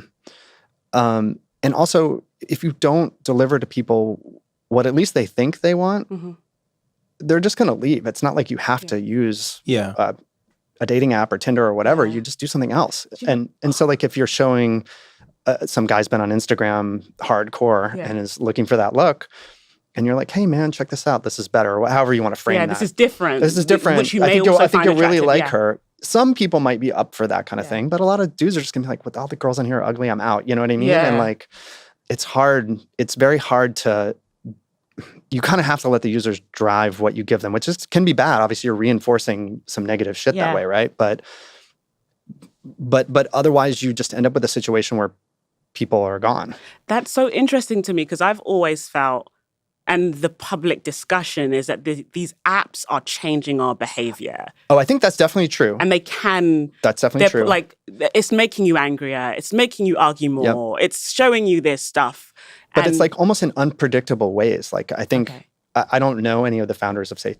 And also, if you don't deliver to people what at least they think they want, they're just going to leave. It's not like you have to use a dating app or Tinder or whatever. You just do something else. And so, like, if you're showing some guy's been on Instagram hardcore and is looking for that look, and you're like, hey, man, check this out. This is better. Or however you want to frame that. This is different. This is different. Which you may I think you'll really like her. Some people might be up for that kind of thing, but a lot of dudes are just going to be like, well, all the girls on here are ugly. I'm out. You know what I mean? Yeah. And like, it's hard. It's very hard to, you kind of have to let the users drive what you give them, which can be bad. Obviously, you're reinforcing some negative shit that way, right? But otherwise, you just end up with a situation where people are gone. That's so interesting to me because I've always felt, and the public discussion is that these apps are changing our behavior. Oh, I think that's definitely true. And they can. That's definitely true. Like, it's making you angrier. It's making you argue more. Yep. It's showing you this stuff. But it's like almost in unpredictable ways. Like, I think, I don't know any of the founders of, say,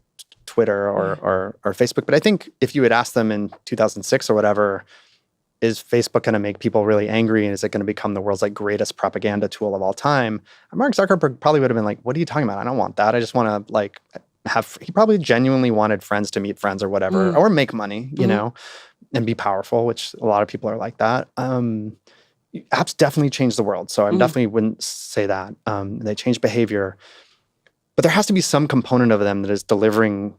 Twitter or Facebook, but I think if you had asked them in 2006 or whatever, is Facebook going to make people really angry, and is it going to become the world's like greatest propaganda tool of all time? Mark Zuckerberg probably would have been like, what are you talking about? I don't want that. I just want to like he probably genuinely wanted friends to meet friends or whatever, or make money, you know, and be powerful, which a lot of people are like that. Apps definitely changed the world. So I definitely wouldn't say that. They change behavior, but there has to be some component of them that is delivering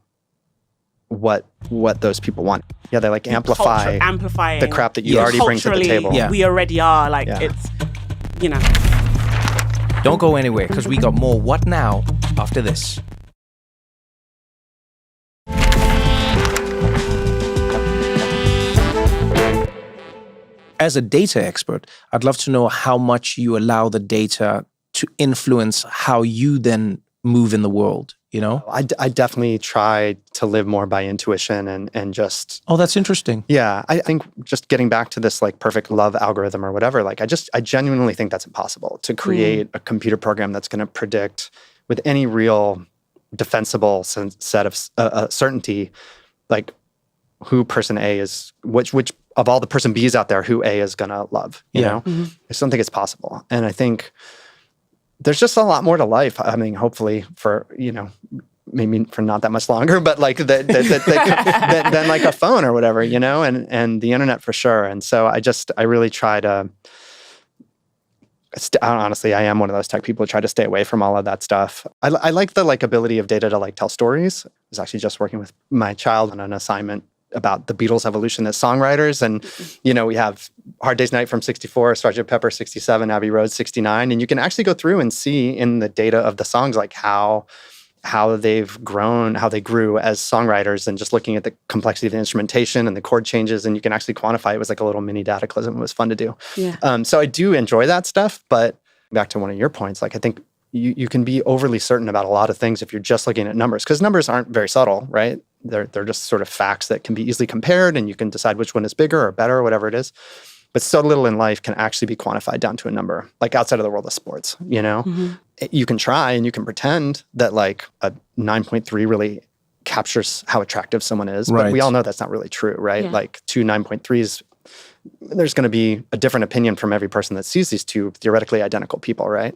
what those people want. Yeah, they like amplifying the crap that you already bring to the table. Yeah. We already are. Like, it's, you know. Don't go anywhere, because we got more What Now after this. As a data expert, I'd love to know how much you allow the data to influence how you then move in the world, you know? I definitely try to live more by intuition and just... Oh, that's interesting. Yeah, I think just getting back to this like perfect love algorithm or whatever, like I genuinely think that's impossible to create a computer program that's going to predict with any real defensible set of certainty, like who person A is, which of all the person B's out there, who A is going to love, you know? I just don't think it's possible. And I think there's just a lot more to life. I mean, hopefully for, you know, maybe for not that much longer, but like than like a phone or whatever, you know, and the internet for sure. And so I really try to, honestly, I am one of those tech people who try to stay away from all of that stuff. I like the like ability of data to like tell stories. I was actually just working with my child on an assignment about the Beatles' evolution as songwriters. And, you know, we have Hard Day's Night from 64, Sgt. Pepper 67, Abbey Road 69. And you can actually go through and see in the data of the songs, like how they've grown, how they grew as songwriters, and just looking at the complexity of the instrumentation and the chord changes. And you can actually quantify it. It was like a little mini dataclysm. It was fun to do. Yeah. So I do enjoy that stuff. But back to one of your points, like I think you can be overly certain about a lot of things if you're just looking at numbers, because numbers aren't very subtle, right? They're just sort of facts that can be easily compared, and you can decide which one is bigger or better or whatever it is. But so little in life can actually be quantified down to a number, like outside of the world of sports, you know? You can try and you can pretend that like a 9.3 really captures how attractive someone is, but we all know that's not really true, right? Yeah. Like two 9.3s, there's going to be a different opinion from every person that sees these two theoretically identical people, right?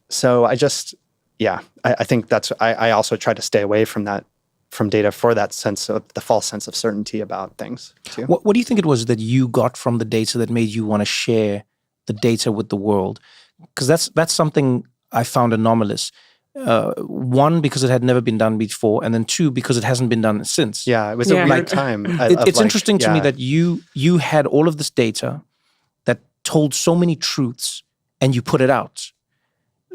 So I just, I think I also try to stay away from that, from data, for that sense of the false sense of certainty about things too. What do you think it was that you got from the data that made you want to share the data with the world? Because that's something I found anomalous. One, because it had never been done before, and then two, because it hasn't been done since. Yeah, it was a weird time. It's interesting to me that you had all of this data that told so many truths, and you put it out.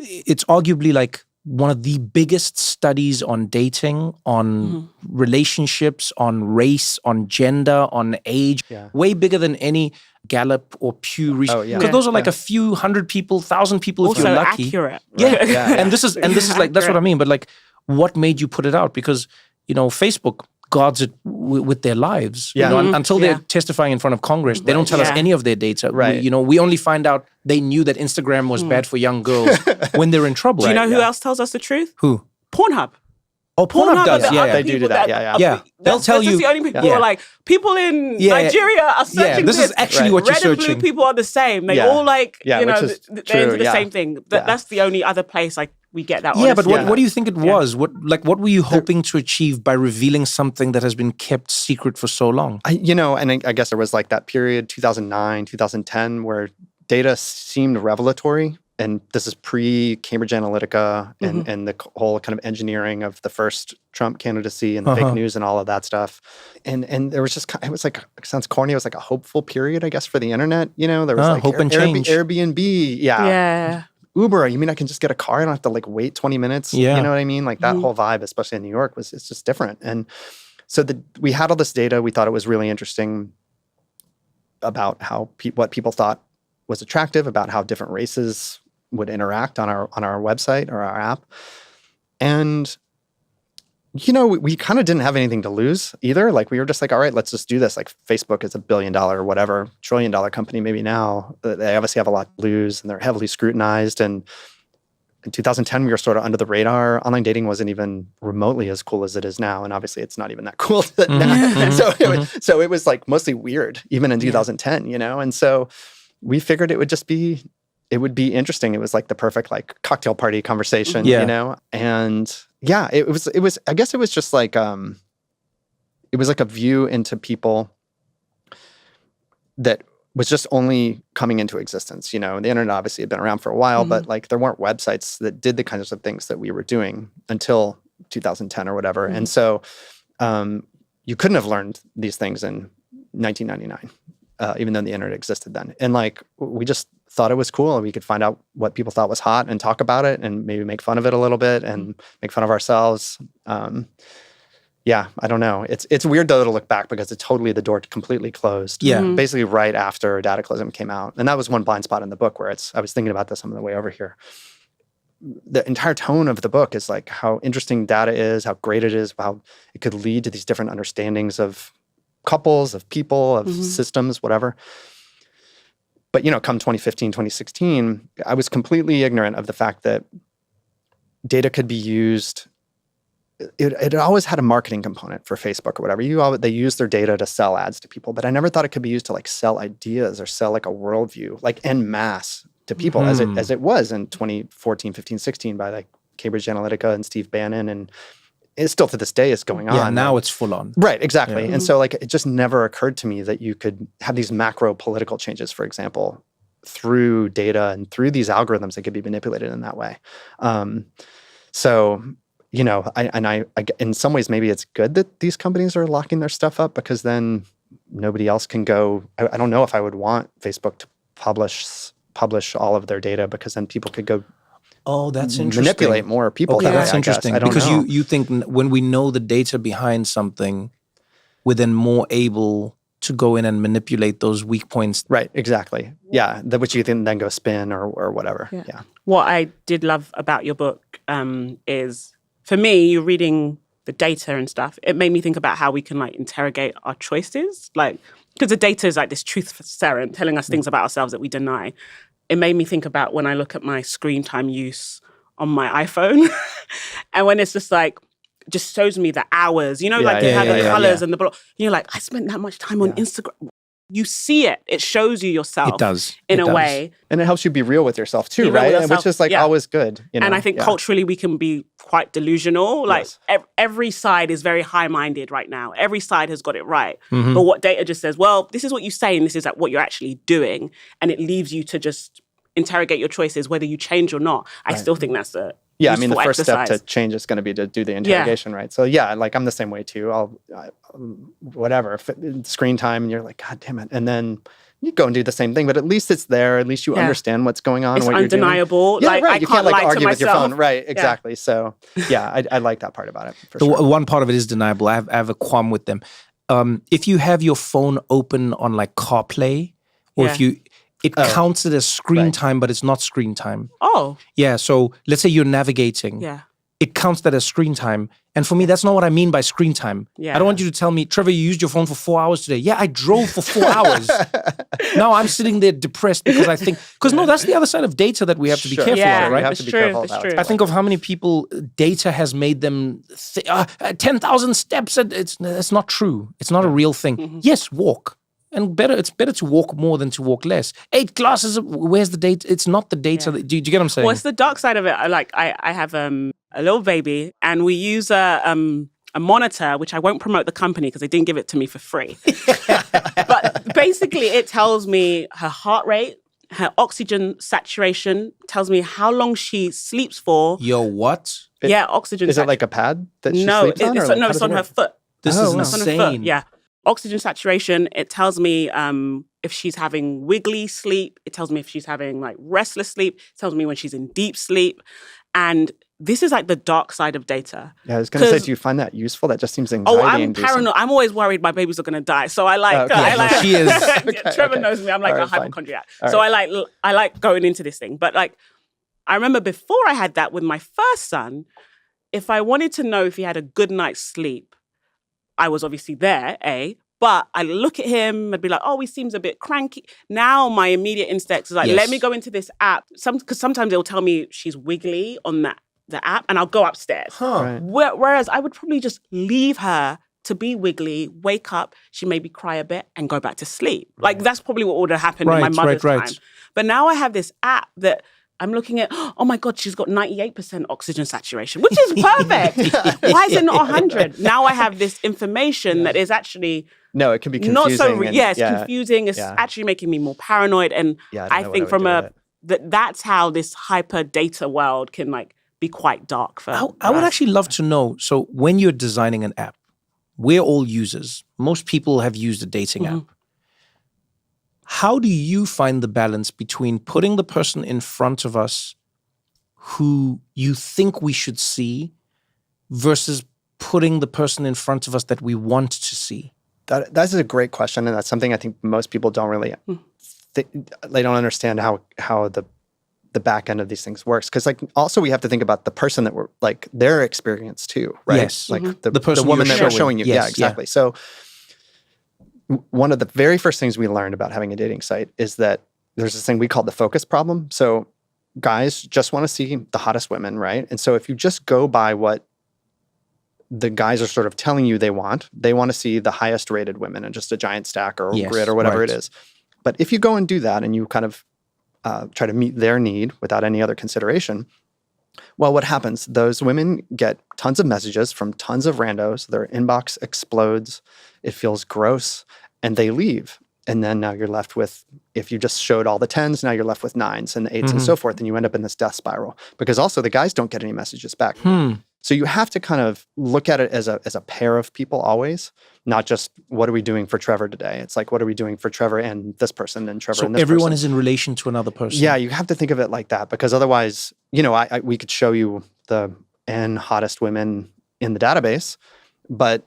It's arguably like one of the biggest studies on dating, on relationships, on race, on gender, on age, way bigger than any Gallup or Pew research. Because those are like a few hundred people, 1,000 people also if you're lucky. Accurate. Yeah. And this is like, that's what I mean. But like, what made you put it out? Because, you know, Facebook guards it with their lives. You know, until they're testifying in front of Congress, they don't tell us any of their data. Right. We only find out they knew that Instagram was bad for young girls when they're in trouble. Do you know who else tells us the truth? Who? Pornhub. Oh, Pornhub does. They do that. Yeah. They'll tell you. The only people who are like, people in Nigeria are searching this is actually what you're Red searching. and blue people are the same. They all like, you know, they're into the same thing. That's the only other place like we get that. Yeah, but what do you think it was? What were you hoping to achieve by revealing something that has been kept secret for so long? I guess there was like that period, 2009, 2010, where data seemed revelatory. And this is pre-Cambridge Analytica and the whole kind of engineering of the first Trump candidacy and the fake news and all of that stuff. And there was just, it was like, it sounds corny, it was like a hopeful period, I guess, for the internet. You know, there was like hope and change. Airbnb. Yeah. Uber, you mean I can just get a car? I don't have to like wait 20 minutes. Yeah. You know what I mean? Like that whole vibe, especially in New York, it's just different. And so we had all this data. We thought it was really interesting about how what people thought was attractive about how different races would interact on our website or our app. And we kind of didn't have anything to lose either. Like we were just like, all right, let's just do this. Like Facebook is $1 billion or whatever, $1 trillion company maybe now. They obviously have a lot to lose and they're heavily scrutinized. And in 2010, we were sort of under the radar. Online dating wasn't even remotely as cool as it is now. And obviously it's not even that cool now. So it was like mostly weird, even in 2010, And so we figured it would be interesting. It was like the perfect like cocktail party conversation, And yeah, it was, I guess it was just like, it was like a view into people that was just only coming into existence. The internet obviously had been around for a while, but like there weren't websites that did the kinds of things that we were doing until 2010 or whatever. And so you couldn't have learned these things in 1999, even though the internet existed then. And like, we just thought it was cool and we could find out what people thought was hot and talk about it and maybe make fun of it a little bit and make fun of ourselves. Yeah, I don't know. It's weird though to look back because the door completely closed. Yeah. Basically right after Dataclysm came out. And that was one blind spot in the book where I was thinking about this on the way over here. The entire tone of the book is like how interesting data is, how great it is, how it could lead to these different understandings of couples, of people, of systems, whatever. But, come 2015, 2016, I was completely ignorant of the fact that data could be used. It always had a marketing component for Facebook or whatever. They use their data to sell ads to people, but I never thought it could be used to like sell ideas or sell like a worldview, like en masse to people as it was in 2014, 15, 16 by like Cambridge Analytica and Steve Bannon. And it still to this day is going on. Yeah, now it's full on. Right, exactly. Yeah. And so like it just never occurred to me that you could have these macro political changes, for example, through data and through these algorithms that could be manipulated in that way. So, I in some ways maybe it's good that these companies are locking their stuff up because then nobody else can go. I don't know if I would want Facebook to publish all of their data because then people could go. Oh, that's interesting. Manipulate more people. Okay, that way, that's interesting. I don't because know. you think when we know the data behind something, we're then more able to go in and manipulate those weak points. Right, exactly. Yeah, which you can then go spin or whatever. Yeah. What I did love about your book is, for me, you're reading the data and stuff. It made me think about how we can like interrogate our choices. Like, because the data is like this truth serum telling us things about ourselves that we deny. It made me think about when I look at my screen time use on my iPhone and when it's just like, just shows me the hours, like you have the colors and the and you're like, I spent that much time on Instagram. You see it. It shows you yourself. It does. In a way. And it helps you be real with yourself too, right? Which is like always good. And I think culturally we can be quite delusional. Like every side is very high-minded right now. Every side has got it right. Mm-hmm. But what data just says, well, this is what you say and this is what you're actually doing. And it leaves you to just interrogate your choices, whether you change or not. I still think that's a I mean, the first step to change is going to be to do the interrogation, right? So like I'm the same way too. Whatever, screen time, and you're like, God damn it. And then you go and do the same thing, but at least it's there. At least you understand what's going on. It's what undeniable. You're doing. Like, you can't like argue with your myself. phone. Right, exactly. So I like that part about it. For sure. One part of it is deniable. I have a qualm with them. If you have your phone open on like CarPlay, or if you... It counts it as screen time, but it's not screen time. Oh. Yeah, so let's say you're navigating. Yeah. It counts that as screen time. And for me, that's not what I mean by screen time. Yeah. I don't want you to tell me, Trevor, you used your phone for 4 hours today. Yeah, I drove for 4 hours. Now I'm sitting there depressed because I think... Because no, that's the other side of data that we have to be careful of, right? You have to be careful about it. I think of how many people data has made them... 10,000 steps. It's not true. It's not a real thing. Mm-hmm. Yes, walk. And it's better to walk more than to walk less. 8 glasses, where's the data? It's not the data. Do you get what I'm saying? Well, it's the dark side of it. I have a little baby and we use a monitor, which I won't promote the company because they didn't give it to me for free. But basically it tells me her heart rate, her oxygen saturation, tells me how long she sleeps for. Yo, what? Oxygen. Is it like a pad that she sleeps on? It's on her foot. This is insane. Yeah. Oxygen saturation, it tells me if she's having wiggly sleep. It tells me if she's having like restless sleep. It tells me when she's in deep sleep. And this is like the dark side of data. Yeah, I was going to say, do you find that useful? That just seems anxiety. Oh, I'm paranoid. I'm always worried my babies are going to die. So I like, she is. Trevor knows me. I'm like a hypochondriac. So I like going into this thing. But like, I remember before I had that with my first son, if I wanted to know if he had a good night's sleep, I was obviously there, but I look at him and be like, oh, he seems a bit cranky. Now my immediate instinct is like, let me go into this app. Because sometimes it'll tell me she's wiggly on the app and I'll go upstairs. Huh. Right. Whereas I would probably just leave her to be wiggly, wake up, she maybe cry a bit and go back to sleep. Like that's probably what would have happened in my mother's time. But now I have this app that I'm looking at, oh my God, she's got 98% oxygen saturation, which is perfect. Why is it not 100? Now I have this information that is actually... No, it can be confusing. Not so... it's confusing. It's actually making me more paranoid. And I think from that's how this hyper data world can like be quite dark for I would actually love to know, so when you're designing an app, we're all users. Most people have used a dating app. How do you find the balance between putting the person in front of us who you think we should see versus putting the person in front of us that we want to see? That's a great question, and that's something I think most people don't really they don't understand how the back end of these things works. Because like also we have to think about the person that we're like their experience too, right? Yes. Like the person, the woman that we're showing you. Yes, yeah, exactly. So one of the very first things we learned about having a dating site is that there's this thing we call the focus problem. So guys just want to see the hottest women, right? And so if you just go by what the guys are sort of telling you they want to see the highest rated women in just a giant stack or grid or whatever it is. But if you go and do that and you kind of try to meet their need without any other consideration, well, what happens? Those women get tons of messages from tons of randos. Their inbox explodes. It feels gross. And they leave. And then now you're left with, if you just showed all the 10s, now you're left with 9s and the 8s and so forth. And you end up in this death spiral. Because also the guys don't get any messages back. So you have to kind of look at it as a pair of people always, not just what are we doing for Trevor today? It's like, what are we doing for Trevor and this person and Trevor and this person? So everyone is in relation to another person. Yeah, you have to think of it like that because otherwise, you know, we could show you the N hottest women in the database, but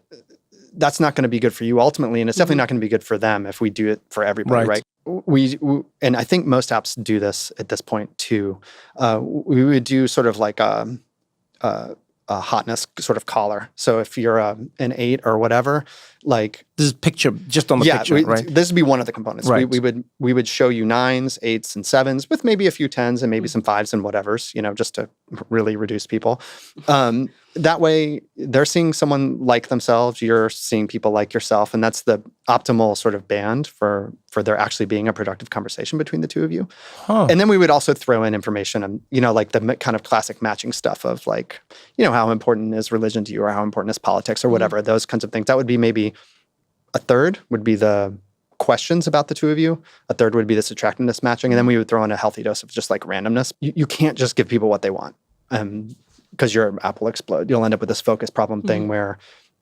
that's not going to be good for you ultimately. And it's definitely not going to be good for them if we do it for everybody, right? We and I think most apps do this at this point too. We would do sort of like a hotness sort of collar. So if you're an 8 or whatever, like this is picture just on the picture, right? This would be one of the components. Right. We would show you 9s, 8s, and 7s with maybe a few 10s and maybe some 5s and whatevers, you know, just to really reduce people. That way they're seeing someone like themselves, you're seeing people like yourself, and that's the optimal sort of band for there actually being a productive conversation between the two of you. And then we would also throw in information and, you know, like the kind of classic matching stuff of like, you know, how important is religion to you or how important is politics or whatever, those kinds of things. That would be maybe a third would be the questions about the two of you. A third would be this attractiveness matching. And then we would throw in a healthy dose of just like randomness. You can't just give people what they want because your app will explode. You'll end up with this focus problem thing where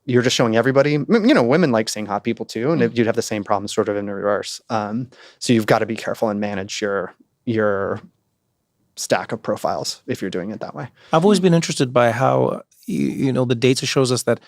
you're just showing everybody, you know, women like seeing hot people too. And you'd have the same problem sort of in reverse. So you've got to be careful and manage your stack of profiles if you're doing it that way. I've always been interested by how, you know, the data shows us that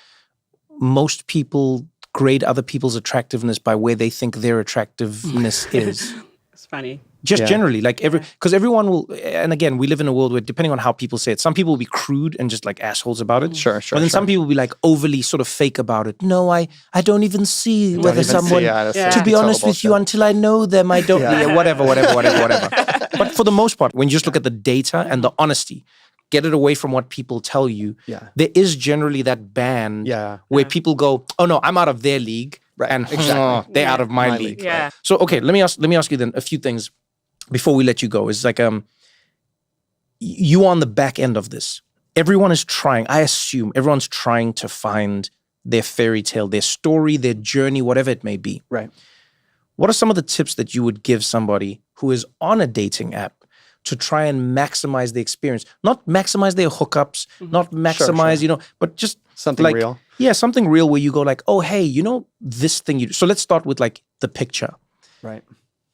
most people grade other people's attractiveness by where they think their attractiveness is. It's funny. Just generally, like because everyone will, and again, we live in a world where depending on how people say it, some people will be crude and just like assholes about it. Sure. But then some people will be like overly sort of fake about it. No, I don't even see whether someone, to be honest with you, until I know them, I don't, whatever. But for the most part, when you just look at the data and the honesty, get it away from what people tell you, there is generally that band where people go, oh no, I'm out of their league. Right. And they're out of my league. Yeah. So, okay, let me ask you then a few things before we let you go. It's like, you on the back end of this, everyone is trying, I assume everyone's trying to find their fairy tale, their story, their journey, whatever it may be. Right. What are some of the tips that you would give somebody who is on a dating app to try and maximize the experience? Not maximize their hookups, not maximize, you know, but just something like, real. Yeah, something real where you go like, oh, hey, you know, this thing so let's start with like the picture. Right.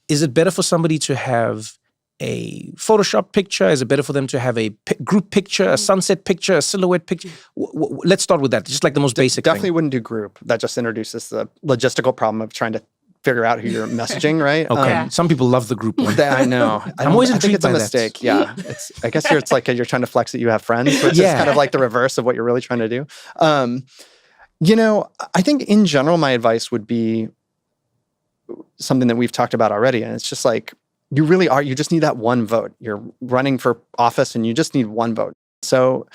Is it better for somebody to have a Photoshop picture? Is it better for them to have a group picture, a sunset picture, a silhouette picture? Let's start with that. Just like the most basic Definitely thing. wouldn't do group. That just introduces the logistical problem of trying to figure out who you're messaging, right? Okay. Some people love the group one. I know. I'm always I think intrigued it's a by that. mistake. Yeah. I guess it's like you're trying to flex that you have friends, which is kind of like the reverse of what you're really trying to do. I think in general, my advice would be something that we've talked about already. And it's just like, you just need that one vote. You're running for office and you just need one vote. So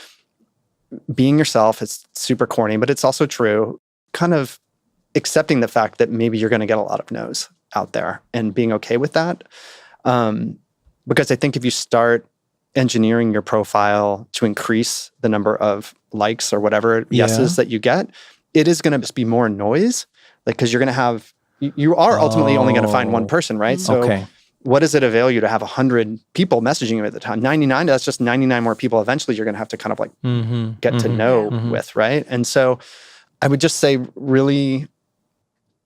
being yourself is super corny, but it's also true. Kind of accepting the fact that maybe you're going to get a lot of no's out there and being okay with that. Because I think if you start engineering your profile to increase the number of likes or whatever yeses that you get, it is going to just be more noise. Like, because you're going to have, you are ultimately only going to find one person, right? So what does it avail you to have 100 people messaging you at the time? 99, that's just 99 more people eventually you're going to have to kind of like get to know with, right? And so I would just say really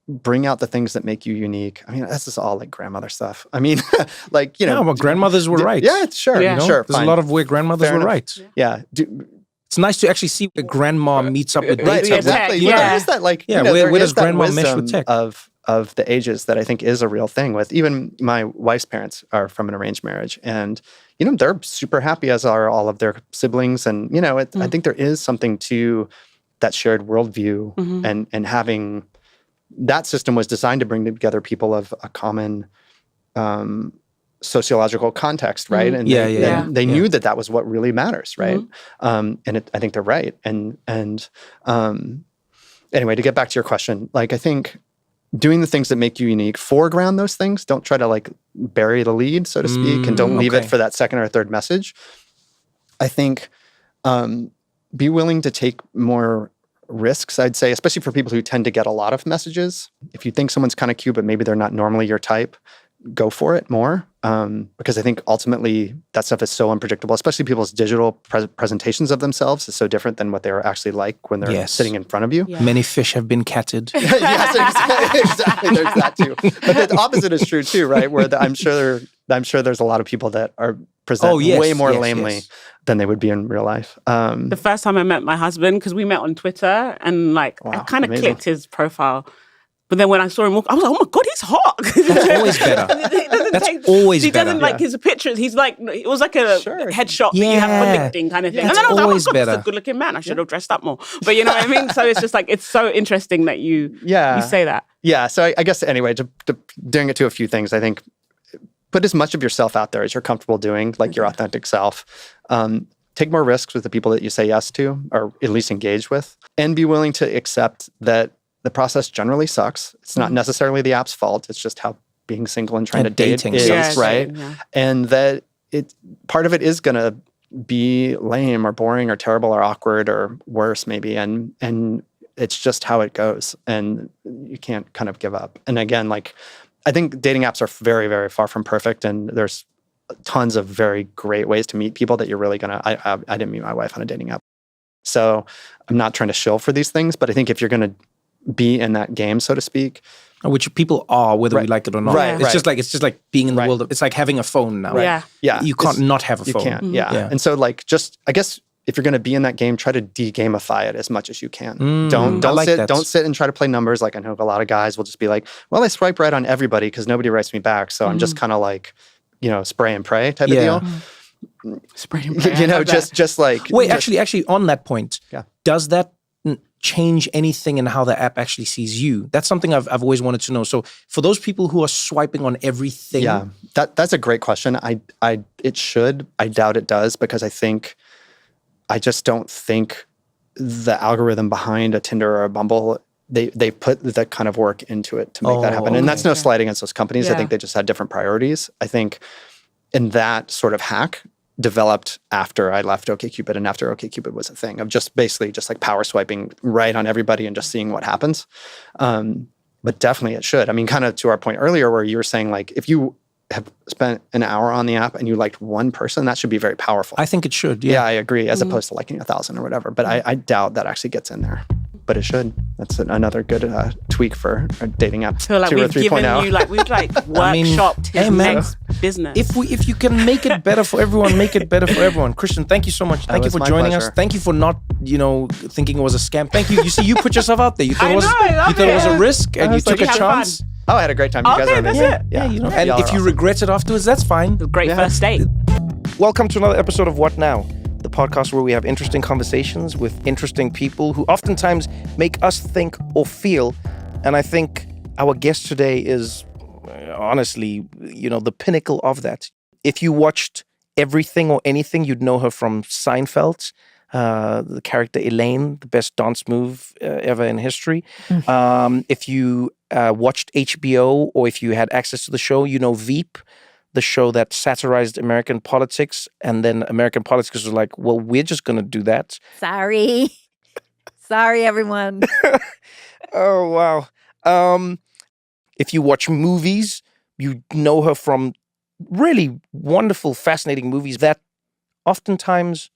bring out the things that make you unique. I mean, this is all like grandmother stuff. I mean, like, No, but grandmothers were right. Yeah, sure. Yeah. Sure. There's a lot of where grandmothers were right. Yeah. It's nice to actually see where grandma meets up with Right, data. exactly. Yeah. There is that, like, Yeah, there where is does that grandma mesh with wisdom tech? of the ages that I think is a real thing with. Even my wife's parents are from an arranged marriage, and they're super happy, as are all of their siblings. And I think there is something to that shared worldview, and having that system was designed to bring together people of a common sociological context, right? And they knew that was what really matters, right? And I think they're right. And anyway, to get back to your question, like, I think doing the things that make you unique, foreground those things. Don't try to like bury the lead, so to speak, and don't leave it for that second or third message. I think be willing to take more risks, I'd say, especially for people who tend to get a lot of messages. If you think someone's kind of cute, but maybe they're not normally your type, go for it more. Because I think ultimately that stuff is so unpredictable, especially people's digital presentations of themselves is so different than what they're actually like when they're sitting in front of you. Yeah. Many fish have been catted. Yes, exactly. There's that too. But the opposite is true too, right? Where I'm sure there's a lot of people that are present way more lamely than they would be in real life. The first time I met my husband, because we met on Twitter, and I kind of clicked his profile. But then when I saw him walk, I was like, oh my God, he's hot. That's always better. He doesn't like his pictures. He's like, it was like a headshot that you have for LinkedIn kind of thing. And then I was like, oh my God, this is a good looking man. I should have dressed up more. But you know what I mean? So it's just like, it's so interesting that you say that. Yeah. So I guess anyway, to doing it to a few things, I think put as much of yourself out there as you're comfortable doing, like your authentic self. Take more risks with the people that you say yes to, or at least engage with, and be willing to accept that the process generally sucks. It's not necessarily the app's fault. It's just how being single and trying to date is, right? Yeah. And that part of it is going to be lame or boring or terrible or awkward or worse maybe. And it's just how it goes. And you can't kind of give up. And again, like, I think dating apps are very, very far from perfect. And there's tons of very great ways to meet people that you're really going to... I didn't meet my wife on a dating app. So I'm not trying to shill for these things. But I think if you're going to be in that game, so to speak, which people are, whether we like it or not. Right, it's just like being in the world. It's like having a phone now. Right. Yeah. You can't not have a phone. You can't. Yeah. And so like, just, I guess if you're going to be in that game, try to de-gamify it as much as you can. Don't sit and try to play numbers. Like, I know a lot of guys will just be like, well, I swipe right on everybody because nobody writes me back. So I'm just kind of like, spray and pray type of deal. Spray and pray. Just like... Wait, actually on that point, does that change anything in how the app actually sees you? That's something I've always wanted to know. So for those people who are swiping on everything, that's a great question. It should. I doubt it does, because I just don't think the algorithm behind a Tinder or a Bumble, they put that kind of work into it to make that happen. And that's no slight against those companies. I think they just had different priorities. I think in that sort of hack developed after I left OkCupid and after OkCupid was a thing of just basically just like power swiping right on everybody and just seeing what happens. But definitely it should. I mean, kind of to our point earlier where you were saying, like, if you have spent an hour on the app and you liked one person, that should be very powerful. I think it should. Yeah, I agree, as opposed to liking 1,000 or whatever. But I doubt that actually gets in there. But it should. That's another good tweak for a dating app. So like 2 or we've given 3.0. you, like, we've like workshopped his next business. If you can make it better for everyone, make it better for everyone. Christian, thank you so much. Thank you for joining us. Thank you for not, thinking it was a scam. Thank you. You see, you put yourself out there. You thought it was a risk and you took a chance. Oh, I had a great time. You guys are amazing. Yeah, and if you regret it afterwards, that's fine. Great first date. Welcome to another episode of What Now? The podcast where we have interesting conversations with interesting people who oftentimes make us think or feel. And I think our guest today is honestly, the pinnacle of that. If you watched Everything or Anything, you'd know her from Seinfeld, the character Elaine, the best dance move ever in history. If you watched HBO or if you had access to the show, Veep, the show that satirized American politics, and then American politics was like, well, we're just going to do that. Sorry, everyone. Oh, wow. If you watch movies, you know her from really wonderful, fascinating movies that oftentimes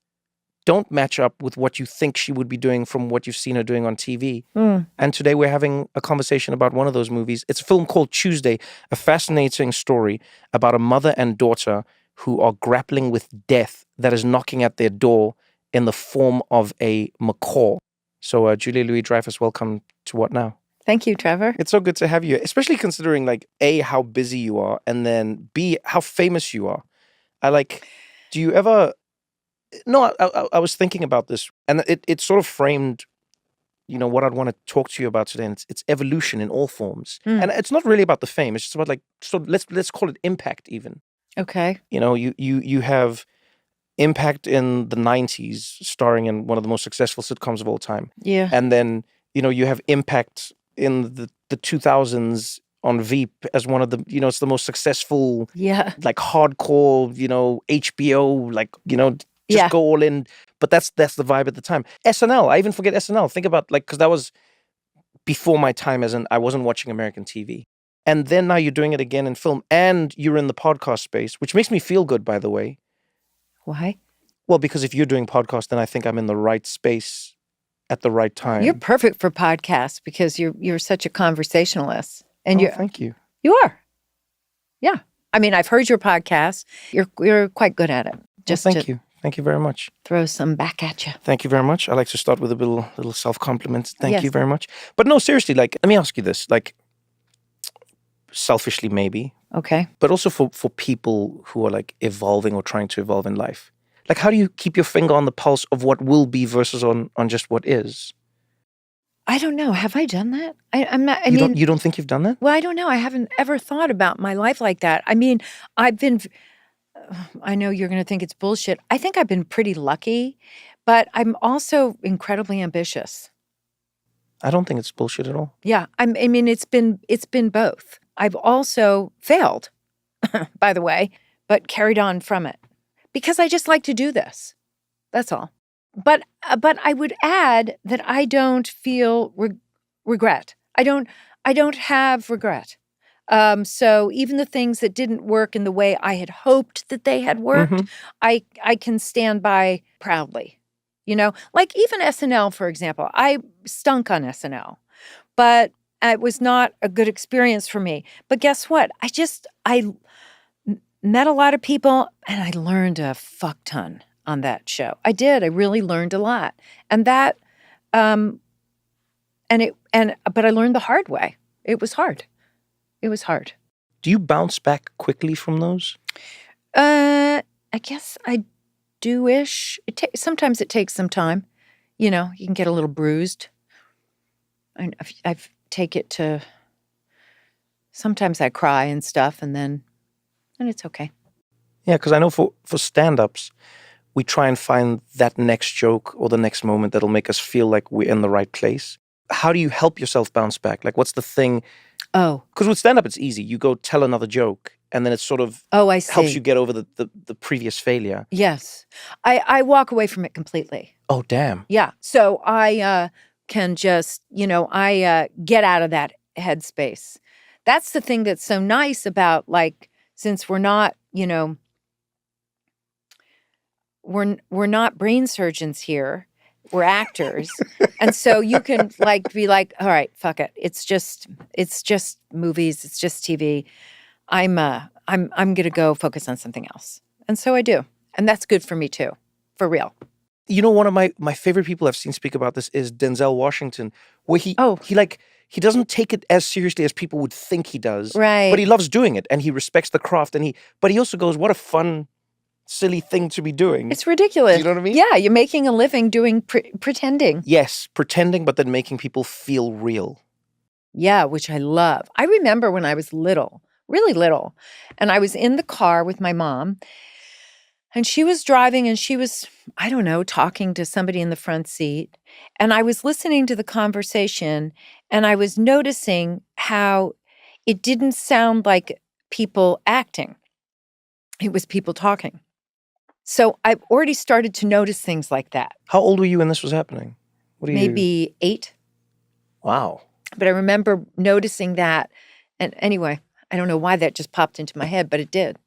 don't match up with what you think she would be doing from what you've seen her doing on TV. And today we're having a conversation about one of those movies. It's a film called Tuesday, a fascinating story about a mother and daughter who are grappling with death that is knocking at their door in the form of a macaw. So Julia Louis-Dreyfus, welcome to What Now? Thank you, Trevor. It's so good to have you, especially considering A, how busy you are, and then B, how famous you are. Do you ever... No, I was thinking about this, and it sort of framed, what I'd want to talk to you about today. And it's evolution in all forms, and it's not really about the fame. It's just about let's call it impact even. Okay. You have impact in the 90s, starring in one of the most successful sitcoms of all time. Yeah. And then you have impact in the 2000s on Veep as one of the it's the most successful hardcore HBO just go all in. But that's the vibe at the time. SNL, I even forget SNL. Think about because that was before my time, as in I wasn't watching American TV. And then now you're doing it again in film, and you're in the podcast space, which makes me feel good, by the way. Why? Well, because if you're doing podcasts, then I think I'm in the right space at the right time. You're perfect for podcasts because you're such a conversationalist. And thank you. You are. Yeah. I mean, I've heard your podcast. You're quite good at it. Thank you. Thank you very much. Throw some back at you. Thank you very much. I like to start with a little self-compliment. Thank you very much. But no, seriously, let me ask you this, selfishly maybe. Okay. But also for people who are evolving or trying to evolve in life. How do you keep your finger on the pulse of what will be versus on just what is? I don't know. Have I done that? I'm not. You don't think you've done that? Well, I don't know. I haven't ever thought about my life like that. I mean, I know you're going to think it's bullshit. I think I've been pretty lucky, but I'm also incredibly ambitious. I don't think it's bullshit at all. Yeah, I mean, it's been both. I've also failed, by the way, but carried on from it because I just like to do this. That's all. But I would add that I don't feel regret. I don't have regret. So even the things that didn't work in the way I had hoped that they had worked, I can stand by proudly. Even SNL, for example, I stunk on SNL, but it was not a good experience for me. But guess what? I met a lot of people and I learned a fuck ton on that show. I did. I really learned a lot. And that, but I learned the hard way. It was hard. It was hard. Do you bounce back quickly from those? I guess I do-ish. Sometimes it takes some time. You can get a little bruised. I've take it to, sometimes I cry and stuff and it's okay. Yeah, because I know for stand-ups, we try and find that next joke or the next moment that'll make us feel like we're in the right place. How do you help yourself bounce back? What's the thing? Oh. Because with stand-up, it's easy. You go tell another joke, and then it sort of I see. helps you get over the previous failure. Yes. I walk away from it completely. Oh, damn. Yeah. So I can just, I get out of that headspace. That's the thing that's so nice about, since we're not, we're not brain surgeons here. We're actors. And so you can be like, all right, fuck it. It's just movies. It's just TV. I'm I'm going to go focus on something else. And so I do. And that's good for me too, for real. You know, one of my favorite people I've seen speak about this is Denzel Washington, where he doesn't take it as seriously as people would think he does. Right. But he loves doing it and he respects the craft but he also goes, what a fun, silly thing to be doing. It's ridiculous. Do you know what I mean? Yeah, you're making a living doing pretending. Yes, pretending, but then making people feel real. Yeah, which I love. I remember when I was little, really little, and I was in the car with my mom, and she was driving and she was, I don't know, talking to somebody in the front seat. And I was listening to the conversation and I was noticing how it didn't sound like people acting. It was people talking. So I've already started to notice things like that. How old were you when this was happening? Maybe 8. Wow. But I remember noticing that. And anyway, I don't know why that just popped into my head, but it did.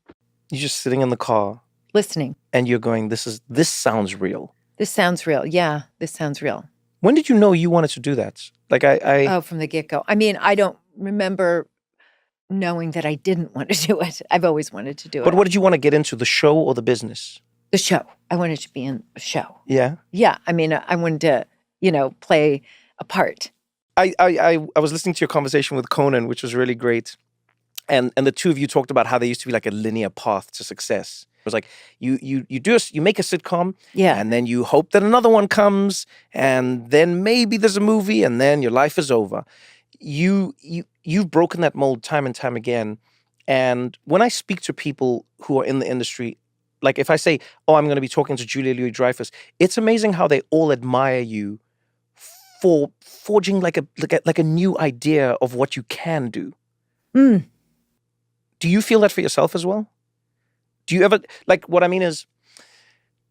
You're just sitting in the car. Listening. And you're going, this sounds real. This sounds real. Yeah, this sounds real. When did you know you wanted to do that? Like Oh, from the get-go. I mean, I don't remember knowing that I didn't want to do it. I've always wanted to do it. But what did you want to get into, the show or the business? The show. I wanted to be in a show. Yeah? Yeah. I mean, I wanted to, play a part. I was listening to your conversation with Conan, which was really great. And the two of you talked about how there used to be like a linear path to success. It was like you make a sitcom, yeah, and then you hope that another one comes, and then maybe there's a movie, and then your life is over. You've broken that mold time and time again. And when I speak to people who are in the industry, like if I say, "Oh, I'm going to be talking to Julia Louis-Dreyfus," it's amazing how they all admire you for forging like a new idea of what you can do. Mm. Do you feel that for yourself as well? Do you ever, like, what I mean is,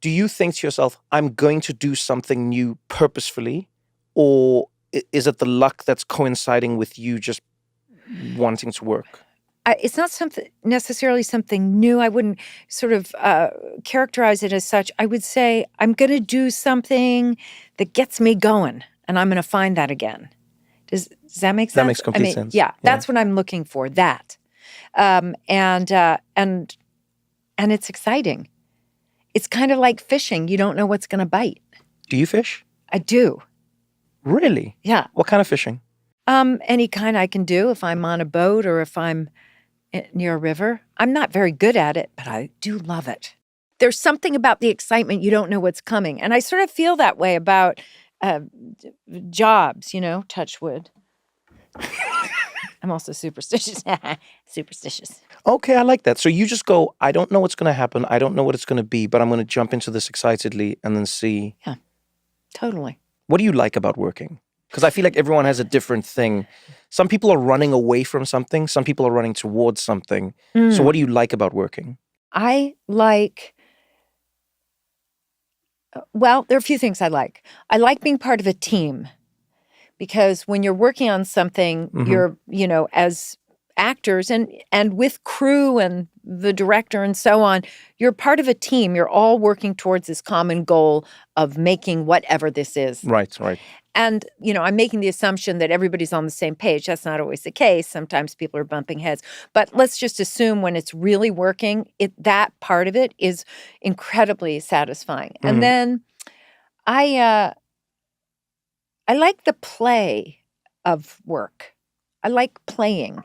do you think to yourself, I'm going to do something new purposefully? Or is it the luck that's coinciding with you just wanting to work? It's not necessarily something new. I wouldn't sort of characterize it as such. I would say I'm going to do something that gets me going, and I'm going to find that again. Does that make sense? That makes complete sense. Yeah, that's what I'm looking for. That, and it's exciting. It's kind of like fishing. You don't know what's going to bite. Do you fish? I do. Really? Yeah. What kind of fishing? Any kind I can do if I'm on a boat or if I'm near a river. I'm not very good at it, but I do love it. There's something about the excitement. You don't know what's coming. And I sort of feel that way about jobs, touch wood. I'm also superstitious. Superstitious. Okay, I like that. So you just go, I don't know what's going to happen. I don't know what it's going to be, but I'm going to jump into this excitedly and then see. Yeah, totally. What do you like about working? Because I feel like everyone has a different thing. Some people are running away from something. Some people are running towards something. So what do you like about working? I like, well, there are a few things I like. I like being part of a team because when you're working on something, you're, as actors and with crew and the director and so on, you're part of a team. You're all working towards this common goal of making whatever this is. Right. And, I'm making the assumption that everybody's on the same page. That's not always the case. Sometimes people are bumping heads. But let's just assume when it's really working, that part of it is incredibly satisfying. And then I like the play of work. I like playing.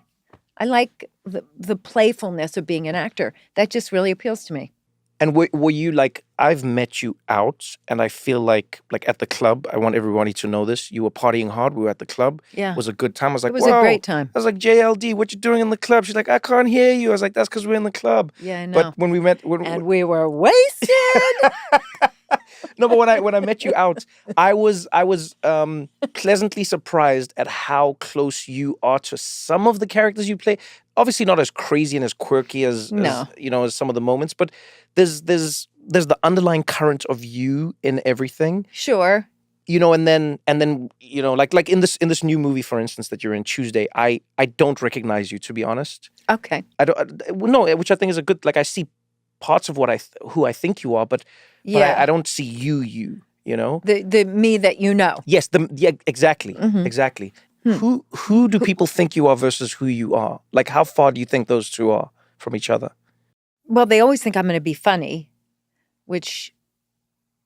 I like the playfulness of being an actor. That just really appeals to me. And were you like, I've met you out and I feel like at the club, I want everybody to know this. You were partying hard. We were at the club. Yeah. It was a good time. I was like, it was a great time. I was like, JLD, what you doing in the club? She's like, I can't hear you. I was like, that's because we're in the club. Yeah, I know. But when we met. And we were wasted. No, but when I met you out, I was pleasantly surprised at how close you are to some of the characters you play. Obviously not as crazy and as quirky as some of the moments, but there's the underlying current of you in everything. Sure. And then like in this new movie, for instance, that you're in, Tuesday, I don't recognize you, to be honest. Okay. Which I think is a good, like, I see parts of who I think you are, but I don't see you. The me that you know. Yes, exactly. Exactly. Who do people think you are versus who you are? Like, how far do you think those two are from each other? Well, they always think I'm going to be funny, which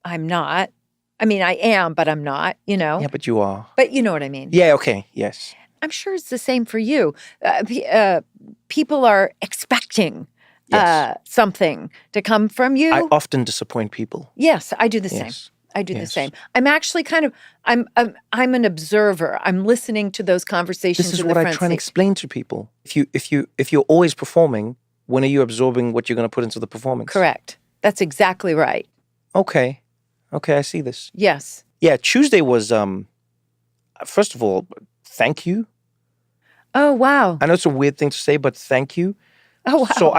I'm not. I mean, I am, but I'm not, Yeah, but you are. But you know what I mean. Yeah, okay, yes. I'm sure it's the same for you. People are expecting something to come from you. I often disappoint people. Yes, I do the same. I do the same. I'm actually I'm an observer. I'm listening to those conversations. This is what I try and explain to people. If you're always performing, when are you absorbing what you're going to put into the performance? Correct. That's exactly right. Okay, I see this. Yes. Yeah, Tuesday was. First of all, thank you. Oh wow! I know it's a weird thing to say, but thank you. Oh wow! So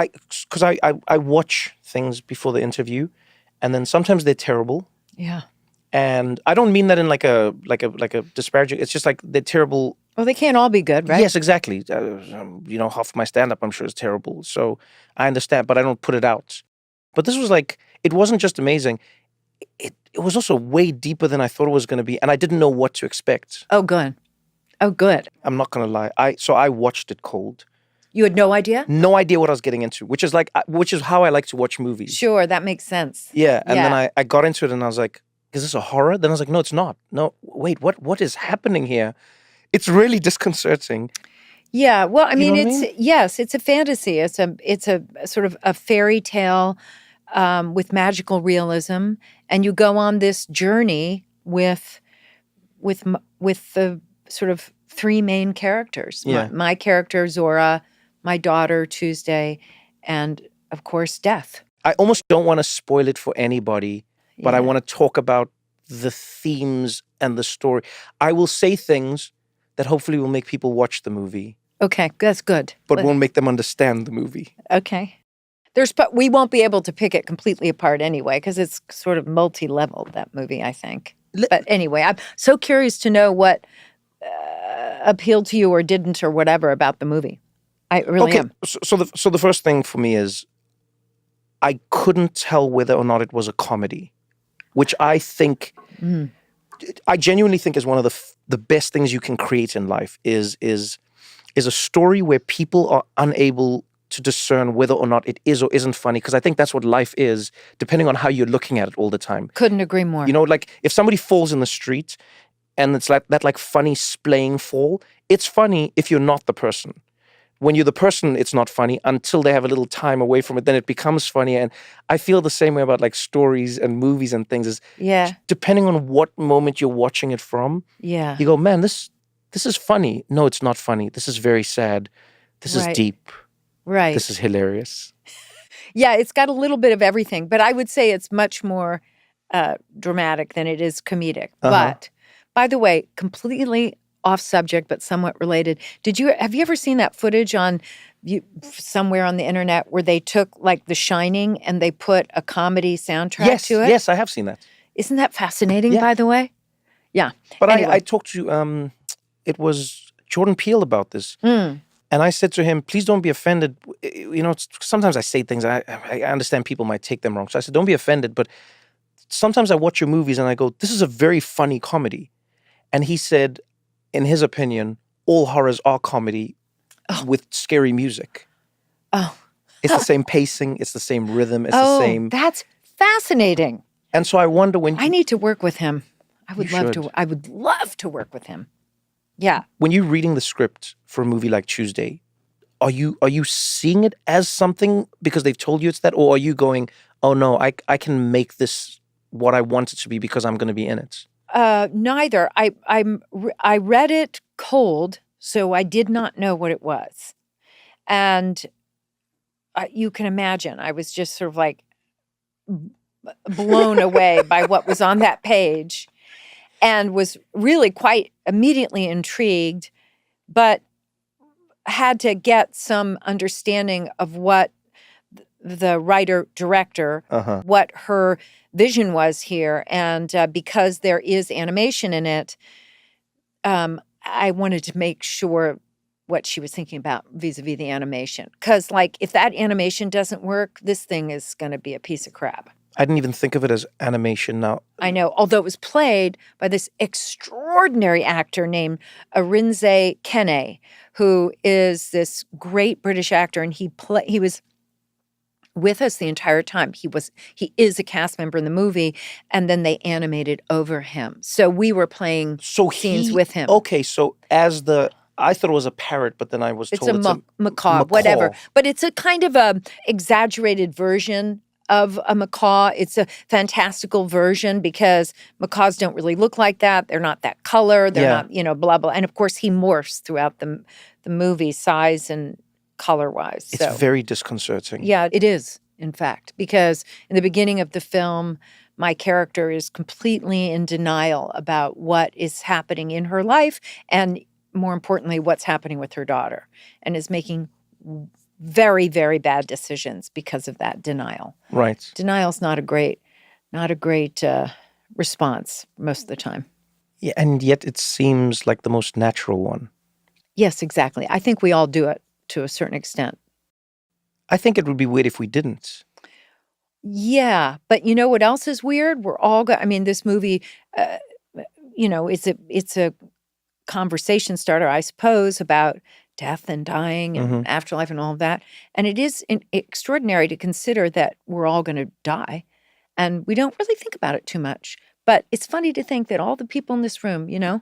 because I watch things before the interview, and then sometimes they're terrible. Yeah. And I don't mean that in like a disparaging. It's just like they're terrible. Well, they can't all be good, right? Yes, exactly. Half my stand-up, I'm sure, is terrible. So I understand, but I don't put it out. But this was like, it wasn't just amazing. It was also way deeper than I thought it was going to be, and I didn't know what to expect. Oh, good. Oh, good. I'm not going to lie. I watched it cold. You had no idea? No idea what I was getting into, which is how I like to watch movies. Sure, that makes sense. Yeah, and then I got into it and I was like, is this a horror? Then I was like, no, it's not. No, wait, what is happening here? It's really disconcerting. Yeah, well, I mean, it's it's a fantasy. It's a sort of a fairy tale with magical realism, and you go on this journey with the sort of three main characters. Yeah. My character, Zora, my daughter, Tuesday, and, of course, Death. I almost don't want to spoil it for anybody, but I want to talk about the themes and the story. I will say things that hopefully will make people watch the movie. Okay, that's good. But won't make them understand the movie. Okay. But we won't be able to pick it completely apart anyway, because it's sort of multi-level, that movie, I think. But anyway, I'm so curious to know what appealed to you or didn't or whatever about the movie. I really am. So the first thing for me is I couldn't tell whether or not it was a comedy, which I think, I genuinely think is one of the best things you can create in life is a story where people are unable to discern whether or not it is or isn't funny, because I think that's what life is, depending on how you're looking at it all the time. Couldn't agree more. Like if somebody falls in the street and it's like that like funny splaying fall, it's funny if you're not the person. When you're the person, it's not funny until they have a little time away from it. Then it becomes funny. And I feel the same way about like stories and movies and things. Is depending on what moment you're watching it from. Yeah. You go, man, this is funny. No, it's not funny. This is very sad. This is deep. Right. This is hilarious. Yeah, it's got a little bit of everything, but I would say it's much more dramatic than it is comedic. But by the way, completely off subject, but somewhat related. Have you ever seen that footage somewhere on the internet where they took like The Shining and they put a comedy soundtrack to it? Yes, I have seen that. Isn't that fascinating, by the way? Yeah. But anyway. I talked to, it was Jordan Peele about this. And I said to him, please don't be offended. Sometimes I say things, I understand people might take them wrong. So I said, don't be offended. But sometimes I watch your movies and I go, this is a very funny comedy. And he said, in his opinion, all horrors are comedy with scary music. Oh. It's the same pacing. It's the same rhythm. It's the same. That's fascinating. And so I wonder I need to work with him. I would love to work with him. Yeah. When you're reading the script for a movie like Tuesday, are you seeing it as something because they've told you it's that, or are you going, oh no, I can make this what I want it to be because I'm going to be in it? Neither. I read it cold, so I did not know what it was, and you can imagine I was just sort of like blown away by what was on that page. And was really quite immediately intrigued, but had to get some understanding of what the writer-director, what her vision was here. And because there is animation in it, I wanted to make sure what she was thinking about vis-a-vis the animation. Because, like, if that animation doesn't work, this thing is going to be a piece of crap. I didn't even think of it as animation now. I know, although it was played by this extraordinary actor named Arinze Kene, who is this great British actor, and he was with us the entire time. He is a cast member in the movie, and then they animated over him. So we were playing scenes with him. Okay, so I thought it was a parrot, but then I was told it's a macaw, whatever. But it's a kind of a exaggerated version of a macaw. It's a fantastical version because macaws don't really look like that. They're not that color. They're not, blah, blah. And of course, he morphs throughout the movie, size and color-wise. It's very disconcerting. Yeah, it is, in fact, because in the beginning of the film, my character is completely in denial about what is happening in her life and, more importantly, what's happening with her daughter, and is making very, very bad decisions because of that denial. Right. Denial's not a great response most of the time. Yeah, and yet it seems like the most natural one. Yes, exactly. I think we all do it to a certain extent. I think it would be weird if we didn't. Yeah, but you know what else is weird? We're all this movie, it's a conversation starter, I suppose, about death and dying and afterlife and all of that. And it is extraordinary to consider that we're all going to die. And we don't really think about it too much. But it's funny to think that all the people in this room, we're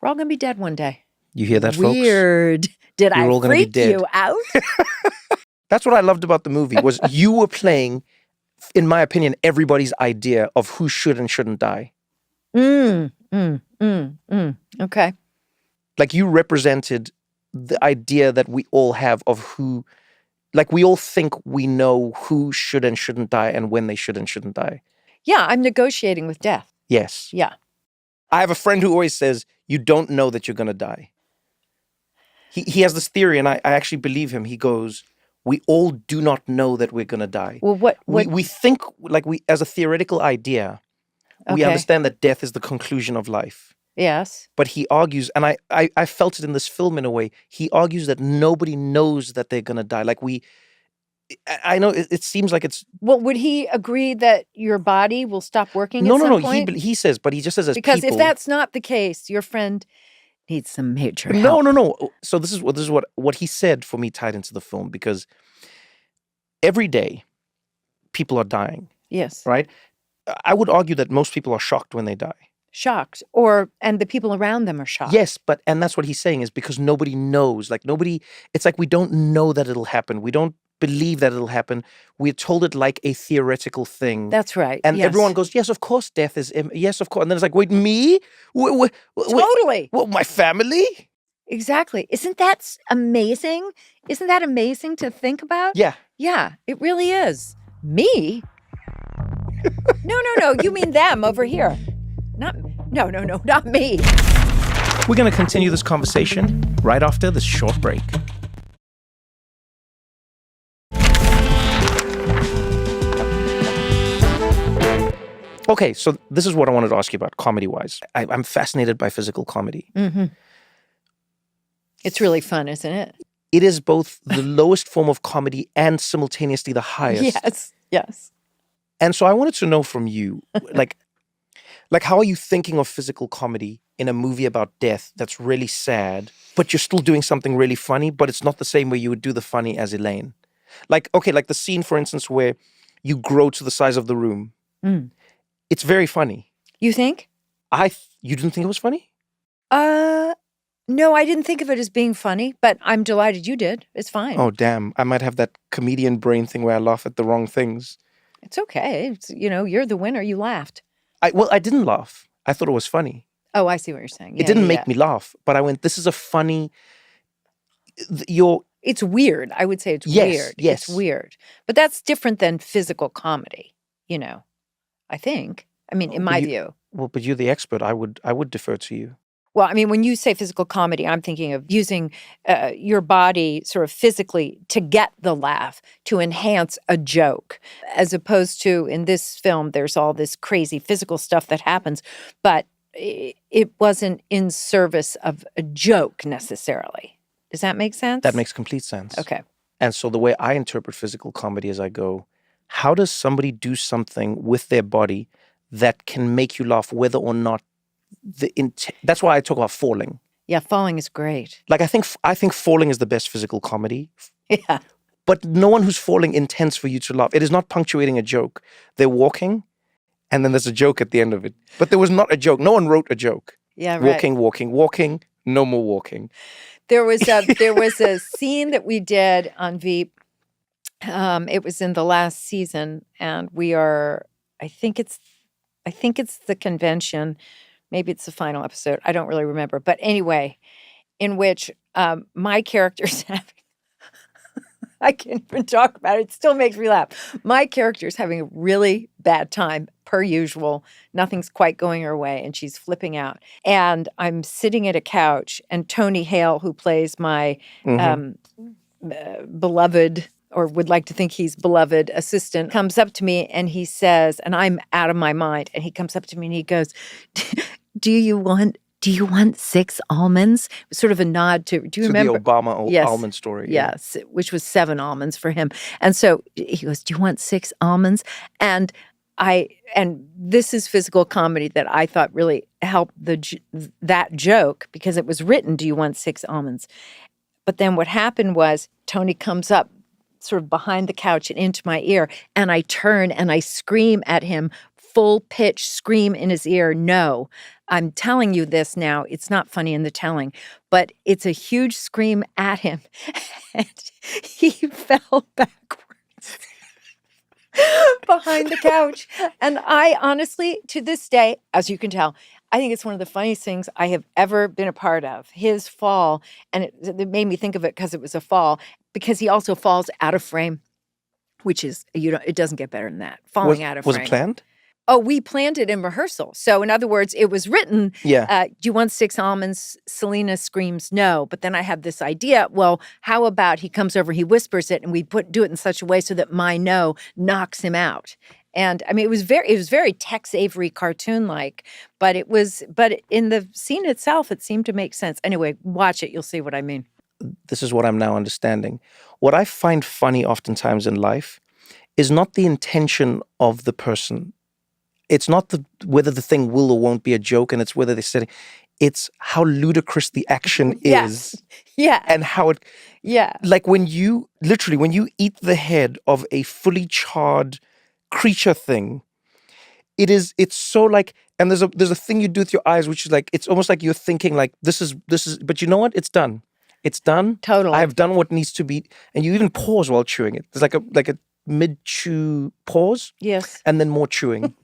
all going to be dead one day. You hear that, folks? Weird. Did I freak you out? That's what I loved about the movie, was you were playing, in my opinion, everybody's idea of who should and shouldn't die. Okay. Like, you represented the idea that we all have of who, like, we all think we know who should and shouldn't die and when they should and shouldn't die. Yeah, I'm negotiating with death. Yes. Yeah. I have a friend who always says, you don't know that you're going to die. He has this theory, and I actually believe him. He goes, we all do not know that we're going to die. Well, what? We think, like, as a theoretical idea, we understand that death is the conclusion of life. Yes. But he argues, and I felt it in this film in a way, he argues that nobody knows that they're going to die. Like, I know it seems like it's... Well, would he agree that your body will stop working at some point? No. He says, but he just says as because people... if that's not the case, your friend needs some major help. No. So this is what he said for me tied into the film, because every day people are dying. Yes. Right? I would argue that most people are shocked when they die. Shocked, and the people around them are shocked. Yes, and that's what he's saying, is because nobody knows. Like, it's like we don't know that it'll happen. We don't believe that it'll happen. We're told it like a theoretical thing. That's right. And yes. Everyone goes, yes, of course death is, yes, of course. And then it's like, wait, me? Totally. What, my family? Exactly. Isn't that amazing? Isn't that amazing to think about? Yeah. Yeah, it really is. Me? No. You mean them over here. No, not me. We're going to continue this conversation right after this short break. Okay, so this is what I wanted to ask you about, comedy-wise. I'm fascinated by physical comedy. Mm-hmm. It's really fun, isn't it? It is both the lowest form of comedy and simultaneously the highest. Yes. And so I wanted to know from you, like how are you thinking of physical comedy in a movie about death that's really sad, but you're still doing something really funny, but it's not the same way you would do the funny as Elaine? Like the scene, for instance, where you grow to the size of the room. Mm. It's very funny. You think? You didn't think it was funny? No, I didn't think of it as being funny, but I'm delighted you did. It's fine. Oh, damn. I might have that comedian brain thing where I laugh at the wrong things. It's okay. You're the winner. You laughed. I didn't laugh. I thought it was funny. Oh, I see what you're saying. It didn't make me laugh, but I went, this is a funny... It's weird. I would say it's weird. Yes. It's weird. But that's different than physical comedy, I think. I mean, in my view. Well, but you're the expert. I would defer to you. Well, I mean, when you say physical comedy, I'm thinking of using your body sort of physically to get the laugh, to enhance a joke, as opposed to in this film, there's all this crazy physical stuff that happens, but it wasn't in service of a joke necessarily. Does that make sense? That makes complete sense. Okay. And so the way I interpret physical comedy is I go, how does somebody do something with their body that can make you laugh, whether or not that's why I talk about falling. Yeah, falling is great. Like I think falling is the best physical comedy. Yeah. But no one who's falling intends for you to laugh. It is not punctuating a joke. They're walking, and then there's a joke at the end of it. But there was not a joke. No one wrote a joke. Yeah, right. Walking, no more walking. There was a scene that we did on Veep. It was in the last season, and I think it's the convention. Maybe it's the final episode. I don't really remember. But anyway, in which my character's having, I can't even talk about it. It still makes me laugh. My character's having a really bad time, per usual. Nothing's quite going her way, and she's flipping out. And I'm sitting at a couch, and Tony Hale, who plays my beloved, or would like to think he's beloved assistant, comes up to me and he says, and I'm out of my mind, and he comes up to me and he goes, do you want 6 almonds? It was sort of a nod to remember? The Obama Yes. almond story. Yes, which was 7 almonds for him. And so he goes, do you want 6 almonds? And this is physical comedy that I thought really helped that joke, because it was written, do you want 6 almonds? But then what happened was Tony comes up sort of behind the couch and into my ear, and I turn and I scream at him, full pitch scream in his ear, no. I'm telling you this now. It's not funny in the telling, but it's a huge scream at him. And he fell backwards behind the couch. And I honestly, to this day, as you can tell, I think it's one of the funniest things I have ever been a part of. His fall, and it made me think of it because it was a fall, because he also falls out of frame, which is, it doesn't get better than that. Falling out of frame. Was it planned? Oh, we planned it in rehearsal. So in other words, it was written, do you want 6 almonds? Selena screams no. But then I have this idea, well, how about he comes over, he whispers it, and we do it in such a way so that my no knocks him out. And I mean, it was very Tex Avery cartoon-like, but in the scene itself, it seemed to make sense. Anyway, watch it, you'll see what I mean. This is what I'm now understanding. What I find funny oftentimes in life is not the intention of the person. It's not whether the thing will or won't be a joke, and it's whether they said it. It's how ludicrous the action is. Yeah. And how it... Yeah. Like when you eat the head of a fully charred creature thing, it's so like... And there's a thing you do with your eyes, which is like, it's almost like you're thinking like, this is... But you know what? It's done. It's done. Totally. I have done what needs to be... And you even pause while chewing it. There's like a mid-chew pause. Yes. And then more chewing.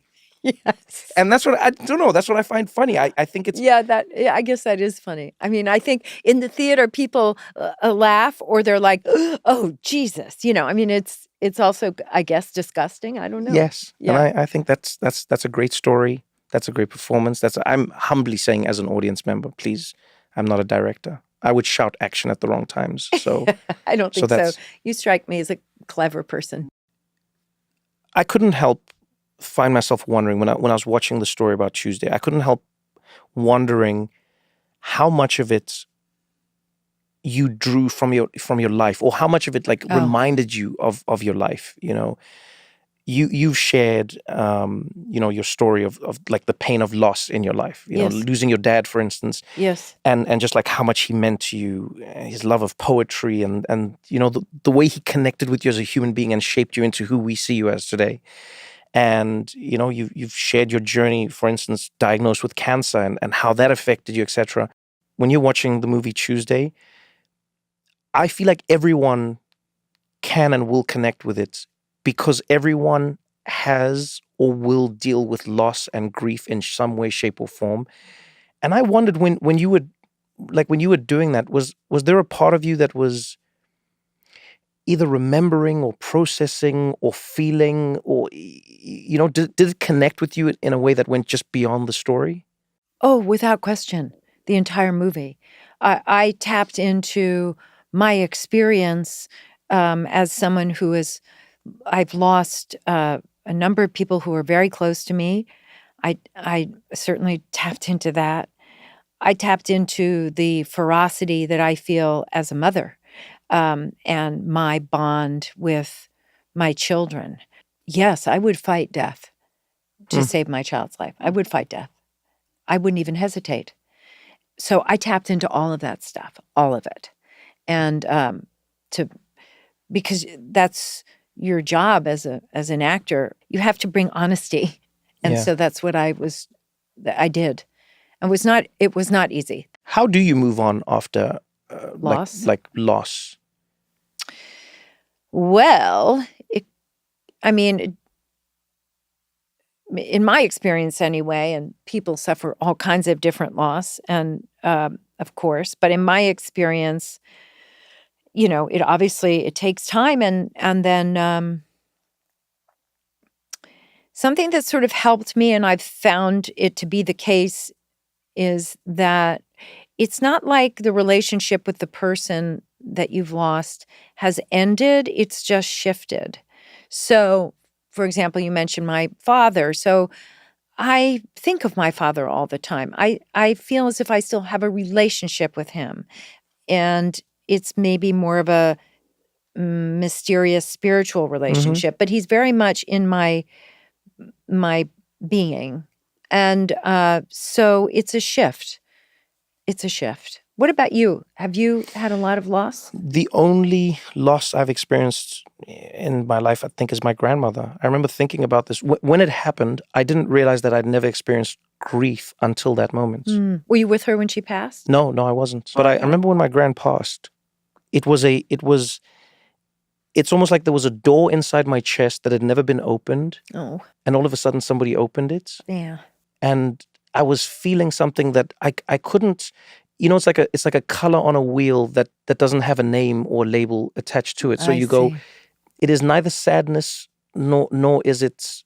Yes. And that's what I don't know. That's what I find funny. I think it's I guess that is funny. I mean, I think in the theater people laugh, or they're like, "Oh, Jesus!" I mean, it's also, I guess, disgusting. I don't know. Yes, Yeah. And I think that's a great story. That's a great performance. I'm humbly saying, as an audience member, please, I'm not a director. I would shout action at the wrong times. So I don't think so. You strike me as a clever person. I couldn't help find myself wondering when I was watching the story about Tuesday. I couldn't help wondering how much of it you drew from your life, or how much of it reminded you of your life. You've shared your story of like the pain of loss in your life. Yes. Losing your dad, for instance. Yes. And just like how much he meant to you, his love of poetry, and the way he connected with you as a human being and shaped you into who we see you as today. And you've shared your journey, for instance, diagnosed with cancer, and how that affected you, etc. When you're watching the movie Tuesday, I feel like everyone can and will connect with it, because everyone has or will deal with loss and grief in some way, shape, or form. And I wondered when you were doing that, was there a part of you that was either remembering or processing or feeling, or did it connect with you in a way that went just beyond the story? Oh, without question, the entire movie. I tapped into my experience as someone I've lost a number of people who are very close to me. I certainly tapped into that. I tapped into the ferocity that I feel as a mother. And my bond with my children. yes, I would fight death to save my child's life. I would fight death. I wouldn't even hesitate. So I tapped into all of that stuff, all of it. And because that's your job as an actor, you have to bring honesty. And so that's what I did. And it was not easy. How do you move on after loss? Like loss? Well, in my experience anyway, and people suffer all kinds of different loss, and of course, but in my experience, it takes time, and then something that sort of helped me, and I've found it to be the case, is that it's not like the relationship with the person that you've lost has ended, it's just shifted. So, for example, you mentioned my father. So I think of my father all the time. I feel as if I still have a relationship with him. And it's maybe more of a mysterious spiritual relationship, but he's very much in my being. And so it's a shift. It's a shift. What about you? Have you had a lot of loss? The only loss I've experienced in my life, I think, is my grandmother. I remember thinking about this. When it happened, I didn't realize that I'd never experienced grief until that moment. Were you with her when she passed? No, I wasn't. But I remember when my gran passed, it's almost like there was a door inside my chest that had never been opened. Oh. And all of a sudden somebody opened it. Yeah. And I was feeling something that I couldn't, it's like a color on a wheel that doesn't have a name or label attached to it. So you go, it is neither sadness nor is it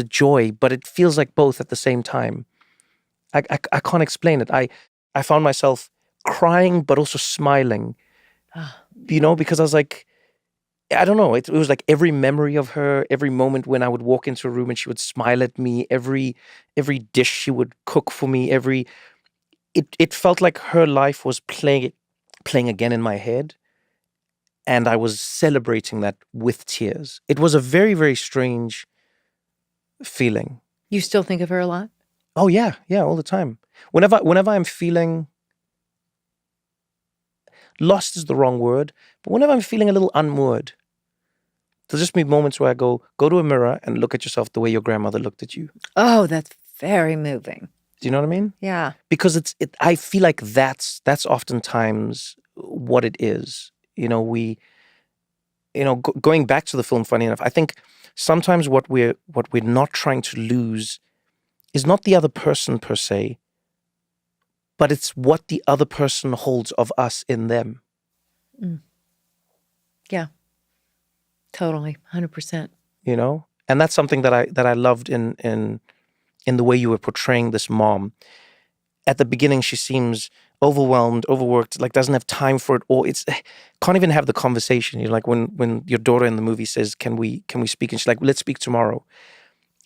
joy, but it feels like both at the same time. I can't explain it. I found myself crying but also smiling. Because I was like, I don't know. It was like every memory of her, every moment when I would walk into a room and she would smile at me, every dish she would cook for me, it felt like her life was playing again in my head, and I was celebrating that with tears. It was a very, very strange feeling. You still think of her a lot? Oh yeah, all the time. Whenever I'm feeling lost is the wrong word, but whenever I'm feeling a little unmoored, there'll just be moments where I go to a mirror and look at yourself the way your grandmother looked at you. Oh, that's very moving. Do you know what I mean? Yeah. Because I feel like that's oftentimes what it is. Going back to the film, funny enough, I think sometimes what we're not trying to lose is not the other person per se, but it's what the other person holds of us in them. Yeah. Totally, 100%. And that's something that I loved in the way you were portraying this mom. At the beginning, she seems overwhelmed, overworked, like doesn't have time for it, or can't even have the conversation. Like when your daughter in the movie says, "Can we speak?" and she's like, "Let's speak tomorrow."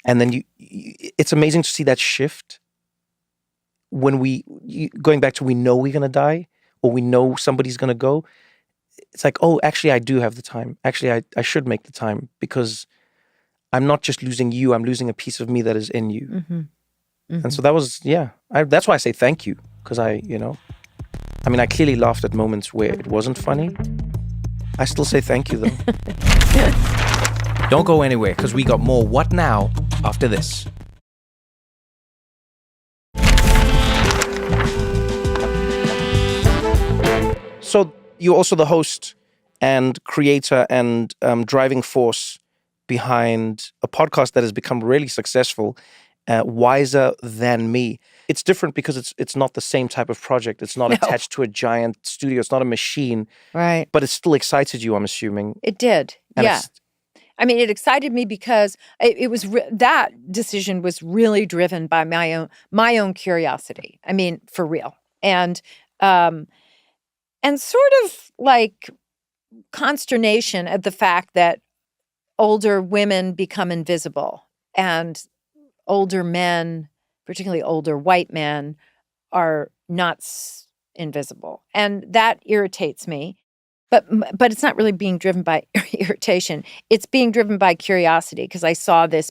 And then it's amazing to see that shift when going back to we know we're gonna die or we know somebody's gonna go. It's like, oh, actually, I do have the time. Actually, I should make the time because I'm not just losing you, I'm losing a piece of me that is in you. Mm-hmm. Mm-hmm. And so that was, that's why I say thank you. Because I clearly laughed at moments where it wasn't funny. I still say thank you, though. Don't go anywhere, because we got more What Now after this. So you're also the host and creator and driving force behind a podcast that has become really successful, Wiser Than Me. It's different because it's not the same type of project. It's not attached to a giant studio. It's not a machine. Right. But it still excited you, I'm assuming. It did. Yeah. It excited me because it was that decision was really driven by my own curiosity. For real. And sort of like consternation at the fact that older women become invisible and older men, particularly older white men, are not invisible. And that irritates me. But it's not really being driven by irritation. It's being driven by curiosity, because I saw this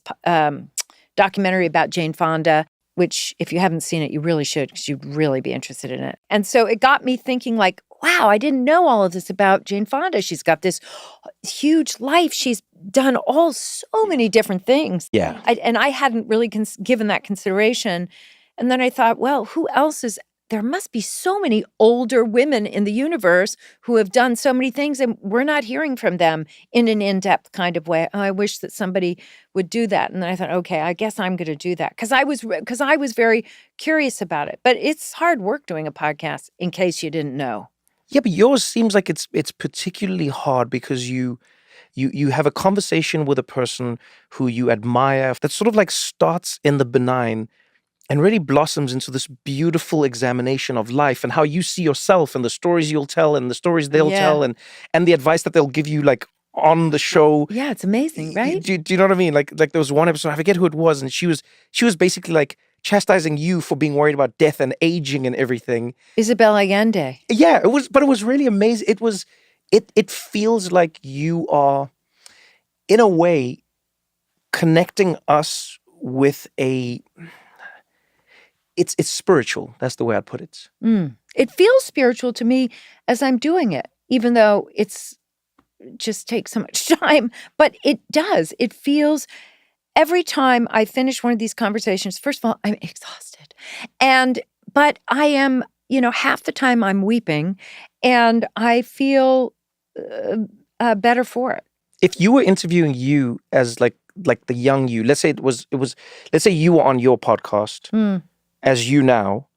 documentary about Jane Fonda, which if you haven't seen it, you really should, because you'd really be interested in it. And so it got me thinking like, wow, I didn't know all of this about Jane Fonda. She's got this huge life. She's done so many different things. Yeah. And I hadn't really given that consideration. And then I thought, well, who else is, there must be so many older women in the universe who have done so many things, and we're not hearing from them in an in-depth kind of way. Oh, I wish that somebody would do that. And then I thought, okay, I guess I'm going to do that, because I was very curious about it. But it's hard work doing a podcast, in case you didn't know. Yeah, but yours seems like it's particularly hard because you have a conversation with a person who you admire that sort of like starts in the benign and really blossoms into this beautiful examination of life and how you see yourself and the stories you'll tell and the stories they'll tell and the advice that they'll give you like on the show. Yeah, it's amazing, right? Do you know what I mean? Like there was one episode, I forget who it was, and she was basically like chastising you for being worried about death and aging and everything. Isabel Allende. Yeah, it was really amazing. It feels like you are, in a way, connecting us with it's spiritual. That's the way I'd put it. It feels spiritual to me as I'm doing it, even though it just takes so much time. But it does. It feels, every time I finish one of these conversations, first of all, I'm exhausted. But I am, half the time I'm weeping, and I feel better for it. If you were interviewing you as like the young you, let's say let's say you were on your podcast as you now,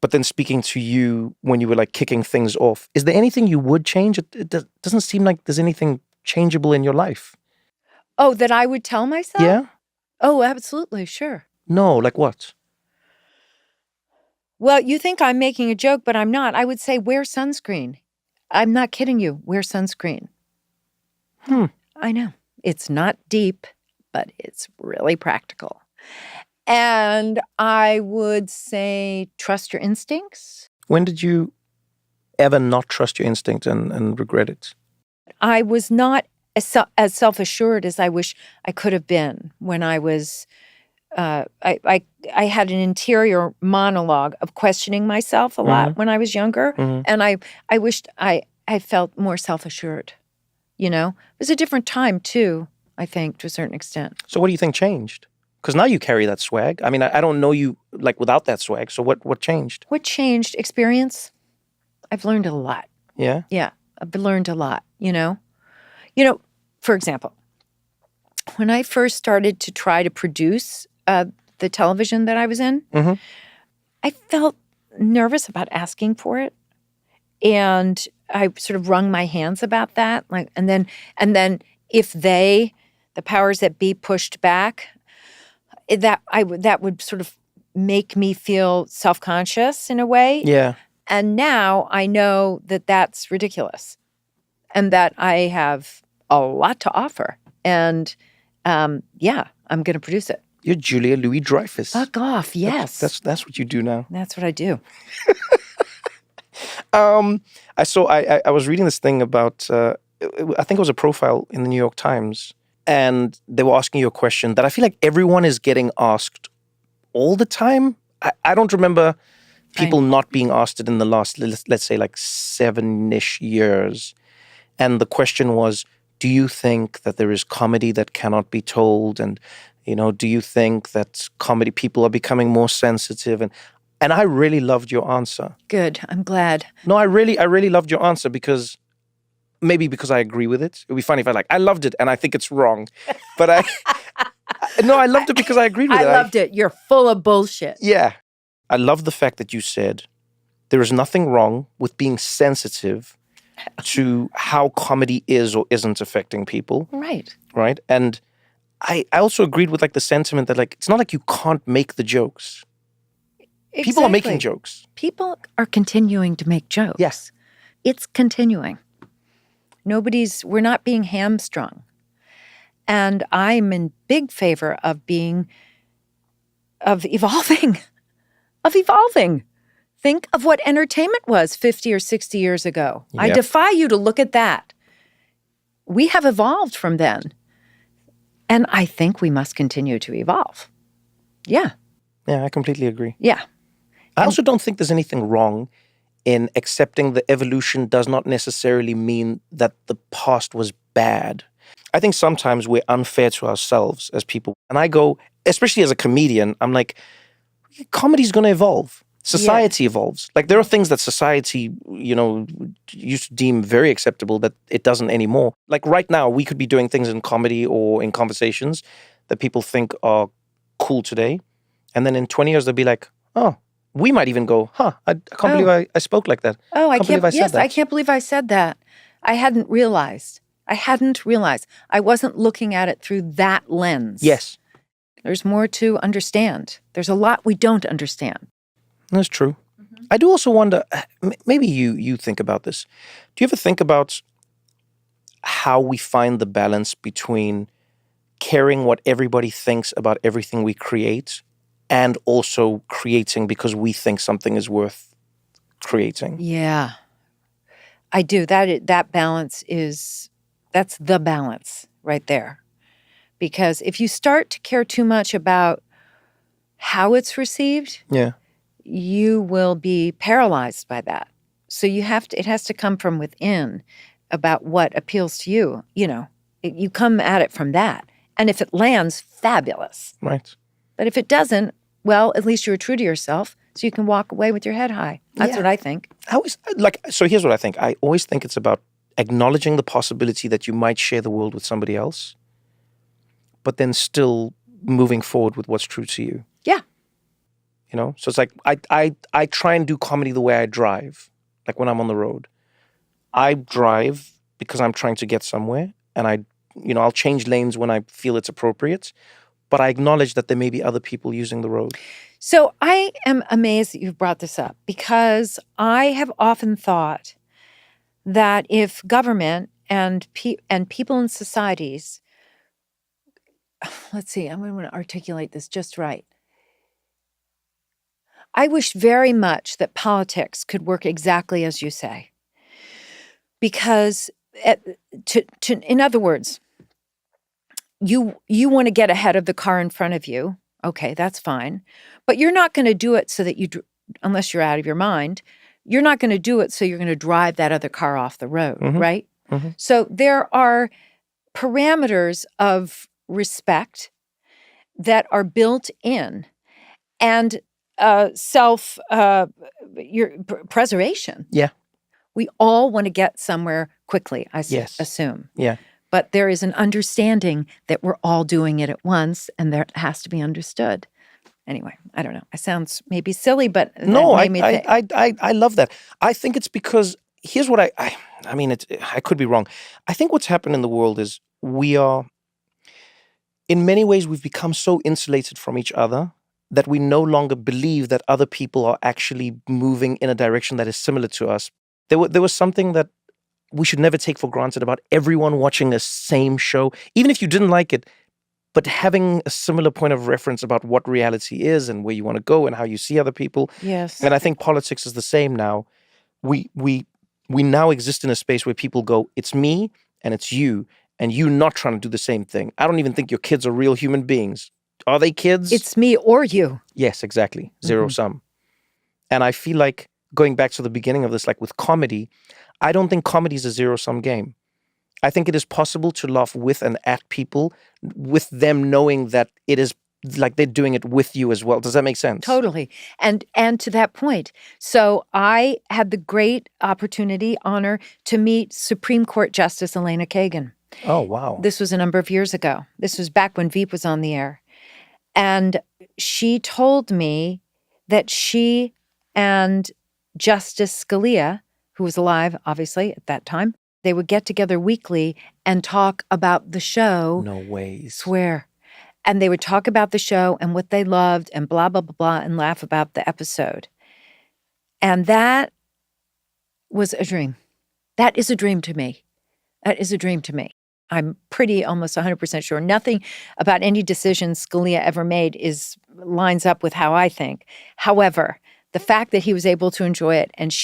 but then speaking to you when you were like kicking things off, is there anything you would change? It doesn't seem like there's anything changeable in your life. Oh, that I would tell myself? Yeah. Oh, absolutely, sure. No, like what? Well, you think I'm making a joke, but I'm not. I would say wear sunscreen. I'm not kidding you. Wear sunscreen. I know. It's not deep, but it's really practical. And I would say trust your instincts. When did you ever not trust your instinct and regret it? I was not as self-assured as I wish I could have been when I was, I had an interior monologue of questioning myself a lot when I was younger. And I wished I felt more self-assured, It was a different time too, I think, to a certain extent. So what do you think changed? Because now you carry that swag. I mean, I don't know you like without that swag. So what changed? What changed? Experience. I've learned a lot. Yeah? Yeah, I've learned a lot, For example, when I first started to try to produce the television that I was in, I felt nervous about asking for it. And I sort of wrung my hands about that. And then if the powers that be pushed back, that would sort of make me feel self-conscious in a way. Yeah. And now I know that that's ridiculous, and that I have a lot to offer. And I'm going to produce it. You're Julia Louis-Dreyfus. Fuck off, yes. That's what you do now. That's what I do. I was reading this thing about, I think it was a profile in the New York Times, and they were asking you a question that I feel like everyone is getting asked all the time. I don't remember people not being asked it in the last, let's say, like 7-ish years. And the question was, do you think that there is comedy that cannot be told? And, do you think that comedy people are becoming more sensitive? And I really loved your answer. Good. I'm glad. No, I really loved your answer because I agree with it. It would be funny if I loved it and I think it's wrong. But I loved it because I agreed with it. I loved it. You're full of bullshit. Yeah. I love the fact that you said there is nothing wrong with being sensitive to how comedy is or isn't affecting people. Right. Right. And I also agreed with the sentiment that it's not like you can't make the jokes. Exactly. People are making jokes. People are continuing to make jokes. Yes. It's continuing. We're not being hamstrung. And I'm in big favor of evolving. Think of what entertainment was 50 or 60 years ago. I Yep. defy you to look at that. We have evolved from then. And I think we must continue to evolve. Yeah. Yeah, I completely agree. Yeah. I also don't think there's anything wrong in accepting that evolution does not necessarily mean that the past was bad. I think sometimes we're unfair to ourselves as people. And I go, especially as a comedian, I'm like, comedy's going to evolve. Society evolves. Like there are things that society, used to deem very acceptable that it doesn't anymore. Like right now, we could be doing things in comedy or in conversations that people think are cool today. And then in 20 years, they'll be like, oh, we might even go, I can't believe I spoke like that. Oh, I believe I said that. I can't believe I said that. I hadn't realized. I wasn't looking at it through that lens. Yes. There's more to understand. There's a lot we don't understand. That's true. Mm-hmm. I do also wonder, maybe you think about this. Do you ever think about how we find the balance between caring what everybody thinks about everything we create and also creating because we think something is worth creating? Yeah, I do. That balance that's the balance right there. Because if you start to care too much about how it's received, you will be paralyzed by that. So it has to come from within about what appeals to you. You come at it from that. And if it lands, fabulous. Right. But if it doesn't, well, at least you're true to yourself so you can walk away with your head high. That's what I think. So here's what I think. I always think it's about acknowledging the possibility that you might share the world with somebody else, but then still moving forward with what's true to you. Yeah. So it's like I try and do comedy the way I drive, like when I'm on the road. I drive because I'm trying to get somewhere, and I'll change lanes when I feel it's appropriate, but I acknowledge that there may be other people using the road. So I am amazed that you've brought this up because I have often thought that if government and people in societies, let's see, I'm going to articulate this just right. I wish very much that politics could work exactly as you say. Because, in other words, you want to get ahead of the car in front of you. Okay, that's fine. But you're not going to do it so that unless you're out of your mind, you're not going to do it so you're going to drive that other car off the road, right? Mm-hmm. So there are parameters of respect that are built in and your preservation. Yeah. We all want to get somewhere quickly, I assume. Yeah. But there is an understanding that we're all doing it at once, and that has to be understood. Anyway, I don't know. I sound maybe silly, but no, I love that. I think it's because here's what I could be wrong. I think what's happened in the world is in many ways, we've become so insulated from each other that we no longer believe that other people are actually moving in a direction that is similar to us. There was something that we should never take for granted about everyone watching the same show, even if you didn't like it, but having a similar point of reference about what reality is and where you want to go and how you see other people. Yes. And I think politics is the same now. We now exist in a space where people go, it's me and it's you, and you not trying to do the same thing. I don't even think your kids are real human beings. Are they kids? It's me or you. Yes, exactly. Zero sum. And I feel like going back to the beginning of this, like with comedy, I don't think comedy is a zero-sum game. I think it is possible to laugh with and at people with them knowing that it is like they're doing it with you as well. Does that make sense? Totally. And to that point, so I had the great honor to meet Supreme Court Justice Elena Kagan. Oh, wow. This was a number of years ago. This was back when Veep was on the air. And she told me that she and Justice Scalia, who was alive, obviously, at that time, they would get together weekly and talk about the show. No ways. Swear. And they would talk about the show and what they loved and blah, blah, blah, blah, and laugh about the episode. And that was a dream. That is a dream to me. That is a dream to me. I'm pretty almost 100% sure nothing about any decision Scalia ever made lines up with how I think. However, the fact that he was able to enjoy it and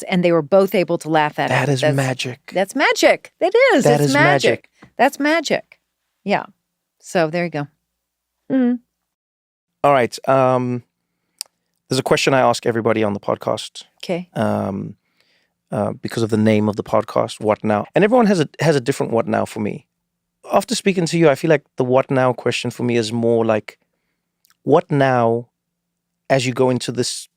and they were both able to laugh at it. That is magic. That's magic. It is. That It's is magic. That's magic. Yeah. So there you go. Mm. All right. There's a question I ask everybody on the podcast. Okay. Because of the name of the podcast, What Now? And everyone has a different what now for me. After speaking to you, I feel like the what now question for me is more like, what now as you go into this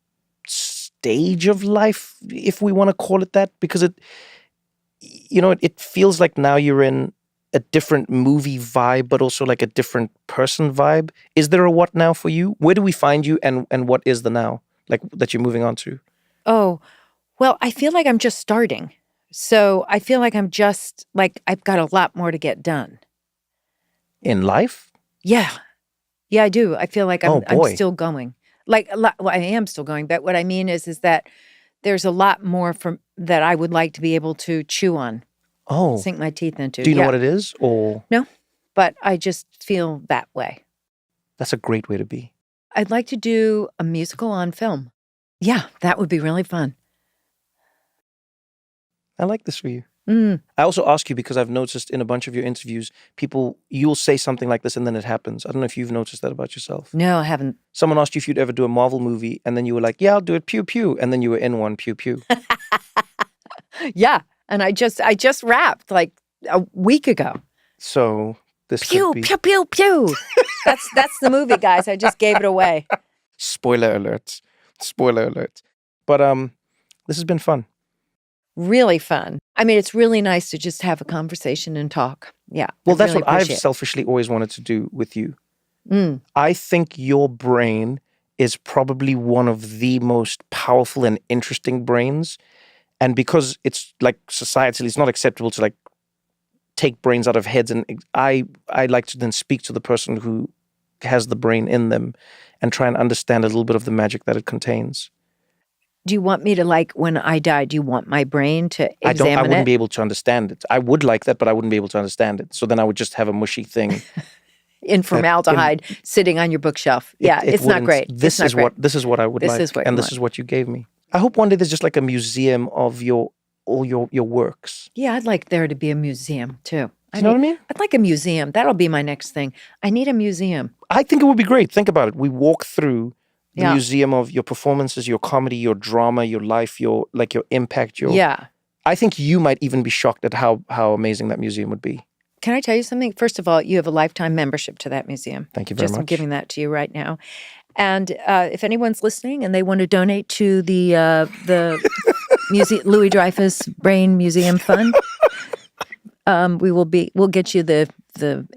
stage of life, if we want to call it that? Because it feels like now you're in a different movie vibe, but also like a different person vibe. Is there a what now for you? Where do we find you and what is the now like that you're moving on to? Oh, well, I feel like I'm just starting. So I feel like I'm just like, I've got a lot more to get done. In life? Yeah. Yeah, I do. I feel like I'm boy. still going. Like, well, I am still going. But what I mean is that there's a lot more that I would like to be able to chew on. Oh. Sink my teeth into. Do you know what it is? Or No, but I just feel that way. That's a great way to be. I'd like to do a musical on film. Yeah, that would be really fun. I like this for you. Mm. I also ask you because I've noticed in a bunch of your interviews, you'll say something like this and then it happens. I don't know if you've noticed that about yourself. No, I haven't. Someone asked you if you'd ever do a Marvel movie and then you were like, yeah, I'll do it, pew, pew. And then you were in one, pew, pew. Yeah. And I just rapped like a week ago. So this Pew, could be... pew, pew, pew. That's the movie, guys. I just gave it away. Spoiler alert. Spoiler alert. But this has been fun. Really fun. I mean, it's really nice to just have a conversation and talk. Yeah. Well, that's what I've selfishly always wanted to do with you. Mm. I think your brain is probably one of the most powerful and interesting brains. And because it's like societally, it's not acceptable to like take brains out of heads. And I like to then speak to the person who has the brain in them and try and understand a little bit of the magic that it contains. Do you want me to, like, when I die, do you want my brain to examine I wouldn't it? be able to understand it. I would like that, but I wouldn't be able to understand it. So then I would just have a mushy thing. In formaldehyde sitting on your bookshelf. Yeah, it's not great. This is what I would like. This is what and this is what you gave me. I hope one day there's just like a museum of all your works. Yeah, I'd like there to be a museum too. You know what I mean? I'd like a museum. That'll be my next thing. I need a museum. I think it would be great. Think about it. We walk through the Yeah. museum of your performances, your comedy, your drama, your life, your impact. Yeah. I think you might even be shocked at how amazing that museum would be. Can I tell you something? First of all, you have a lifetime membership to that museum. Thank you very much. I'm giving that to you right now. And if anyone's listening and they want to donate to the Louis Dreyfus Brain Museum Fund, we'll get you the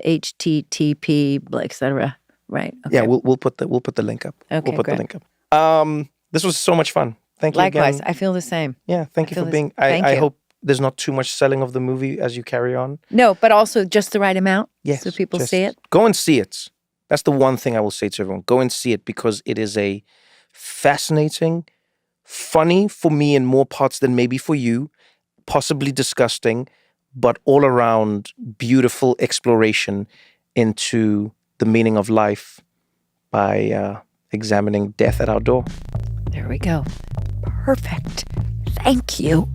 HTTP, et cetera. Right. Okay. Yeah, we'll put the link up. Okay, we'll put great. the link up. This was so much fun. Thank you Likewise, again. I feel the same. Yeah, thank you for being. Thank I you. hope there's not too much selling of the movie as you carry on. No, but also just the right amount. Yes, so people just see it. Go and see it. That's the one thing I will say to everyone. Go and see it because it is a fascinating, funny for me in more parts than maybe for you, possibly disgusting, but all around beautiful exploration into the meaning of life by examining death at our door. There we go. Perfect. Thank you.